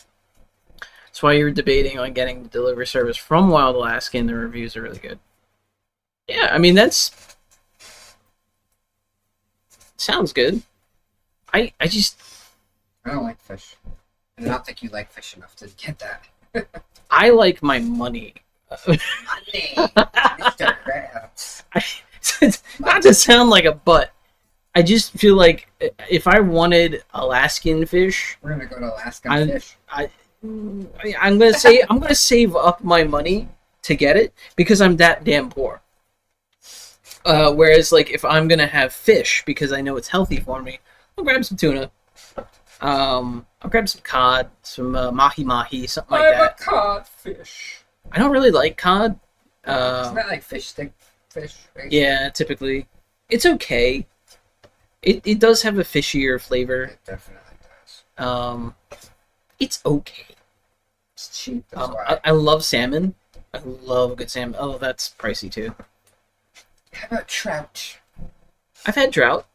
That's why you were debating on getting the delivery service from Wild Alaska, and the reviews are really good. Yeah, I mean that's sounds good. I don't like fish. I don't think you like fish enough to get that. I like my money. Money, Mr. Krabs. Not to sound like a butt. I just feel like if I wanted Alaskan fish, we're gonna go to Alaskan fish. I'm gonna save up my money to get it because I'm that damn poor. Whereas, like, if I'm gonna have fish because I know it's healthy for me, I'll grab some tuna. I'll grab some cod, some mahi-mahi, something like that. I'm a codfish. I don't really like cod. Isn't that like fish stick fish? Basically? Yeah, typically. It's okay. It does have a fishier flavor. It definitely does. It's okay. It's cheap. That's why. I love salmon. I love good salmon. Oh, that's pricey too. How about trout? I've had trout.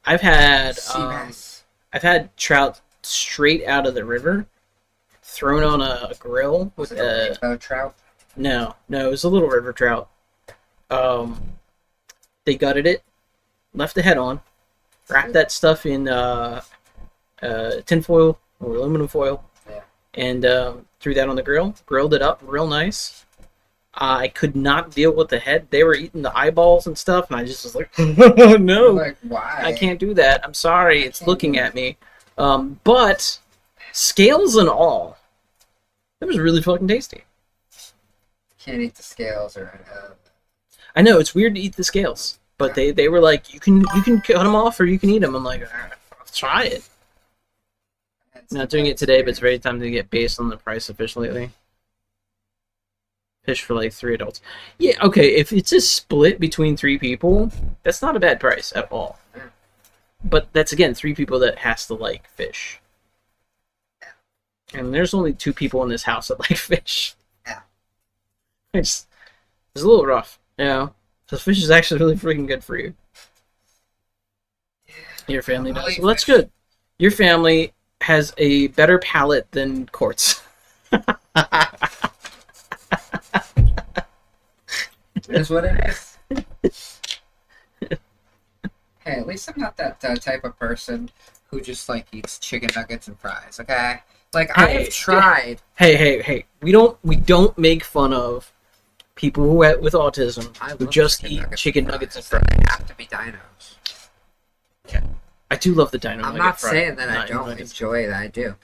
I've had Sea bass. I've had trout straight out of the river, thrown on a grill with a rainbow trout. No, it was a little river trout. They gutted it, left the head on, wrapped that stuff in tin foil or aluminum foil, and threw that on the grill. Grilled it up real nice. I could not deal with the head. They were eating the eyeballs and stuff, and I just was like, oh, no. Like, why? I can't do that. I'm sorry. It's looking at me. But scales and all, it was really fucking tasty. Can't eat the scales or. I know it's weird to eat the scales, but they were like, you can cut them off or you can eat them. I'm like, I'll try it. I'm not doing it today, but it's very time to get based on the price of fish lately. Fish for like 3 adults. Yeah, okay, if it's a split between 3 people, that's not a bad price at all. But that's, again, 3 people that has to like fish. And there's only 2 people in this house that like fish. Yeah. It's a little rough, you know? So fish is actually really freaking good for you. Your family does. Well, that's good. Your family has a better palate than Quartz. It is what it is. Hey, at least I'm not that type of person who just like eats chicken nuggets and fries. Okay, like Hey, I've tried. Hey! We don't make fun of people who with autism who just eat chicken nuggets and fries. They have to be dinos. I do love the dino. I'm nugget not fry. saying that I Not don't nuggets. enjoy it. I do.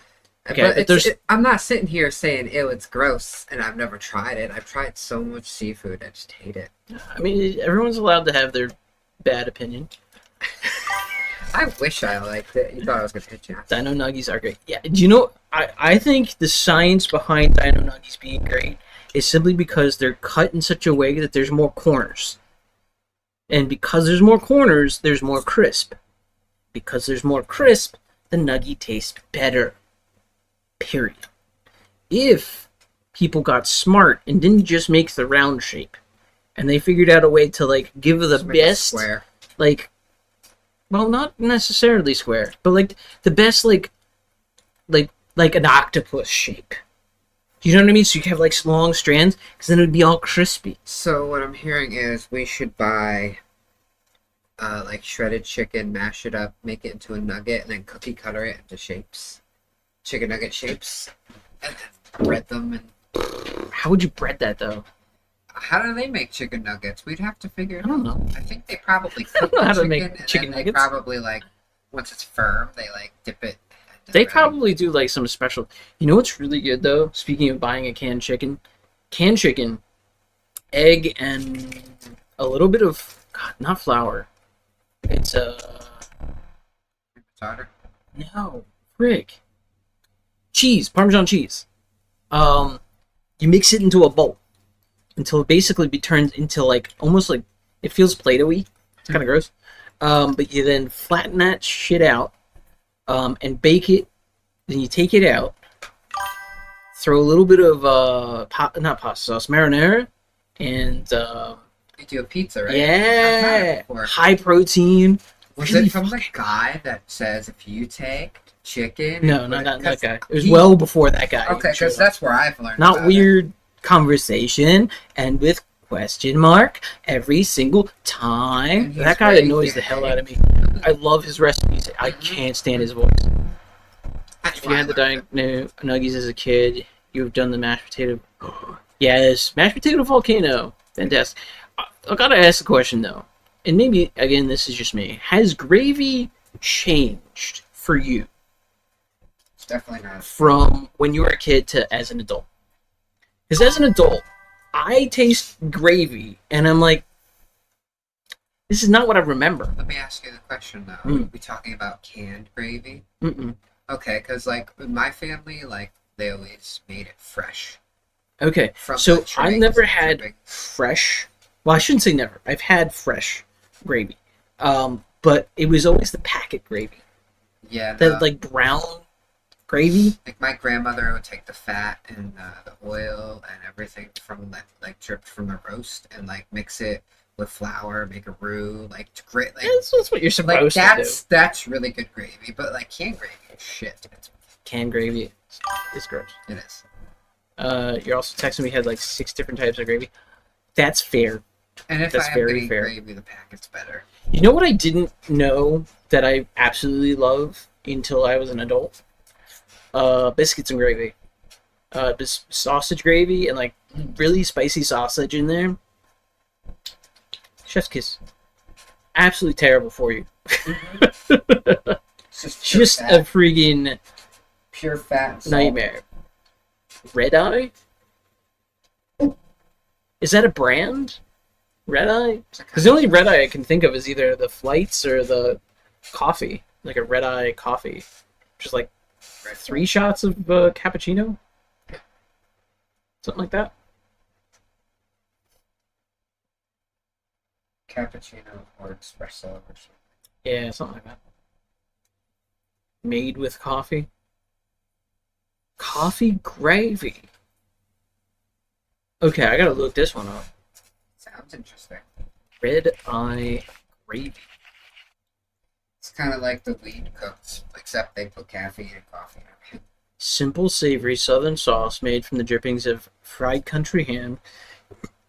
Okay, but there's. I'm not sitting here saying, ew, it's gross, and I've never tried it. I've tried so much seafood, I just hate it. I mean, everyone's allowed to have their bad opinion. I wish I liked it. You thought I was going to hit you. Dino nuggies are great. Yeah, do you know, I think the science behind dino nuggies being great is simply because they're cut in such a way that there's more corners. And because there's more corners, there's more crisp. Because there's more crisp, the nugget tastes better. Period. If people got smart and didn't just make the round shape, and they figured out a way to like give the best, square. like, well, not necessarily square, but like the best, like an octopus shape. You know what I mean? So you have like long strands, because then it would be all crispy. So what I'm hearing is we should buy like shredded chicken, mash it up, make it into a nugget, and then cookie cutter it into shapes. Chicken nugget shapes. And then bread them. And How would you bread that, though? how do they make chicken nuggets? We'd have to figure it out. I don't know. I think they probably I cook don't know the how to chicken, make and chicken then they nuggets. probably like, once it's firm, they like dip it. They probably do like some special. You know what's really good though? Speaking of buying a canned chicken, egg, and a little bit of not flour. It's Tartar. no frick cheese, Parmesan cheese. You mix it into a bowl until it basically turns into like almost like it feels Play-Doh-y. It's kind of gross. But you then flatten that shit out. And bake it. Then you take it out, throw a little bit of not pasta sauce, marinara, and You do a pizza, right? I've had yeah, it before. high protein. Was really it from the guy that says if you take chicken? No, and not put that guy. It was he- well before that guy. Okay, because that's where I've learned. Not about weird conversation and with question mark every single time. That guy very annoys the hell out of me. I love his recipes. I can't stand his voice. If you had the nuggies as a kid, you've done the mashed potato. Yes, mashed potato volcano. Fantastic. I gotta ask a question though, and maybe again this is just me. Has gravy changed for you It's definitely not. from when you were a kid to as an adult? Because as an adult, I taste gravy and I'm like, this is not what I remember. Let me ask you the question though. Mm. Are we talking about canned gravy? Mm-mm. Okay, because like in my family, like they always made it fresh. Okay, From so the I've trays never and had dripping. fresh. Well, I shouldn't say never. I've had fresh gravy, but it was always the packet gravy, Yeah, that no. like brown gravy. Like my grandmother would take the fat and the oil and everything from that, like dripped from the roast, and like mix it with flour, make a roux, like to great. Like That's what you're supposed like to do. that's really good gravy, but like canned gravy is shit. It's, Canned gravy is gross. it is. You're also texting me had like 6 different types of gravy. That's fair. And if That's I am very getting fair. gravy, the packet's better. You know what I didn't know that I absolutely love until I was an adult? Biscuits and gravy. Sausage gravy and like really spicy sausage in there. Chef's kiss. Absolutely terrible for you. It's Just a freaking pure fat and salt. nightmare. Red Eye? Is that a brand? Red Eye? Because the only Red Eye I can think of is either the flights or the coffee. Like a Red Eye coffee. Just like 3 shots of cappuccino? Something like that? Cappuccino or espresso or something. Yeah, something like that. Made with coffee? Coffee gravy. Okay, I gotta look this one up. Sounds interesting. Red Eye gravy. It's kind of like the weed cooks, except they put caffeine in coffee. Simple, savory southern sauce made from the drippings of fried country ham,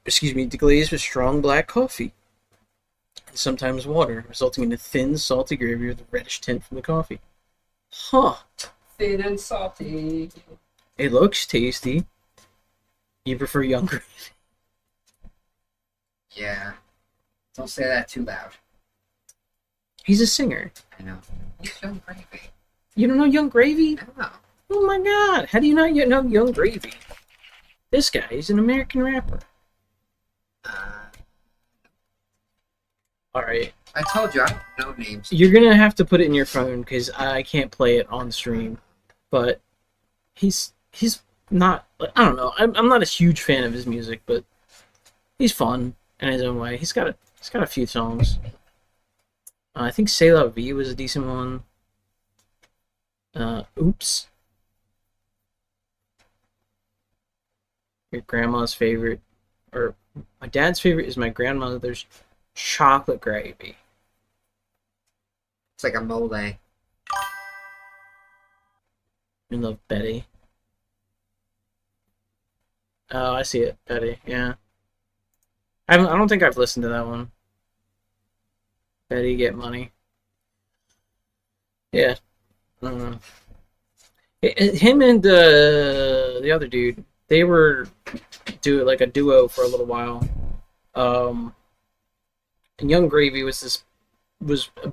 deglazed with strong black coffee, and sometimes water, resulting in a thin, salty gravy with a reddish tint from the coffee. Huh. Thin and salty. It looks tasty. You prefer young gravy? Yeah. Don't say that too loud. He's a singer. I know. He's young gravy. You don't know Young Gravy? No. Oh my god, how do you not yet know Young Gravy? This guy, he's an American rapper. Alright. I told you, I don't know names. You're gonna have to put it in your phone because I can't play it on stream. But he's not. I don't know. I'm not a huge fan of his music, but he's fun in his own way. He's got a few songs. I think C'est La Vie was a decent one. Oops. Your grandma's favorite, or my dad's favorite is my grandmother's chocolate gravy. It's like a mole. I love Betty. Oh, I see it, Betty. Yeah. I don't think I've listened to that one. Betty, get money. Yeah. I don't know. Him and the other dude, they were like a duo for a little while. And Young Gravy was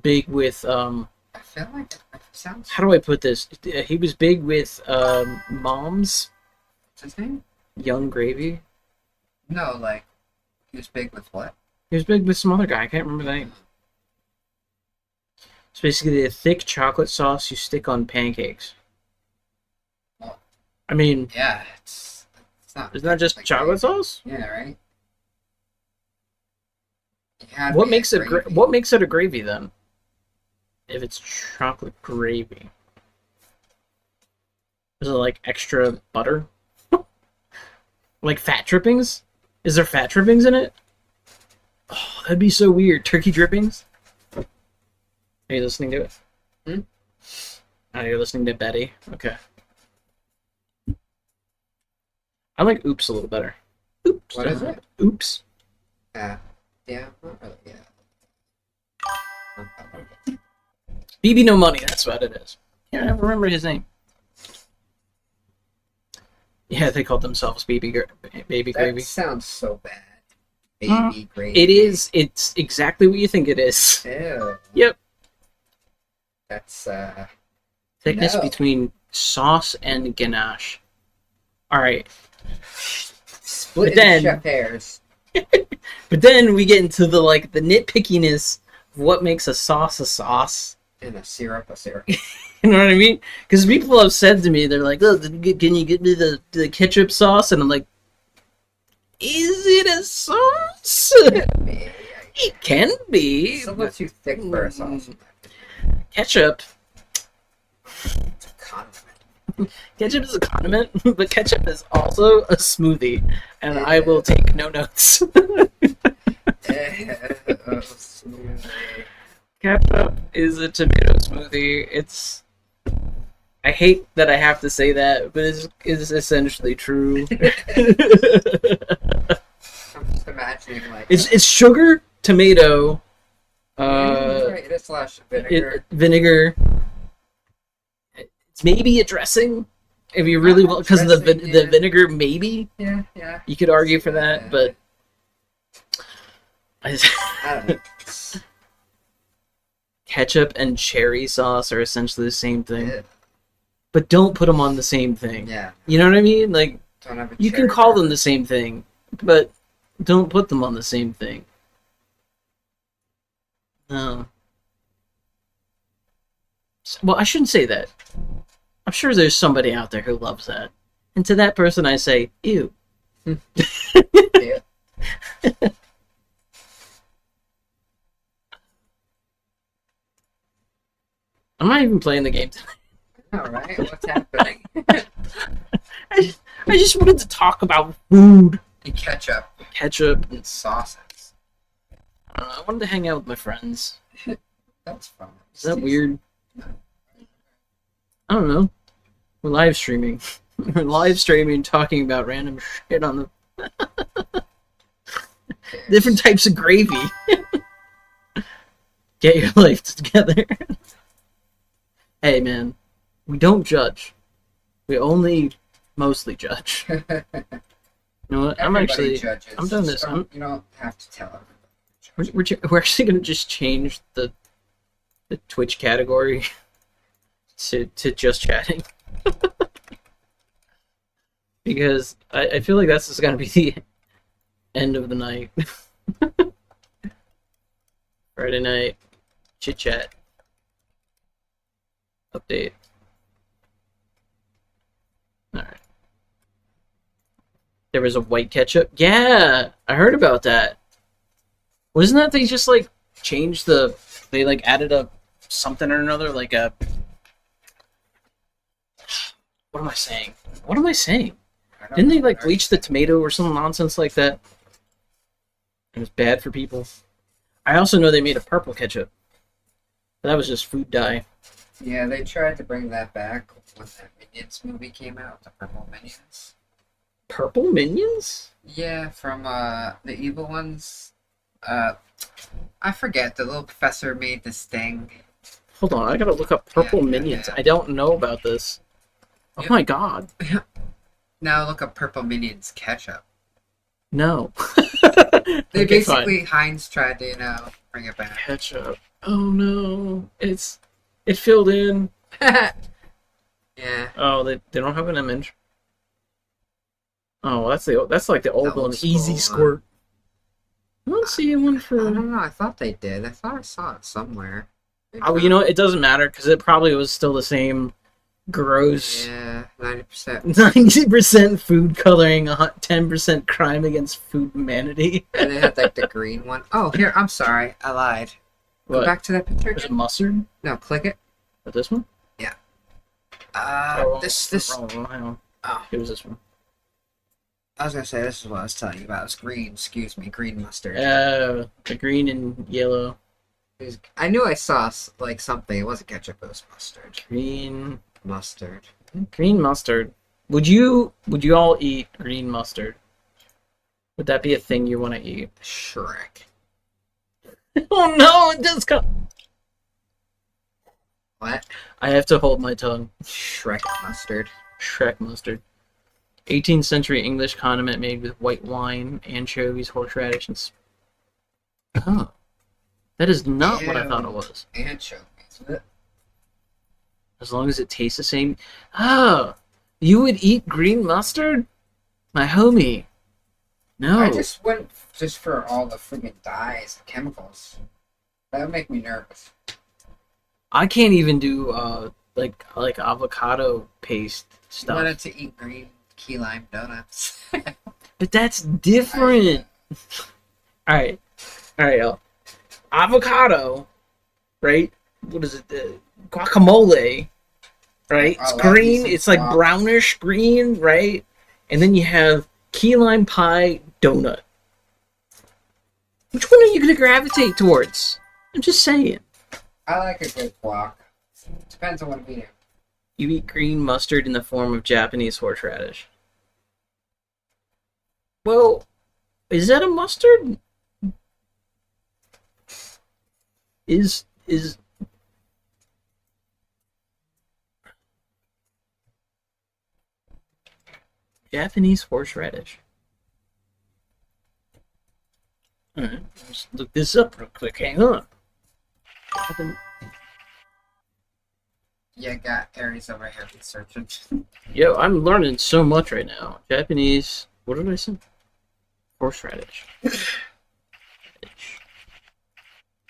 big with I feel like it sounds. how do I put this? He was big with moms. What's his name? Young Gravy. No, like he was big with what? He was big with some other guy. I can't remember the name. It's basically a thick chocolate sauce you stick on pancakes. I mean, Yeah, it's not. isn't that just like chocolate gravy. sauce? Yeah, right. It had to What be makes it gravy. what makes it a gravy then? If it's chocolate gravy, is it like extra butter? Like fat drippings? Is there fat drippings in it? Oh, that'd be so weird. Turkey drippings? Are you listening to it? Hmm? Oh, you're listening to Betty? Okay. I like Oops a little better. Oops. What is it? Oops. Yeah, not really, yeah. BB No Money, that's what it is. Yeah, I don't remember his name. Yeah, they called themselves Baby Gravy. That sounds so bad. Baby Gravy. It is. It's exactly what you think it is. Ew. Yep. That's, Thickness no. between sauce and ganache. Alright. Split in chef hairs. But then we get into the nitpickiness of what makes a sauce. And a syrup. You know what I mean? Because people have said to me, they're like, "Oh, can you get me the ketchup sauce?" And I'm like, "Is it a sauce?" It can be. It's a little too thick for a sauce. Ketchup. It's a condiment. Ketchup is a condiment, but ketchup is also a smoothie, and I will take no notes. Ketchup is a tomato smoothie. It's. I hate that I have to say that, but it's essentially true. I'm just imagining it's sugar, tomato, right, it is slash vinegar. Vinegar. It's maybe a dressing, if you really want, because of the vinegar. Maybe. Yeah. You could argue for that, but I don't know. Ketchup and cherry sauce are essentially the same thing. Yeah. But don't put them on the same thing. Yeah. You know what I mean? Like, you can call them the same thing, but don't put them on the same thing. No. Well, I shouldn't say that. I'm sure there's somebody out there who loves that. And to that person, I say, ew. Yeah. I'm not even playing the game tonight. Alright, what's happening? I just wanted to talk about food. And ketchup. Ketchup. And sauces. I wanted to hang out with my friends. That's fun. Is that weird? I don't know. We're live streaming. We're live streaming talking about random shit on the... different types of gravy. Get your life together. Hey, man. We don't judge. We only mostly judge. You know what? Everybody judges. I'm done this. You don't have to tell everybody. We're actually going to just change the Twitch category to just chatting. Because I feel like that's just going to be the end of the night. Friday night. Chit chat. Update. Alright. There was a white ketchup? Yeah! I heard about that. Wasn't that they just, changed the... They, added a something or another? What am I saying? What am I saying? Didn't they, bleach the tomato or some nonsense like that? It was bad for people. I also know they made a purple ketchup. But that was just food dye. Yeah, they tried to bring that back when that Minions movie came out, the Purple Minions. Purple Minions? Yeah, from the evil ones. I forget, the little professor made this thing. Hold on, I gotta look up Purple Minions. Yeah. I don't know about this. Oh my god. Now look up Purple Minions ketchup. No. They basically, Heinz tried to, bring it back. Ketchup. Oh no. It filled in. Yeah. Oh, they don't have an image. Oh, that's like the old one. Easy Squirt. I don't see one for... I don't know, I thought they did. I thought I saw it somewhere. Maybe oh, you know, it doesn't matter, because it probably was still the same gross... Yeah, 90%. 90% food coloring, 10% crime against food humanity. And they had, the green one. Oh, here, I'm sorry. I lied. What? Go back to that picture. Is it mustard? No, click it. But this one? Yeah. Oh, this... hang on. Oh. It was this one. I was gonna say this is what I was telling you about. It's green. Excuse me, green mustard. The green and yellow. I knew I saw like something. It wasn't ketchup. It was mustard. Green mustard. Green mustard. Would you all eat green mustard? Would that be a thing you want to eat? Shrek. Oh no! It does come. What? I have to hold my tongue. Shrek mustard. Shrek mustard. 18th century English condiment made with white wine, anchovies, horseradish, and... Oh. That is not what I thought it was. Anchovies. As long as it tastes the same. Oh! You would eat green mustard? My homie. No. I just went just for all the freaking dyes and chemicals. That would make me nervous. I can't even do like avocado paste stuff. I wanted to eat green key lime donuts. But that's different. Alright, y'all. Avocado, right? What is it? Guacamole, right? It's green. It's like brownish green, right? And then you have key lime pie donut. Which one are you going to gravitate towards? I'm just saying. I like a good guac. Depends on what I'm eating. You eat green mustard in the form of Japanese horseradish. Well, is that a mustard? Is Japanese horseradish? Alright, let's look this up real quick. Hang on. Yeah, got Aries over here researching. Yo, I'm learning so much right now. Japanese. What did I say? Horseradish.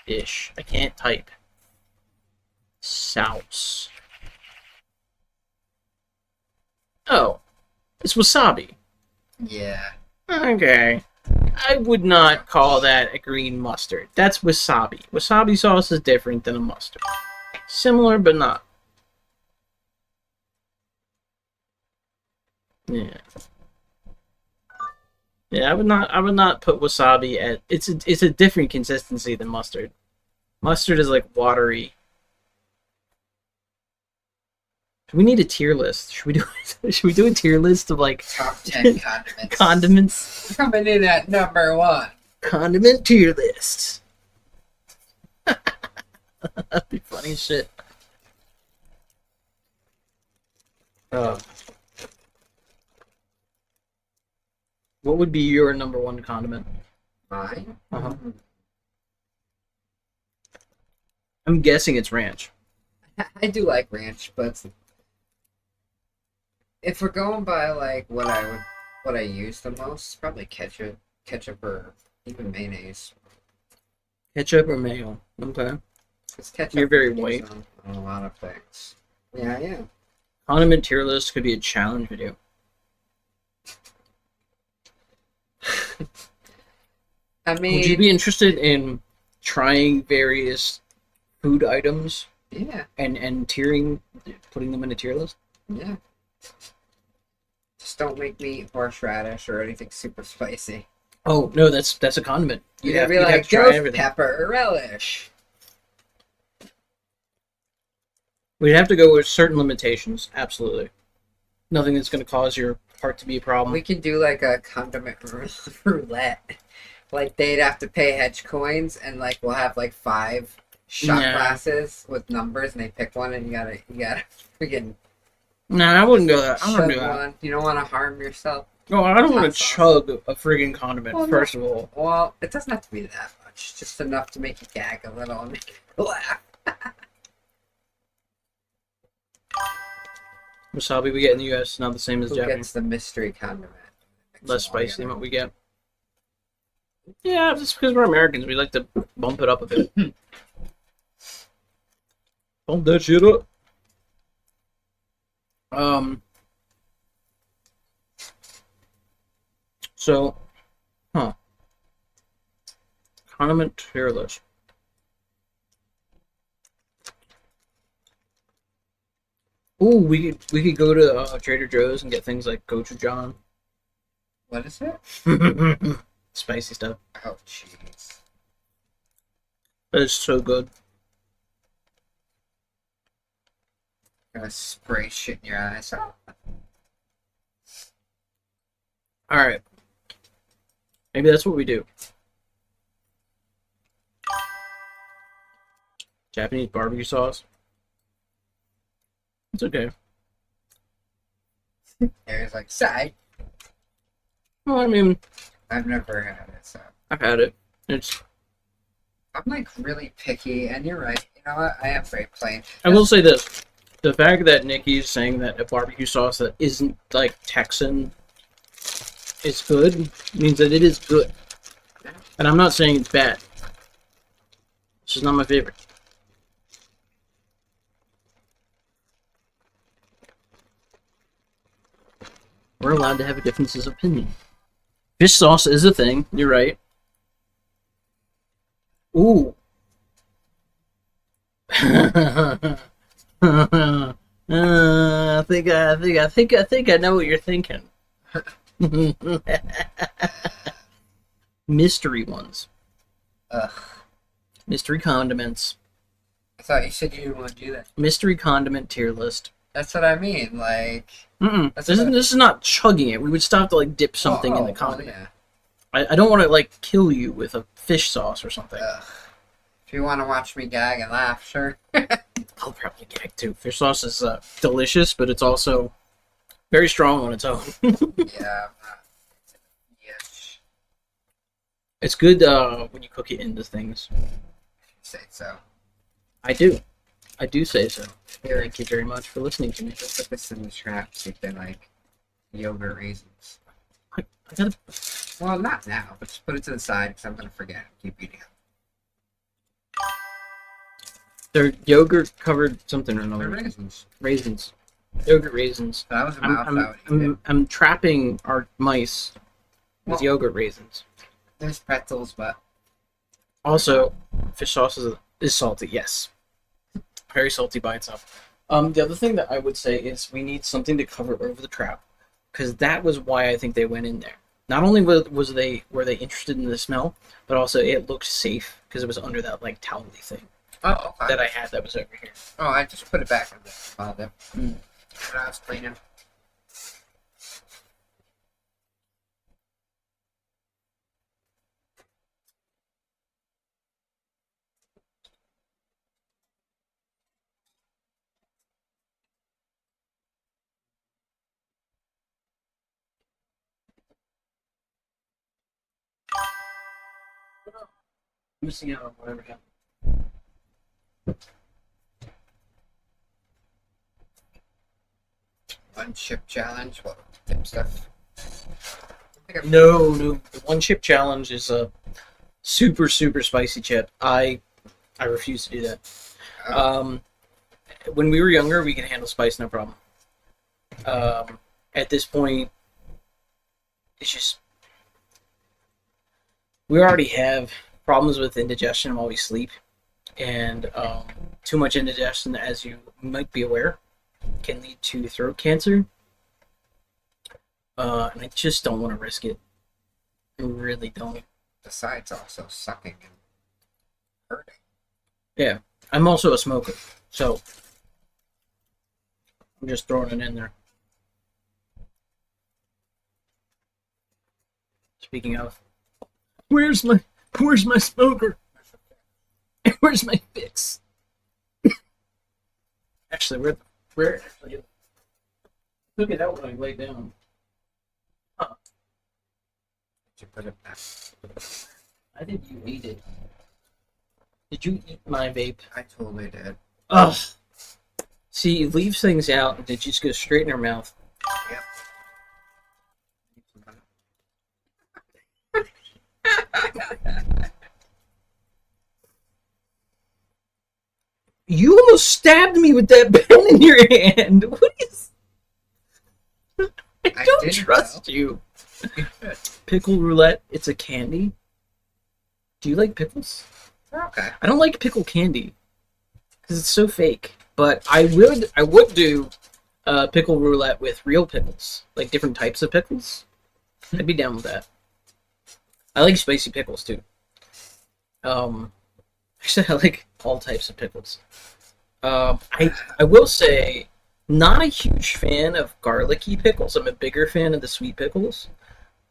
Ish. I can't type. Souse. Oh. It's wasabi. Yeah. Okay. I would not call that a green mustard. That's wasabi. Wasabi sauce is different than a mustard. Similar, but not. Yeah. Yeah, I would not put wasabi at it's a different consistency than mustard. Mustard is like watery. We need a tier list. Should we do a tier list of like top 10 condiments? Condiments. Coming in at number 1. Condiment tier list. That'd be funny as shit. Oh. What would be your number 1 condiment? Mine? Uh-huh. I'm guessing it's ranch. I do like ranch, but if we're going by like what I use the most, probably ketchup or even mayonnaise. Ketchup or mayo? Okay. Ketchup You're very white on a lot of things. Yeah, yeah. Condiment tier list could be a challenge video. I mean, would you be interested in trying various food items? Yeah. And tiering, putting them in a tier list? Yeah. Just don't make me eat horseradish or anything super spicy. Oh no, that's a condiment. You'd have to try everything. Pepper or relish. We'd have to go with certain limitations. Absolutely. Nothing that's going to cause your heart to be a problem. We can do like a condiment roulette. Like they'd have to pay hedge coins, and like we'll have like 5 shot glasses with numbers, and they pick one, and you gotta freaking. Nah, I wouldn't do that. I wouldn't do that. One. You don't want to harm yourself. No, I don't want to chug a friggin' condiment. First of all. Well, it doesn't have to be that much. Just enough to make you gag a little and make you laugh. Wasabi we get in the U.S. is not the same as Japanese. Who gets the mystery condiment? Less spicy than what we get. Yeah, just because we're Americans, we like to bump it up a bit. Bump that shit up. So, condiment tier list. Ooh, we could go to Trader Joe's and get things like gochujang. What is it? Spicy stuff. Oh, jeez. That is so good. Gonna spray shit in your eyes. Alright. Maybe that's what we do. Japanese barbecue sauce. It's okay. There's like side. Well, I mean, I've never had it, so I've had it. It's. I'm like really picky, and you're right. You know what? I am very plain. I will say this: the fact that Nikki's saying that a barbecue sauce that isn't like Texan is good means that it is good, and I'm not saying it's bad. It's just not my favorite. We're allowed to have differences of opinion. Fish sauce is a thing. You're right. Ooh. I think I know what you're thinking. Mystery ones. Ugh. Mystery condiments. I thought you said you didn't want to do that. Mystery condiment tier list. That's what I mean. Like. This is not chugging it. We would stop to like dip something in the condiment. Yeah. I don't want to like kill you with a fish sauce or something. If you want to watch me gag and laugh, sure. I'll probably gag too. Fish sauce is delicious, but it's also very strong on its own. Yeah. Yes. It's good when you cook it into things. You say so. I do. I do say so. Thank you very much for listening to me. Just put this in the trap. See if they like yogurt raisins. I gotta... Well, not now, but just put it to the side because I'm gonna forget and keep eating it. They're yogurt covered something or another. They're raisins. Raisins. Yogurt raisins. That was a mouth I'm trapping our mice with yogurt raisins. There's pretzels, but also fish sauce is salty. Yes, very salty by itself. The other thing that I would say is we need something to cover over the trap, because that was why I think they went in there. Not only were they interested in the smell, but also it looked safe because it was under that like towel-y thing. Oh, okay. That I had that was over here. Oh, I just put it back in the file there. When I was cleaning. Missing out on whatever happened. One chip challenge. What tip stuff? No. The one chip challenge is a super spicy chip. I refuse to do that. When we were younger, we could handle spice no problem. At this point, it's just we already have problems with indigestion while we sleep, and too much indigestion, as you might be aware, can lead to throat cancer. And I just don't want to risk it. I really don't. Besides also sucking and hurting. Yeah, I'm also a smoker, so I'm just throwing it in there. Speaking of, where's my smoker? Where's my fix? Actually, where actually took it out when I laid down. Huh. Did you put it back? I think you ate it. Did you eat my vape? I totally did. Ugh. See, you leave things out and they just go straight in her mouth. Yep. You almost stabbed me with that pen in your hand. What is? I don't trust you. Pickle roulette. It's a candy. Do you like pickles? Okay. I don't like pickle candy because it's so fake. But I would do pickle roulette with real pickles, like different types of pickles. I'd be down with that. I like spicy pickles too. Actually, I like all types of pickles. I will say, not a huge fan of garlicky pickles. I'm a bigger fan of the sweet pickles.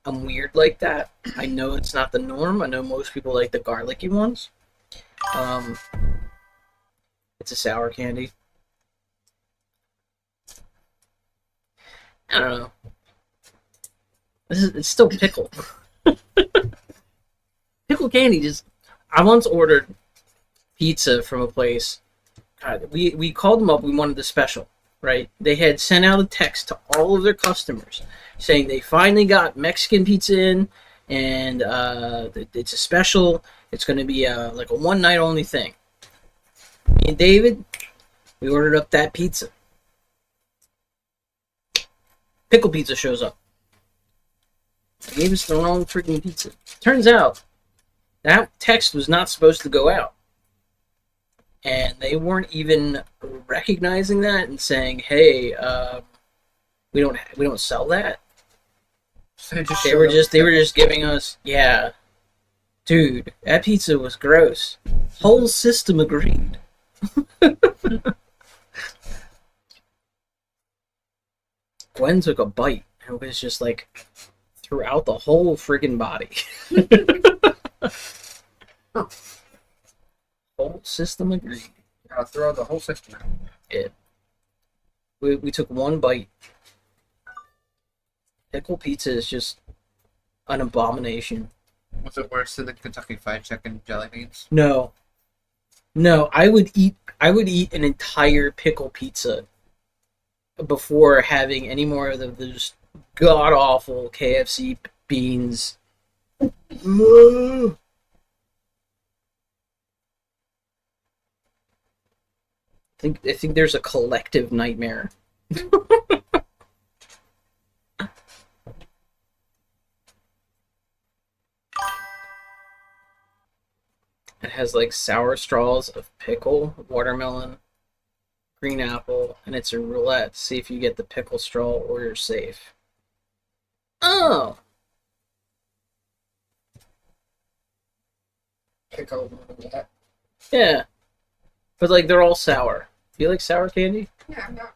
I'm weird like that. I know it's not the norm. I know most people like the garlicky ones. It's a sour candy. I don't know. It's still pickle. Pickle candy just. I once ordered pizza from a place. God, we called them up. We wanted the special, right? They had sent out a text to all of their customers saying they finally got Mexican pizza in, and it's a special. It's going to be like a one night only thing. Me and David, we ordered up that pizza. Pickle pizza shows up. They gave us the wrong freaking pizza. Turns out that text was not supposed to go out. And they weren't even recognizing that and saying, "Hey, we don't sell that." So they were just giving us, yeah, dude, that pizza was gross. Whole system agreed. Gwen took a bite and it was just like throughout the whole friggin' body. Whole system agreed. Gotta throw the whole system out. Yeah. We took one bite. Pickle pizza is just an abomination. Was it worse than the Kentucky Fried Chicken jelly beans? No. I would eat an entire pickle pizza before having any more of those god awful KFC beans. I think there's a collective nightmare. It has like sour straws of pickle, watermelon, green apple, and it's a roulette to see if you get the pickle straw or you're safe. Oh! Pickle roulette. Yeah. But like they're all sour. Do you like sour candy? Yeah, I'm not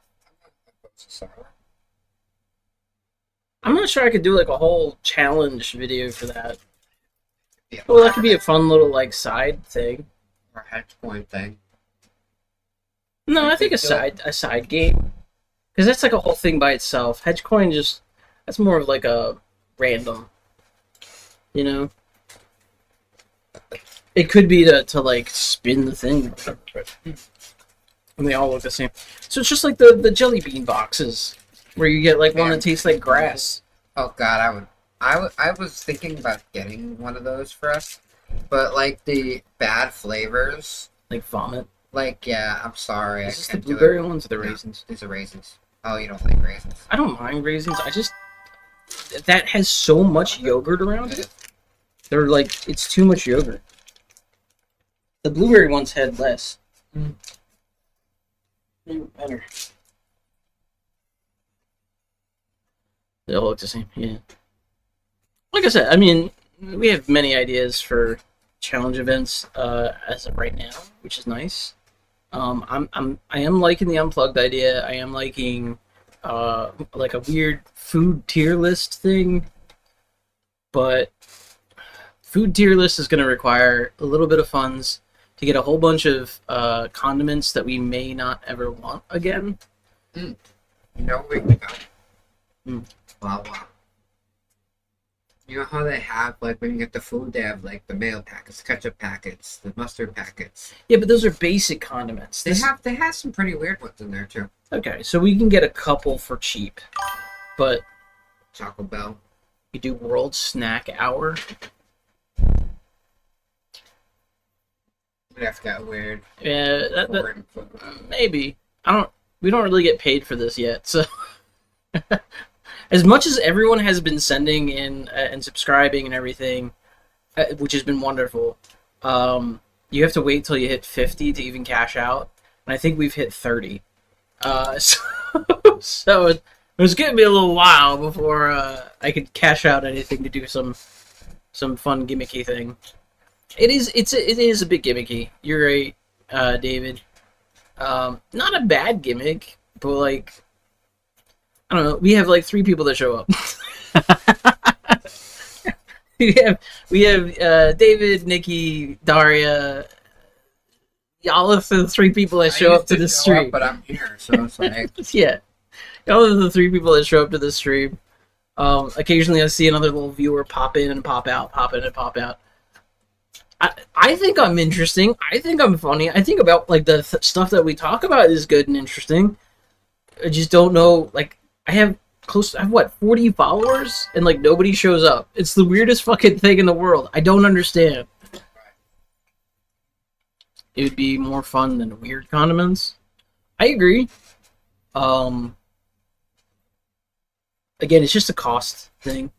opposed to sour. I'm not sure I could do like a whole challenge video for that. Yeah, well, that could be a fun little like side thing. Or hedge point thing. No, I think a side game. Because that's like a whole thing by itself. Hedgecoin that's more of like a random. You know? It could be to like spin the thing. And they all look the same. So it's just like the jelly bean boxes. Where you get like one that tastes like grass. Oh god, I was thinking about getting one of those for us. But like the bad flavors. Like vomit. Like, yeah, I'm sorry. Is this the blueberry ones or the raisins? These are raisins. Oh, you don't like raisins? I don't mind raisins. That has so much yogurt around it. They're like, it's too much yogurt. The blueberry ones had less. They were better. They all look the same, yeah. Like I said, I mean, we have many ideas for challenge events as of right now, which is nice. I am liking the unplugged idea. I am liking like a weird food tier list thing, but food tier list is going to require a little bit of funds to get a whole bunch of condiments that we may not ever want again. You know where we go? Wawa. You know how they have, like, when you get the food, they have, like, the mayo packets, ketchup packets, the mustard packets. Yeah, but those are basic condiments. They have some pretty weird ones in there, too. Okay, so we can get a couple for cheap, but... Taco Bell. You do World Snack Hour. That's got weird. Yeah, maybe. We don't really get paid for this yet, so... As much as everyone has been sending in and subscribing and everything, which has been wonderful, you have to wait till you hit 50 to even cash out. And I think we've hit 30. So was gonna be a little while before I could cash out anything to do some fun gimmicky thing. It is a bit gimmicky. You're right, David. Not a bad gimmick, but like I don't know. We have like 3 people that show up. we have David, Nikki, Daria. Y'all are the 3 people that show up to the stream. But I'm here, so it's like Yeah, y'all are the 3 people that show up to the stream. Occasionally, I see another little viewer pop in and pop out, pop in and pop out. I think I'm interesting. I think I'm funny. I think about like the stuff that we talk about is good and interesting. I just don't know. Like I have what 40 followers and like nobody shows up. It's the weirdest fucking thing in the world. I don't understand. It would be more fun than weird condiments. I agree. Again, it's just a cost thing.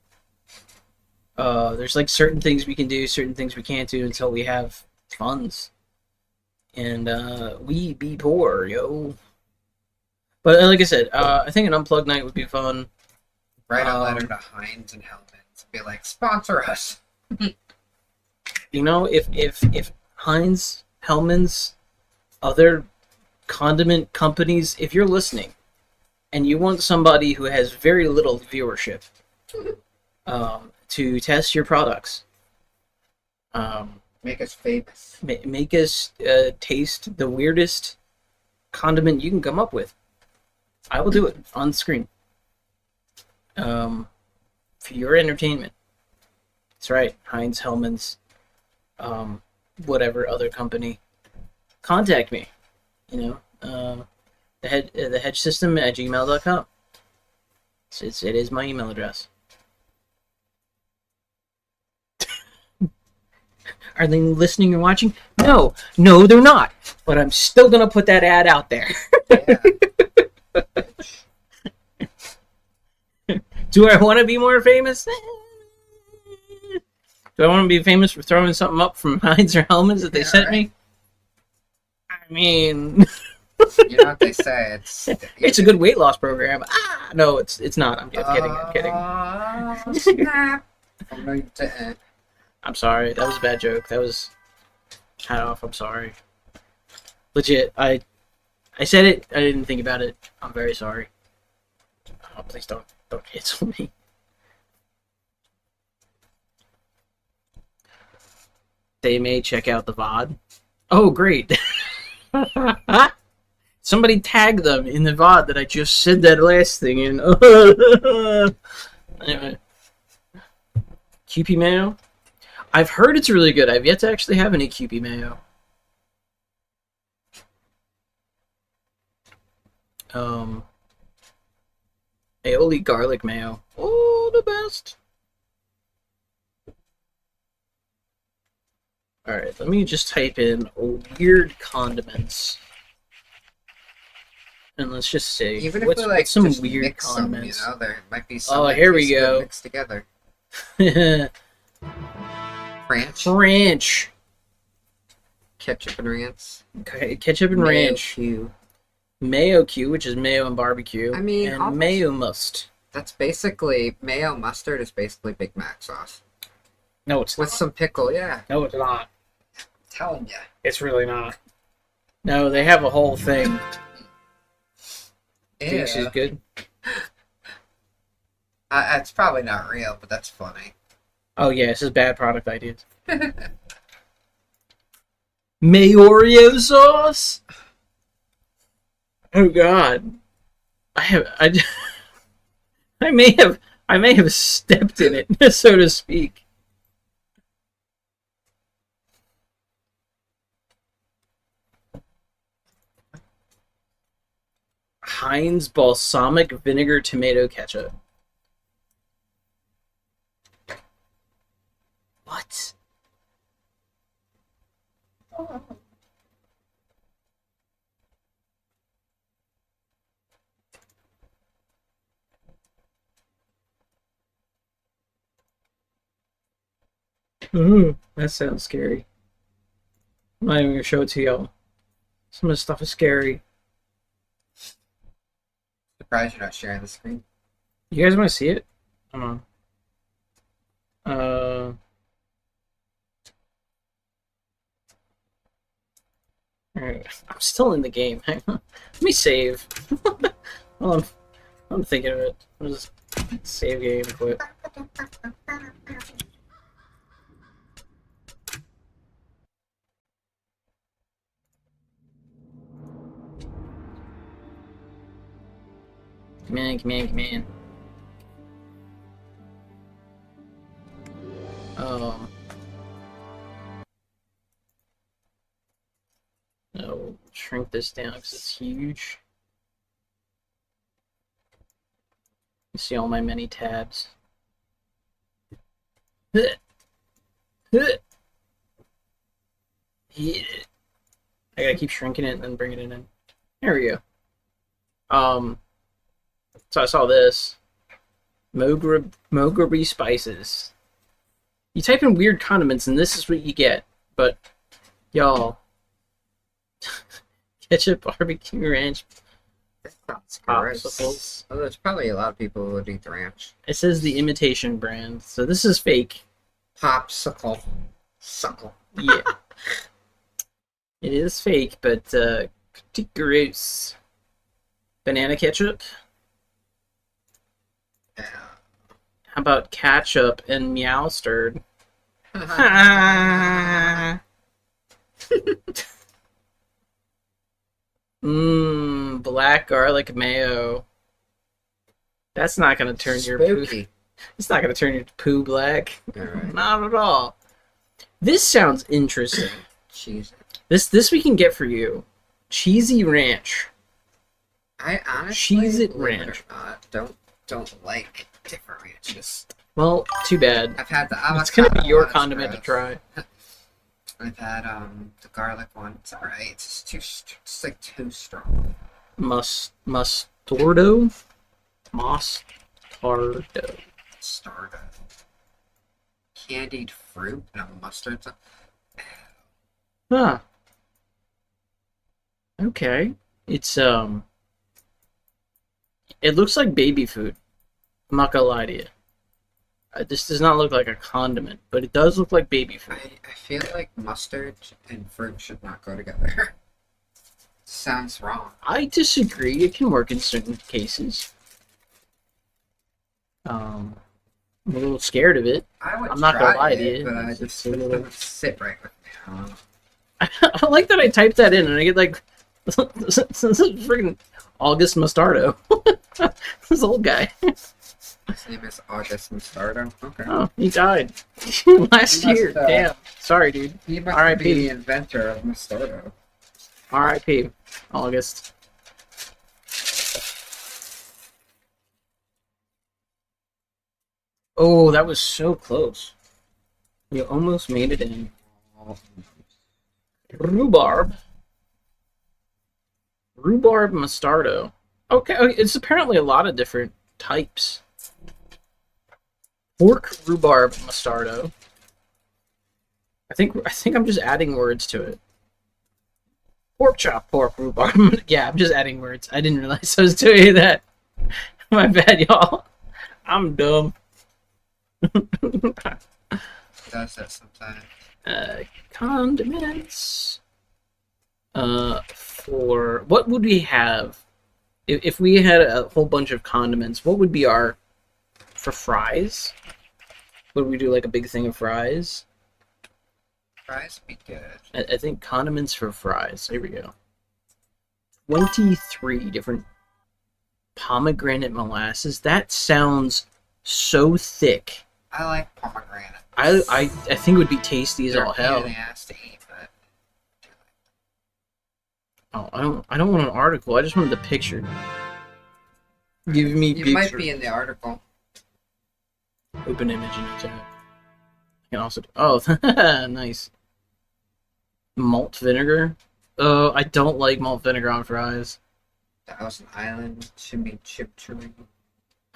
There's like certain things we can do, certain things we can't do until we have funds. And we be poor, yo. But like I said, I think an unplugged night would be fun. Write a letter to Heinz and Hellman's. Be like, sponsor us. You know, if Heinz, Hellman's, other condiment companies, if you're listening and you want somebody who has very little viewership to test your products, make us famous. Make us taste the weirdest condiment you can come up with. I will do it on the screen. For your entertainment. That's right, Heinz, Hellman's, whatever other company. Contact me. You know, the hedge system at gmail.com. It is my email address. Are they listening and watching? No, they're not. But I'm still gonna put that ad out there. Do I want to be more famous? Do I want to be famous for throwing something up from Heinz or Hellman's that they sent me? I mean, you know what they say? It's a good weight loss program. No, it's not. I'm kidding. Snap. I'm sorry. That was a bad joke. That was hat off. I'm sorry. Legit. I said it. I didn't think about it. I'm very sorry. Oh, please don't cancel me. They may check out the VOD. Oh, great. Somebody tag them in the VOD that I just said that last thing in. Anyway. QP Mayo? I've heard it's really good. I've yet to actually have any QP Mayo. Aioli garlic mayo. Oh, the best. Alright, let me just type in weird condiments. And let's just say, even if what's we like some just weird mix condiments? Them, you know, there might be some. Oh, here we go. Mixed together. Ranch. Ketchup and ranch. Okay, ketchup and ranch. Mayo Q, which is mayo and barbecue. I mean, and almost, mayo must. That's basically mayo mustard is basically Big Mac sauce. No, it's with not. some pickle. Yeah. No, it's not. I'm telling you. It's really not. No, they have a whole thing. Yeah. This is good. It's probably not real, but that's funny. Oh yeah, this is bad product ideas. Mayorio sauce. Oh god, I may have stepped in it, so to speak. Heinz balsamic vinegar tomato ketchup. What? Ooh, that sounds scary. I'm not even gonna show it to y'all. Some of this stuff is scary. Surprised you're not sharing the screen. You guys want to see it? Hold on. Alright. I'm still in the game. Hang on. Let me save. Hold on. I'm thinking of it. I'll just save game and quit. Come on, come on, come on. No, shrink this down because it's huge. You see all my many tabs. Yeah. I gotta keep shrinking it and then bringing it in. There we go. So I saw this. Moguri spices. You type in weird condiments and this is what you get. But, y'all. Ketchup, barbecue, ranch, popsicles. Oh, there's probably a lot of people who would eat the ranch. It says the imitation brand, so this is fake. Popsicle. Suckle. Yeah. It is fake, but pretty gross. Banana ketchup? Yeah. How about ketchup and meow stirred? Black garlic mayo. That's not gonna turn your poo. It's not gonna turn your poo black. Right. Not at all. This sounds interesting. Cheesy. This we can get for you. Cheesy ranch. I honestly Cheez-It ranch. Don't like different ranches. Well, too bad. I've had the avocado. It's gonna be your condiment to try. I've had the garlic one. It's alright. It's just it's like too strong. Mustardo. Stardo. Candied fruit and a mustard. Huh. Okay. It's it looks like baby food. I'm not gonna lie to you. This does not look like a condiment, but it does look like baby food. I feel like mustard and fruit should not go together. Sounds wrong. I disagree. It can work in certain cases. I'm a little scared of it. I'm not gonna lie to you. But I just it doesn't sit right with me. I like that I typed that in and I get like freaking August Mustardo. This old guy. His name is August Mustardo. Okay. Oh, he died last year. Damn. Sorry, dude. He must R.I.P. be the inventor of Mustardo. R.I.P. August. Oh, that was so close. You almost made it in. Rhubarb. Rhubarb Mustardo. Okay, it's apparently a lot of different types. Pork rhubarb Mustardo. I think I'm just adding words to it. Pork chop, pork rhubarb. Yeah, I'm just adding words. I didn't realize I was doing that. My bad, y'all. I'm dumb. Does that sometimes? Condiments. For what would we have if we had a whole bunch of condiments? What would be our for fries? Would we do like a big thing of fries? Fries would be good. I think condiments for fries. Here we go. 23 different pomegranate molasses. That sounds so thick. I like pomegranate. I think it would be tasty as They're all a pain hell. in the ass to eat, but Oh, I don't want an article. I just wanted the picture. Give me you picture. might be in the article. Open image in the tab. I can also do. Oh, nice. Malt vinegar. Oh, I don't like malt vinegar on fries. Thousand Island chimney chip chewing.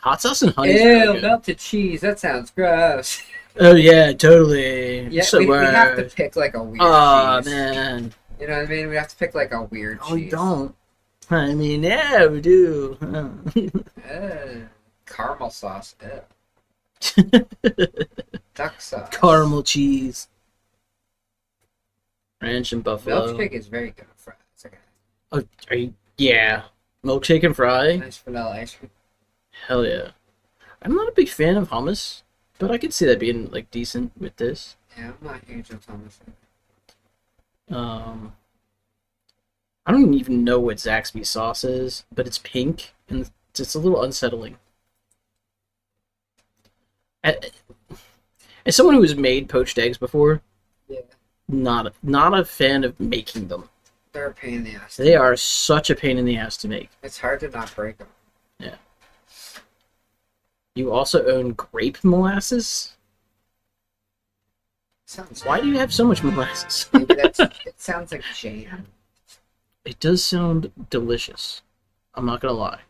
Hot sauce and honey. Ew, melted cheese. That sounds gross. Oh yeah, totally. Yeah, So we have to weird. pick like a weird Oh cheese. man. You know what I mean? We have to pick like a weird Oh, you cheese. don't. I mean, yeah, we do. Caramel sauce. Ew. Duck sauce. Caramel cheese. Ranch and buffalo. Milkshake is very good with fries. Okay. Oh, are you? Yeah. Milkshake and fry? Nice vanilla ice cream. Hell yeah. I'm not a big fan of hummus, but I could see that being like decent with this. Yeah, I'm not huge on hummus. I don't even know what Zaxby's sauce is, but it's pink and it's a little unsettling. As someone who has made poached eggs before, Yeah. not a fan of making them. They're a pain in the ass. They are such a pain in the ass to make. It's hard to not break them. Yeah. You also own grape molasses? Why do you have so much molasses? Maybe it sounds like jam. It does sound delicious. I'm not gonna lie.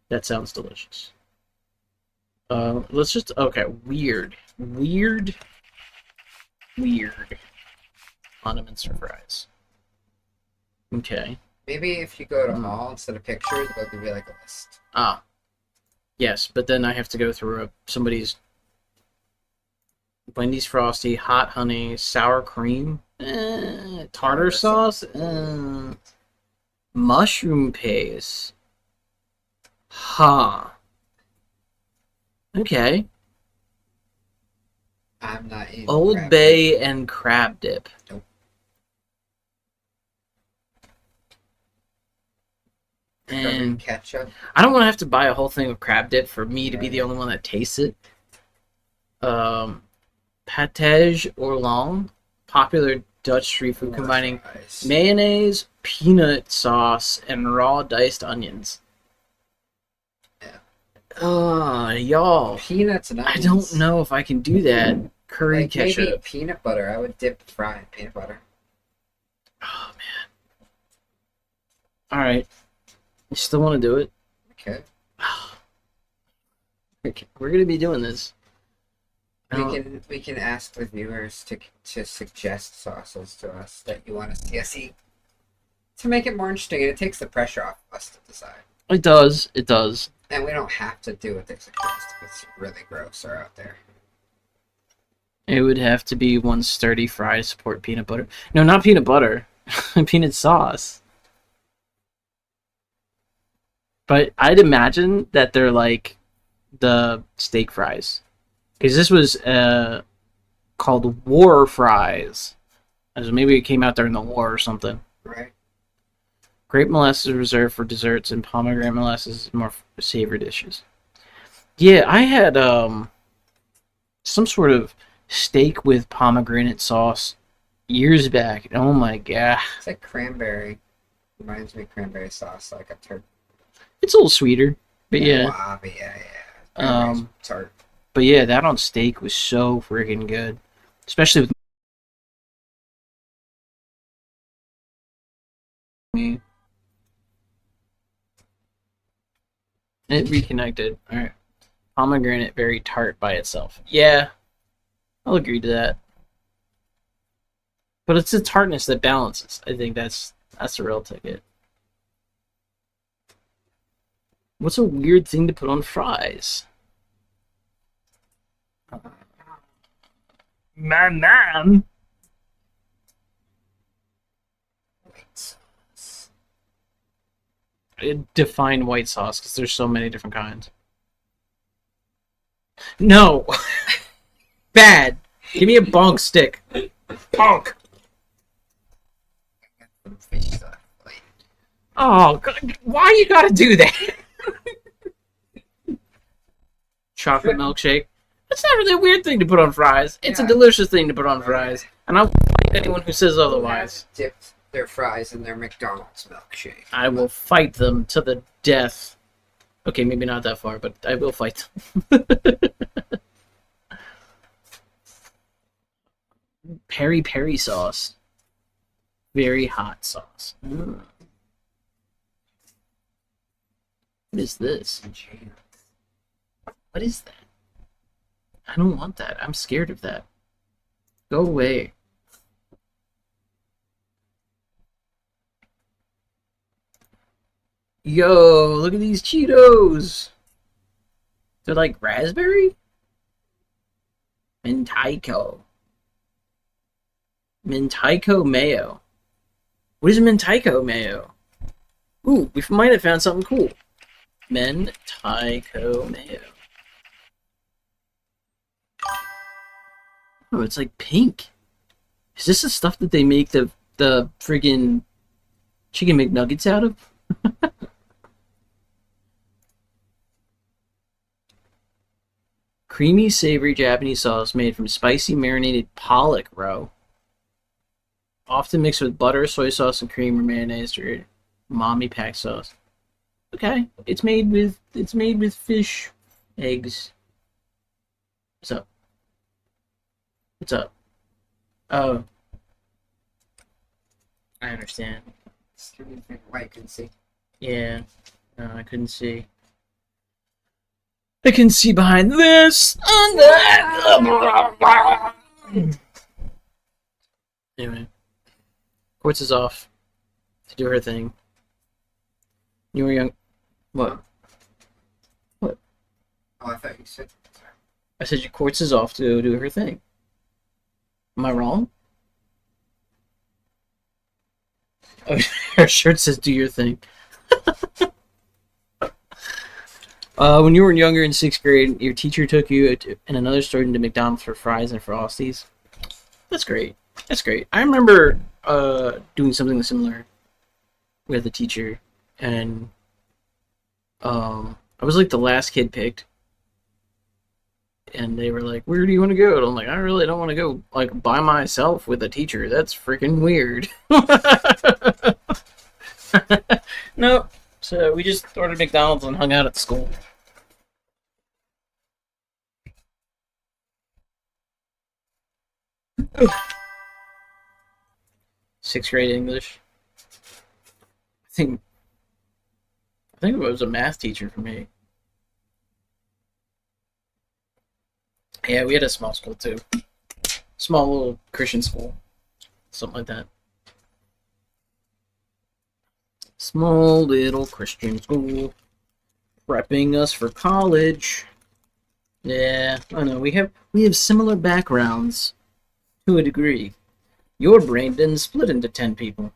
That sounds delicious. Let's just... Okay, weird. Condiments for fries. Okay. Maybe if you go to all instead of pictures, they'll give you like a list. Ah. Yes, but then I have to go through somebody's... Wendy's Frosty, hot honey, sour cream, tartar sauce, mushroom paste. Huh. Okay. I'm not eating Old crab Bay dip. and crab dip. Nope. And ketchup. I don't want to have to buy a whole thing of crab dip for me to be the only one that tastes it. Pâtage Orléans, popular Dutch street food combining mayonnaise, peanut sauce, and raw diced onions. Y'all. Peanuts and I onions. don't know if I can do that. Curry Like ketchup. maybe peanut butter. I would dip fry in peanut butter. Oh, man. Alright. You still want to do it? Okay. We're going to be doing this. We can ask the viewers to suggest sauces to us that you want to see us eat to make it more interesting, and it takes the pressure off us to decide. It does. It does. And we don't have to do what they suggest if it's really gross or out there. It would have to be one sturdy fry to support peanut butter. No, not peanut butter. Peanut sauce. But I'd imagine that they're like the steak fries. Because this was called war fries. As maybe it came out during the war or something. Right. Grape molasses is reserved for desserts, and pomegranate molasses is more for savory dishes. Yeah, I had some sort of steak with pomegranate sauce years back. Oh my god. It's like cranberry. Reminds me of cranberry sauce, like a turkey. It's a little sweeter, but yeah. Wabi, yeah. Tart. But yeah, that on steak was so freaking good. Especially with me. It reconnected. Alright. Pomegranate very tart by itself. Yeah. I'll agree to that. But it's the tartness that balances. I think that's the real ticket. What's a weird thing to put on fries? Man. Define white sauce, because there's so many different kinds. No! Bad! Give me a bonk stick. Bonk! Oh, God, why you gotta do that? Chocolate milkshake. That's not really a weird thing to put on fries. It's a delicious thing to put on fries. And I'll fight anyone who says otherwise. Dipped their fries in their McDonald's milkshake. I will fight them to the death. Okay, maybe not that far, but I will fight them. Peri peri sauce. Very hot sauce. Mm. What is this? What is that? I don't want that. I'm scared of that. Go away. Yo, look at these Cheetos. They're like raspberry? Mentaiko. Mentaiko mayo. What is Mentaiko mayo? Ooh, we might have found something cool. Mentaiko mayo. Oh, it's like pink. Is this the stuff that they make the friggin' chicken McNuggets out of? Creamy, savory Japanese sauce made from spicy marinated pollock roe. Often mixed with butter, soy sauce, and cream or mayonnaise or umami pack sauce. Okay, it's made with fish, eggs. What's up? What's up? Oh, I understand. Why I couldn't see. Yeah, no, I couldn't see. I can see behind this and that. Anyway, Quartz is off to do her thing. You were young. What? What? Oh, I thought you said. I said your Quartz is off to do her thing. Am I wrong? Oh, her shirt says "Do your thing." When you were younger in 6th grade, your teacher took you and another student to McDonald's for fries and frosties. That's great. That's great. I remember doing something similar with a teacher, and I was like the last kid picked, and they were like, "Where do you want to go?" And I'm like, "I really don't want to go like by myself with a teacher. That's freaking weird." Nope. So we just ordered McDonald's and hung out at school. Sixth grade English. I think it was a math teacher for me. Yeah, we had a small school too. Small little Christian school. Something like that. Small little Christian school. Prepping us for college. Yeah, I know. We have similar backgrounds to a degree. Your brain didn't split into 10 people.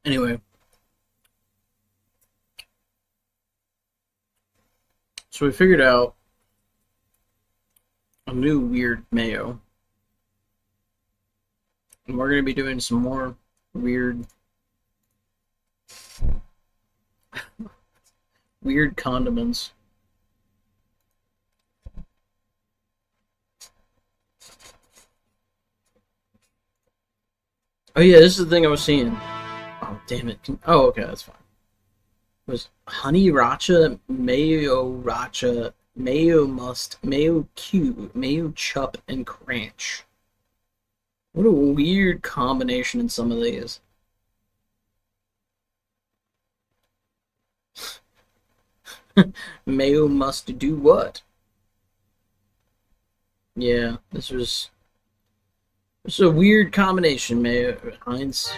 Anyway. So we figured out a new weird mayo. And we're going to be doing some more weird condiments. Oh yeah, this is the thing I was seeing. Oh damn it. Oh okay, that's fine. It was honey racha, mayo must, mayo cube, mayo chup, and cranch. What a weird combination in some of these. Mayo must do what? Yeah, this is a weird combination, Mayo Heinz.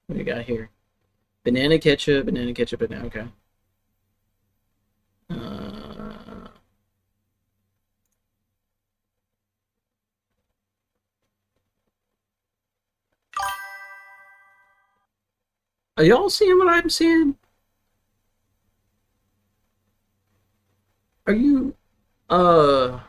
What do you got here? Banana ketchup, banana, okay. Are y'all seeing what I'm seeing? Are you, I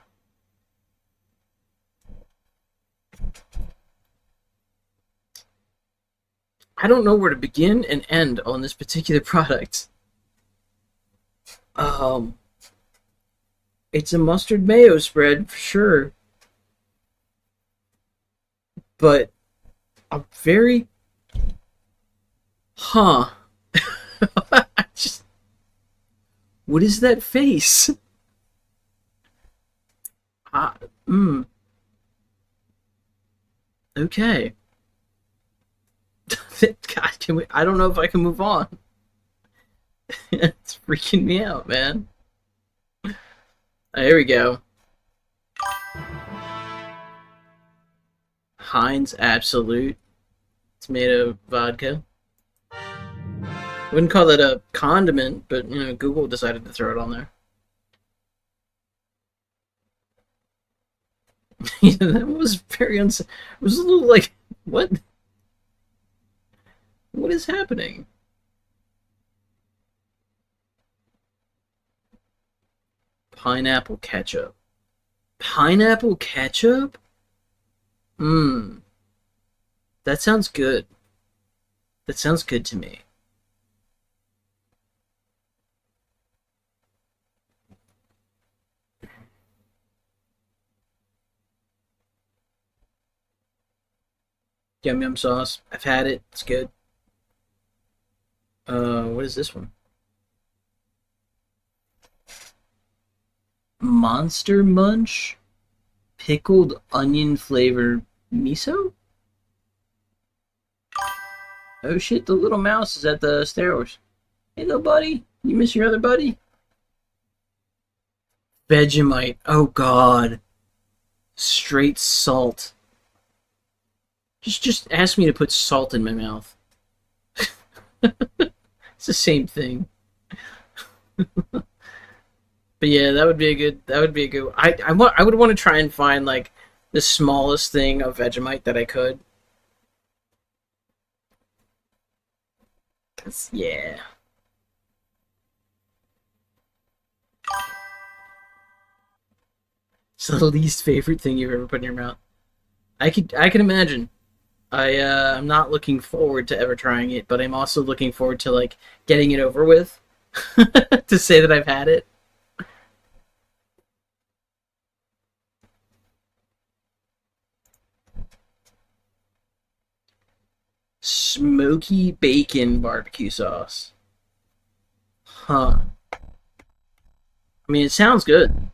don't know where to begin and end on this particular product. It's a mustard mayo spread for sure, but I'm very, I just, what is that face? Okay. God, I don't know if I can move on. It's freaking me out, man. Here we go. Heinz Absolute. It's made of vodka. Wouldn't call it a condiment, but you know, Google decided to throw it on there. Yeah, that was very it was a little like, what? What is happening? Pineapple ketchup. Pineapple ketchup? Mmm. That sounds good. That sounds good to me. Yum yum sauce. I've had it. It's good. What is this one? Monster Munch? Pickled onion flavored miso? Oh shit, the little mouse is at the stairs. Hey little buddy, you miss your other buddy? Vegemite. Oh god. Straight salt. Just ask me to put salt in my mouth. It's the same thing. But yeah, that would be a good. I would want to try and find like the smallest thing of Vegemite that I could. 'Cause, yeah. It's the least favorite thing you've ever put in your mouth. I can imagine. I'm not looking forward to ever trying it, but I'm also looking forward to like getting it over with. To say that I've had it. Smoky bacon barbecue sauce. Huh. I mean, it sounds good.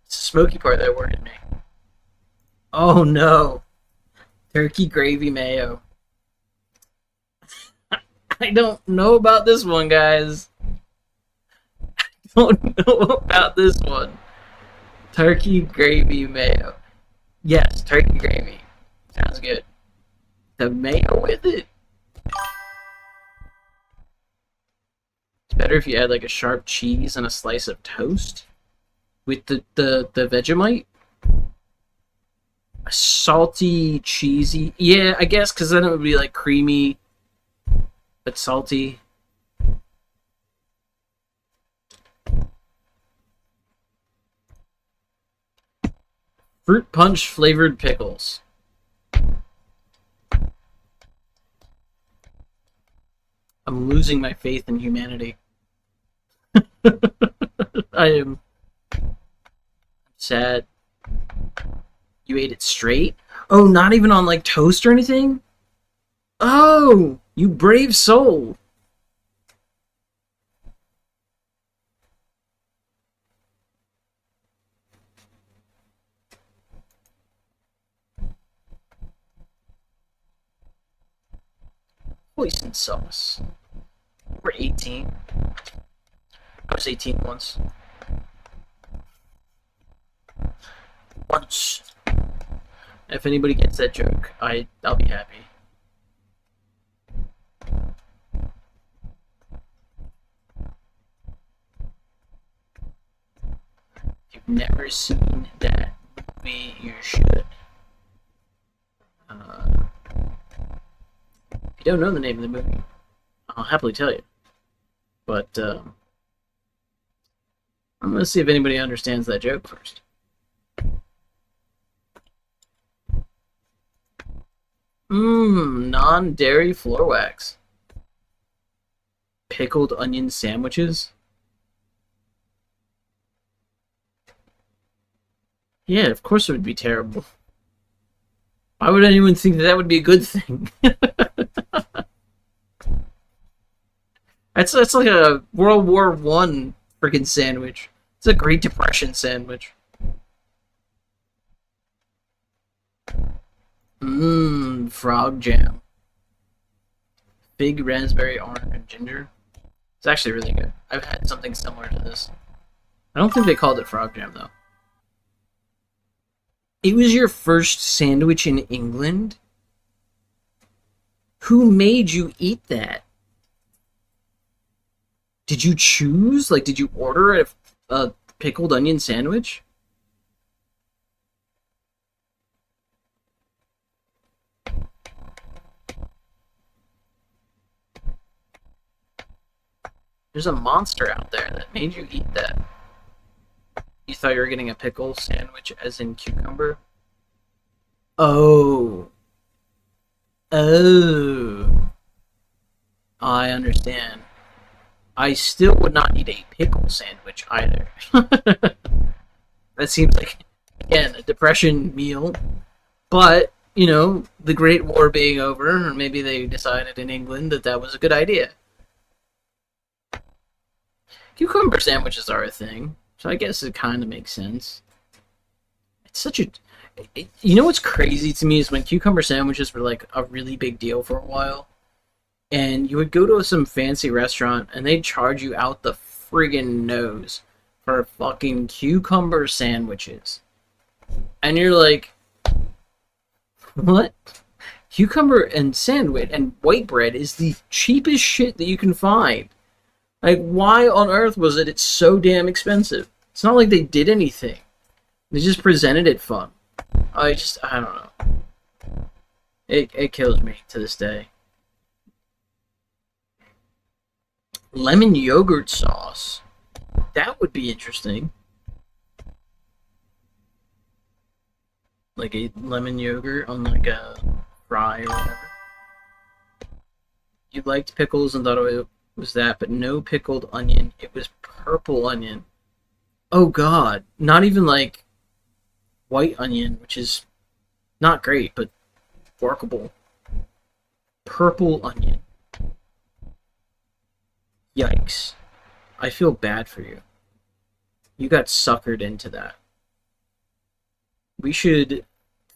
It's the smoky part that worried me. Oh no. Turkey gravy mayo. I don't know about this one, guys. I don't know about this one. Turkey gravy mayo. Yes, turkey gravy. Sounds good. The mayo with it. It's better if you add like a sharp cheese and a slice of toast with the Vegemite. A salty, cheesy. Yeah, I guess because then it would be like creamy, but salty. Fruit punch flavored pickles. I'm losing my faith in humanity. I am sad. You ate it straight? Oh, not even on like toast or anything? Oh, you brave soul. Hoisin sauce. We're 18. I was 18 once. Once. If anybody gets that joke, I'll be happy. If you've never seen that movie, you should. If you don't know the name of the movie, I'll happily tell you. But I'm gonna see if anybody understands that joke first. Non-dairy floor wax. Pickled onion sandwiches. Yeah, of course it would be terrible. Why would anyone think that would be a good thing? That's like a World War I freaking sandwich. It's a Great Depression sandwich. Frog jam. fig, raspberry, orange, and ginger. It's actually really good. I've had something similar to this. I don't think they called it frog jam, though. It was your first sandwich in England? Who made you eat that? Did you choose? Like, did you order a pickled onion sandwich? There's a monster out there that made you eat that. You thought you were getting a pickle sandwich as in cucumber? Oh. Oh. I understand. I still would not eat a pickle sandwich either. That seems like, again, a depression meal. But, you know, the Great War being over, or maybe they decided in England that that was a good idea. Cucumber sandwiches are a thing, so I guess it kind of makes sense. It's such a... You know what's crazy to me is when cucumber sandwiches were like a really big deal for a while, and you would go to some fancy restaurant and they'd charge you out the friggin' nose for fucking cucumber sandwiches. And you're like, what? Cucumber and sandwich and white bread is the cheapest shit that you can find. Like, why on earth was it so damn expensive? It's not like they did anything. They just presented it fun. I don't know. It kills me to this day. Lemon yogurt sauce. That would be interesting. Like a lemon yogurt on like a fry or whatever. You liked pickles and thought it was that, but no pickled onion. It was purple onion. Oh god. Not even like white onion, which is not great, but workable. Purple onion. Yikes. I feel bad for you. You got suckered into that. We should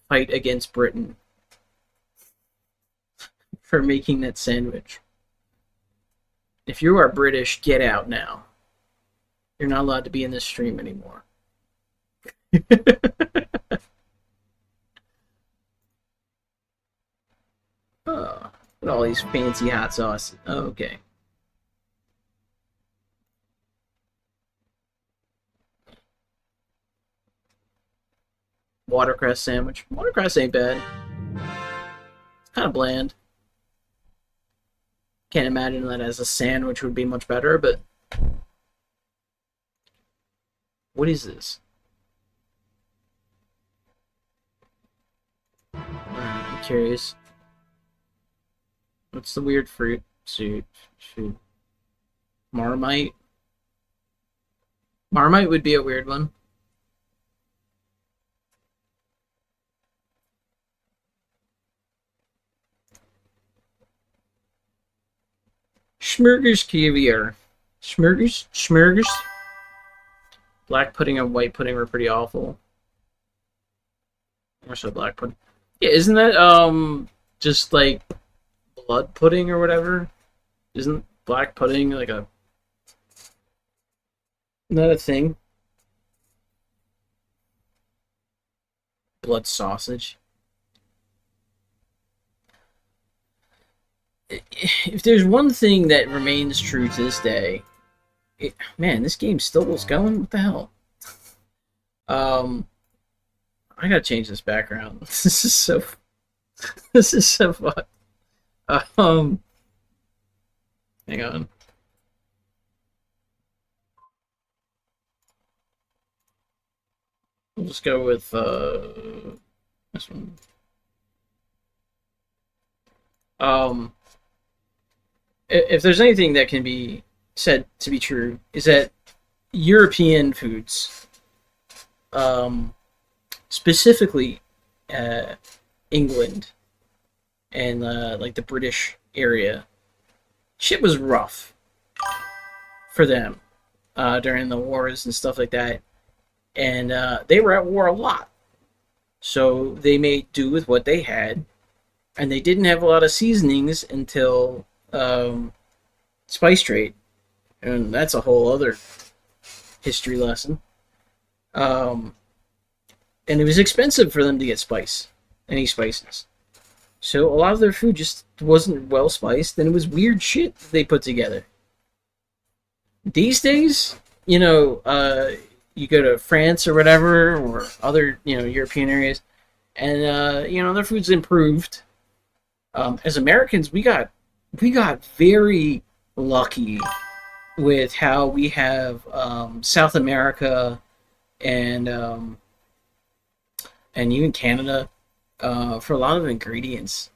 fight against Britain for making that sandwich. If you are British, get out now. You're not allowed to be in this stream anymore. Oh, look at all these fancy hot sauces. Oh, okay. Watercress sandwich. Watercress ain't bad. It's kind of bland. Can't imagine that as a sandwich would be much better, but... What is this? I'm curious. What's the weird fruit? Shoot. Marmite? Marmite would be a weird one. Schmurgers caviar. Schmurgers? Black pudding and white pudding were pretty awful. Or so black pudding. Yeah, isn't that just like blood pudding or whatever? Isn't black pudding like a not a thing? Blood sausage. If there's one thing that remains true to this day, man, this game still was going. What the hell? I gotta change this background. This is so fun. Hang on. We'll just go with this one. If there's anything that can be said to be true, is that European foods, specifically England and like the British area, shit was rough for them during the wars and stuff like that, and they were at war a lot, so they made do with what they had, and they didn't have a lot of seasonings until spice trade, and that's a whole other history lesson. And it was expensive for them to get any spices. So a lot of their food just wasn't well spiced, and it was weird shit that they put together. These days, you go to France or whatever, or other, European areas, and their food's improved. As Americans, we got very lucky with how we have South America and even Canada for a lot of ingredients,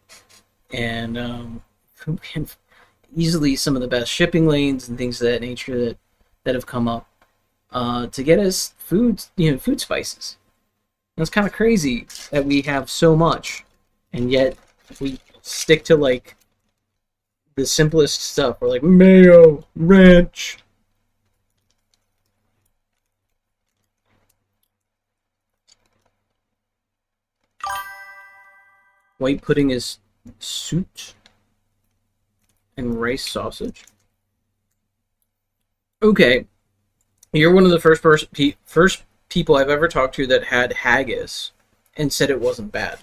and easily some of the best shipping lanes and things of that nature that have come up to get us food spices. And it's kind of crazy that we have so much, and yet we stick to like the simplest stuff. We're like mayo, ranch. White pudding is soup and rice sausage. Okay, you're one of the first people I've ever talked to that had haggis and said it wasn't bad.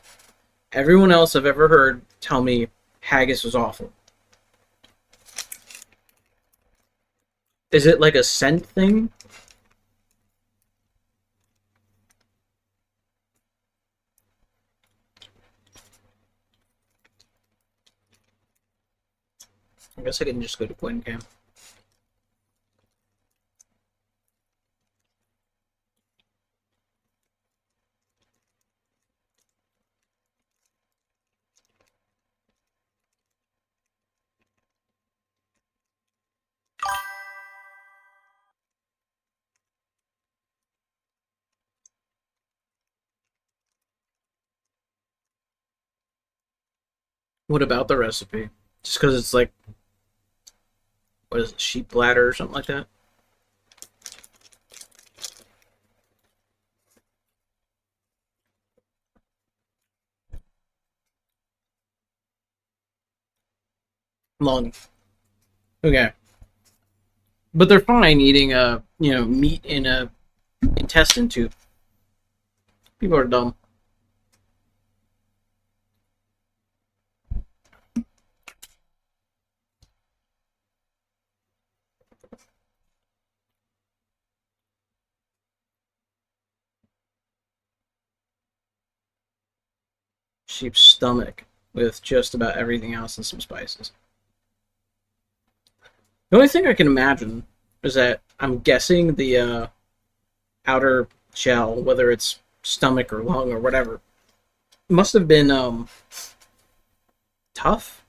Everyone else I've ever heard tell me haggis was awful. Is it like a scent thing? I guess I can just go to point cam. What about the recipe? Just because it's like, what is it, sheep bladder or something like that? Lung. Okay. But they're fine eating meat in a intestine tube. People are dumb. Sheep's stomach with just about everything else and some spices. The only thing I can imagine is that I'm guessing the outer shell, whether it's stomach or lung or whatever, must have been tough.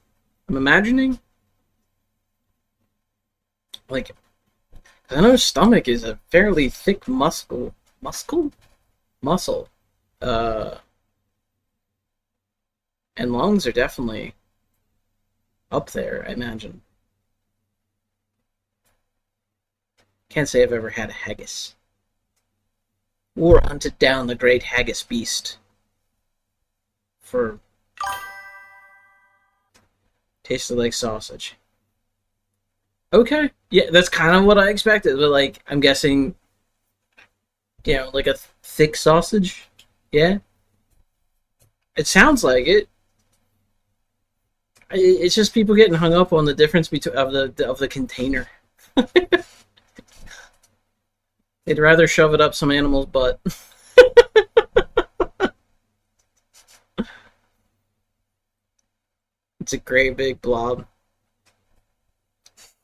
I'm imagining. Like, I know stomach is a fairly thick muscle. And lungs are definitely up there, I imagine. Can't say I've ever had a haggis. Or hunted down the great haggis beast. Tasted like sausage. Okay. Yeah, that's kind of what I expected. But, like, I'm guessing, like a thick sausage? Yeah? It sounds like it. It's just people getting hung up on the difference of the container. They'd rather shove it up some animal's butt. It's a great big blob.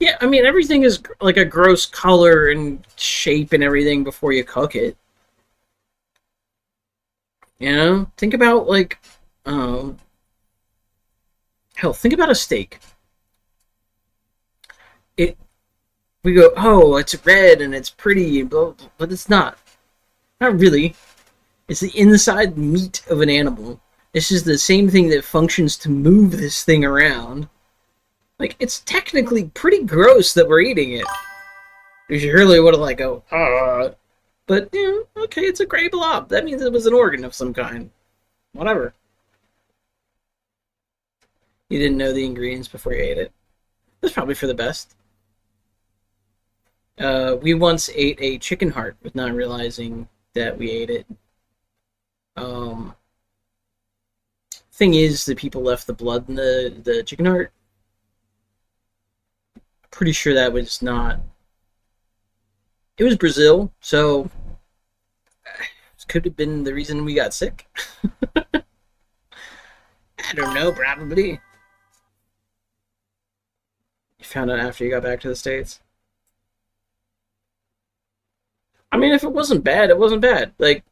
Yeah, I mean, everything is like a gross color and shape and everything before you cook it. Think about like, hell, think about a steak. We go, oh, it's red and it's pretty, but it's not. Not really. It's the inside meat of an animal. This is the same thing that functions to move this thing around. Like, it's technically pretty gross that we're eating it. If you really would have, like, go, but, okay, it's a gray blob. That means it was an organ of some kind. Whatever. You didn't know the ingredients before you ate it. That's probably for the best. We once ate a chicken heart with not realizing that we ate it. Thing is, the people left the blood in the chicken heart. Pretty sure that was not. It was Brazil, so could have been the reason we got sick. I don't know, probably. You found out after you got back to the States? I mean, if it wasn't bad, it wasn't bad. Like,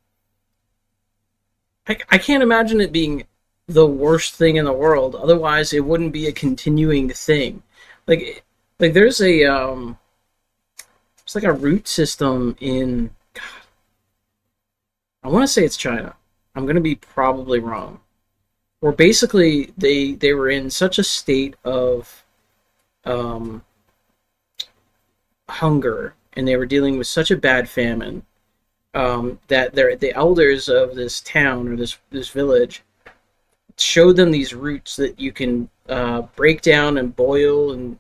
I can't imagine it being the worst thing in the world. Otherwise, it wouldn't be a continuing thing. Like there's a it's like a root system in. God, I want to say it's China. I'm gonna be probably wrong. Where basically they were in such a state of hunger, and they were dealing with such a bad famine that the elders of this town or this village showed them these roots that you can break down and boil and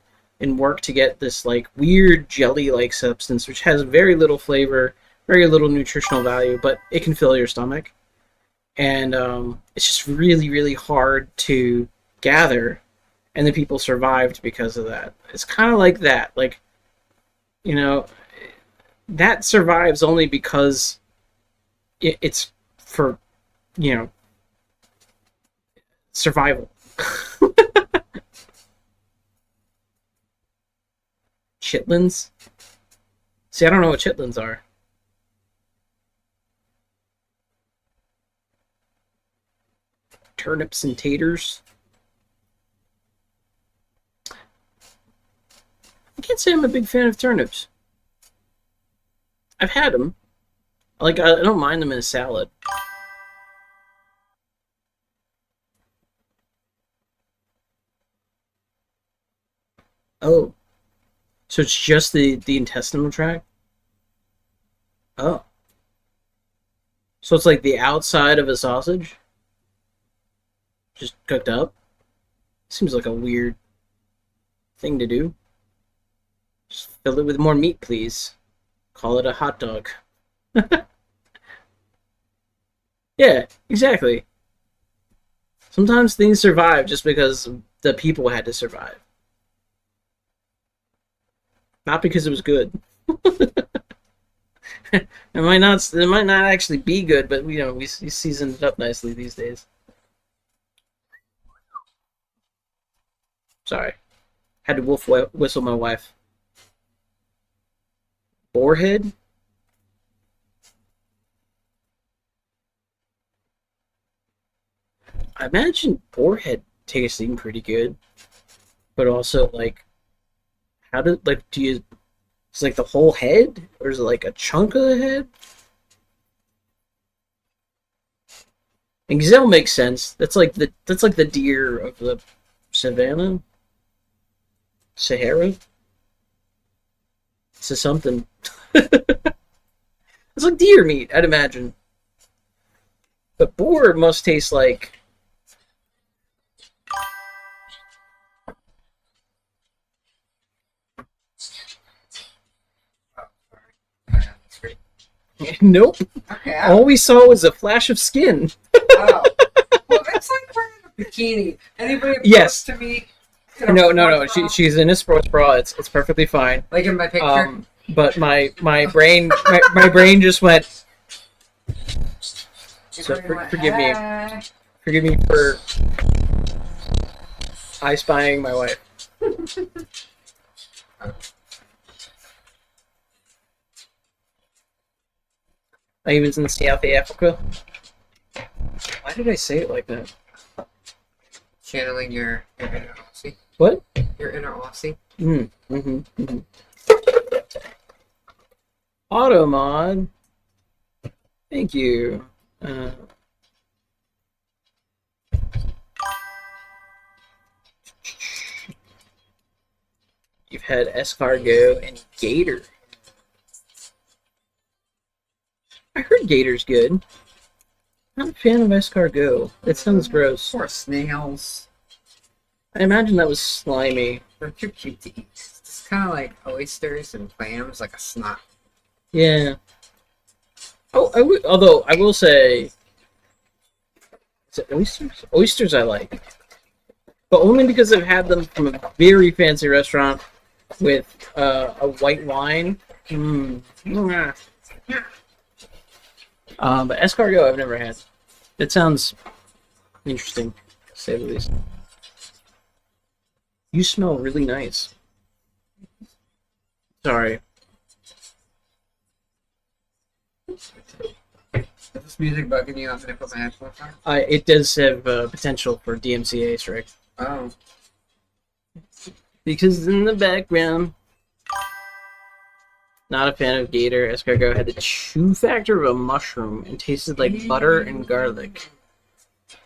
work to get this like weird jelly-like substance, which has very little flavor, very little nutritional value, but it can fill your stomach. And it's just really, really hard to gather, and the people survived because of that. It's kind of like that, like, you know, that survives only because it's for, you know, survival. Chitlins? See, I don't know what chitlins are. Turnips and taters. I can't say I'm a big fan of turnips. I've had them. Like, I don't mind them in a salad. Oh. So it's just the intestinal tract? Oh. So it's like the outside of a sausage? Just cooked up? Seems like a weird thing to do. Just fill it with more meat, please. Call it a hot dog. Yeah, exactly. Sometimes things survive just because the people had to survive. Not because it was good. It might not actually be good, but we seasoned it up nicely these days. Sorry. Had to whistle my wife. Boarhead? I imagine boarhead tasting pretty good. But also, like, do you, it's like the whole head? Or is it like a chunk of the head? And gazelle makes sense. That's like the deer of the savannah? Sahara? It's something. It's like deer meat, I'd imagine. But boar must taste like... Nope. Okay. All we saw was a flash of skin. Oh. Well, it's like wearing a bikini. Anybody Yes. to me? No. She's in a sports bra. It's perfectly fine. Like in my picture. But my brain my brain just went. So forgive me. Forgive me for I spying my wife. I was in South Africa. Why did I say it like that? Channeling your inner Aussie. What? Your inner Aussie. Automod. Thank you. You've had escargot and gator. I heard gator's good. Not a fan of escargot. It sounds gross. Or snails. I imagine that was slimy. They're too cute to eat. It's kind of like oysters and clams, like a snot. Yeah. Oh, although I will say, is it oysters? Oysters I like, but only because I've had them from a very fancy restaurant with a white wine. But escargot I've never had. It sounds interesting, to say the least. You smell really nice. Sorry. Is this music bugging you? I'm gonna put my headphones on. It does have potential for DMCA strike. Oh. Because in the background, not a fan of gator. Escargot had the chew factor of a mushroom and tasted like butter and garlic.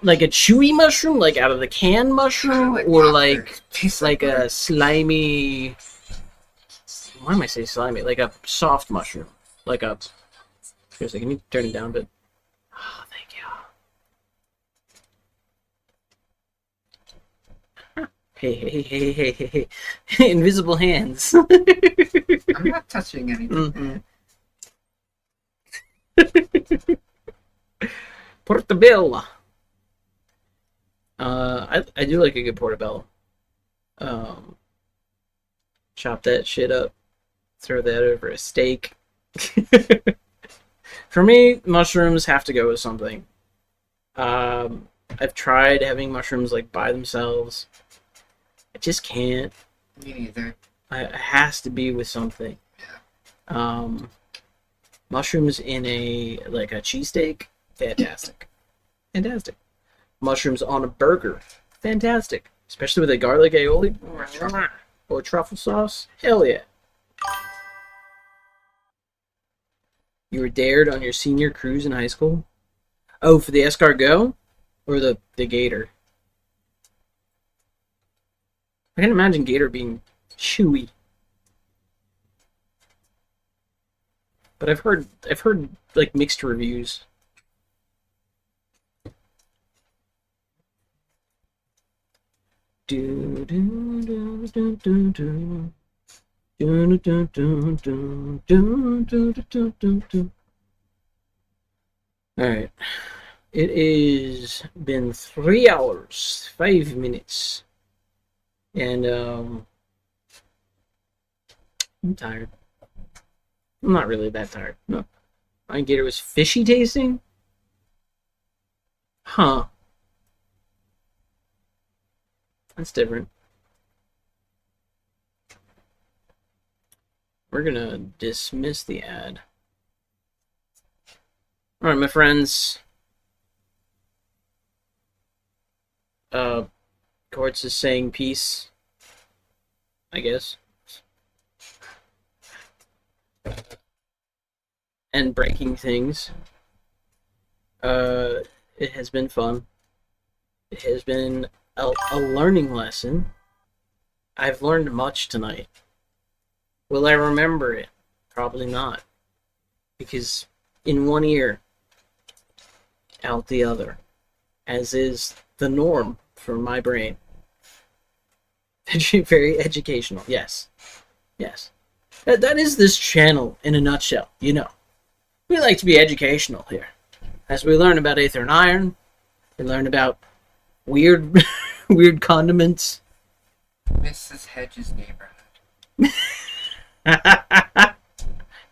Like a chewy mushroom, like out of the can mushroom, or like a slimy. Why am I saying slimy? Like a soft mushroom, like a. Seriously, can you turn it down a bit? Oh, thank you. Hey. Invisible hands. I'm not touching anything. Portobello. I do like a good portobello. Chop that shit up. Throw that over a steak. For me, mushrooms have to go with something. I've tried having mushrooms like by themselves. I just can't. Me neither. It has to be with something. Mushrooms in a cheesesteak, fantastic. Fantastic. Mushrooms on a burger, fantastic. Especially with a garlic aioli or truffle sauce, hell yeah. You were dared on your senior cruise in high school? Oh, for the escargot? Or the gator? I can imagine gator being chewy. But I've heard like mixed reviews. Alright. It is been 3 hours, 5 minutes. And I'm tired. I'm not really that tired. No. My gator was fishy tasting? Huh. That's different. We're gonna dismiss the ad. Alright, my friends. Quartz is saying peace, I guess. And breaking things. It has been fun. It has been a learning lesson. I've learned much tonight. Will I remember it? Probably not. Because in one ear, out the other. As is the norm for my brain. Very educational. Yes. Yes. That is this channel in a nutshell, you know. We like to be educational here. As we learn about Aether and Iron, we learn about weird weird condiments. Mrs. Hedges' neighborhood.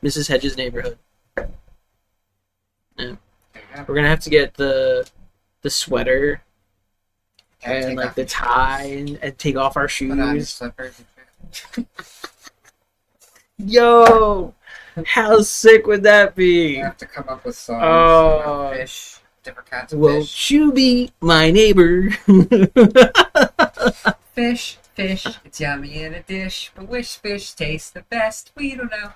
Mrs. Hedges' neighborhood. Yeah. We're gonna have to get the sweater and like the tie and take off our shoes. Put on your slippers. Yo, how sick would that be? You have to come up with songs about fish, different kinds of fish. Won't you be my neighbor? Fish, it's yummy in a dish, but which fish tastes the best? We don't know.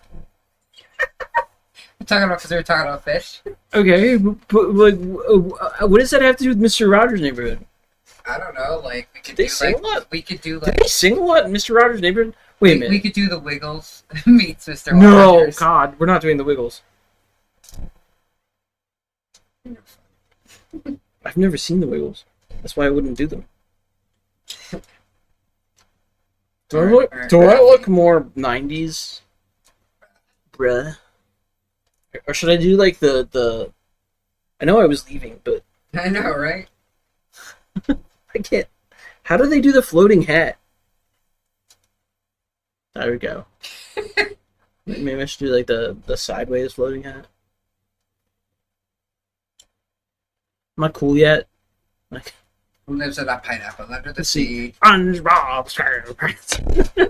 We're talking about because we were talking about fish. Okay, but like, what does that have to do with Mr. Rogers' Neighborhood? I don't know. Like we could Did they do sing like a lot? we could do like Did they sing a lot in Mr. Rogers' Neighborhood? Wait a minute. We could do the Wiggles meets Mr. No, Rogers. God, we're not doing the Wiggles. I've never seen the Wiggles. That's why I wouldn't do them. Do I look more 90s? Bruh. Or should I do like the... I know I was leaving, but... I know, right? I can't... How do they do the floating hat? There we go. Maybe I should do like the sideways floating hat. Am I cool yet? Like, Who lives in a pineapple under the sea? SpongeBob SquarePants.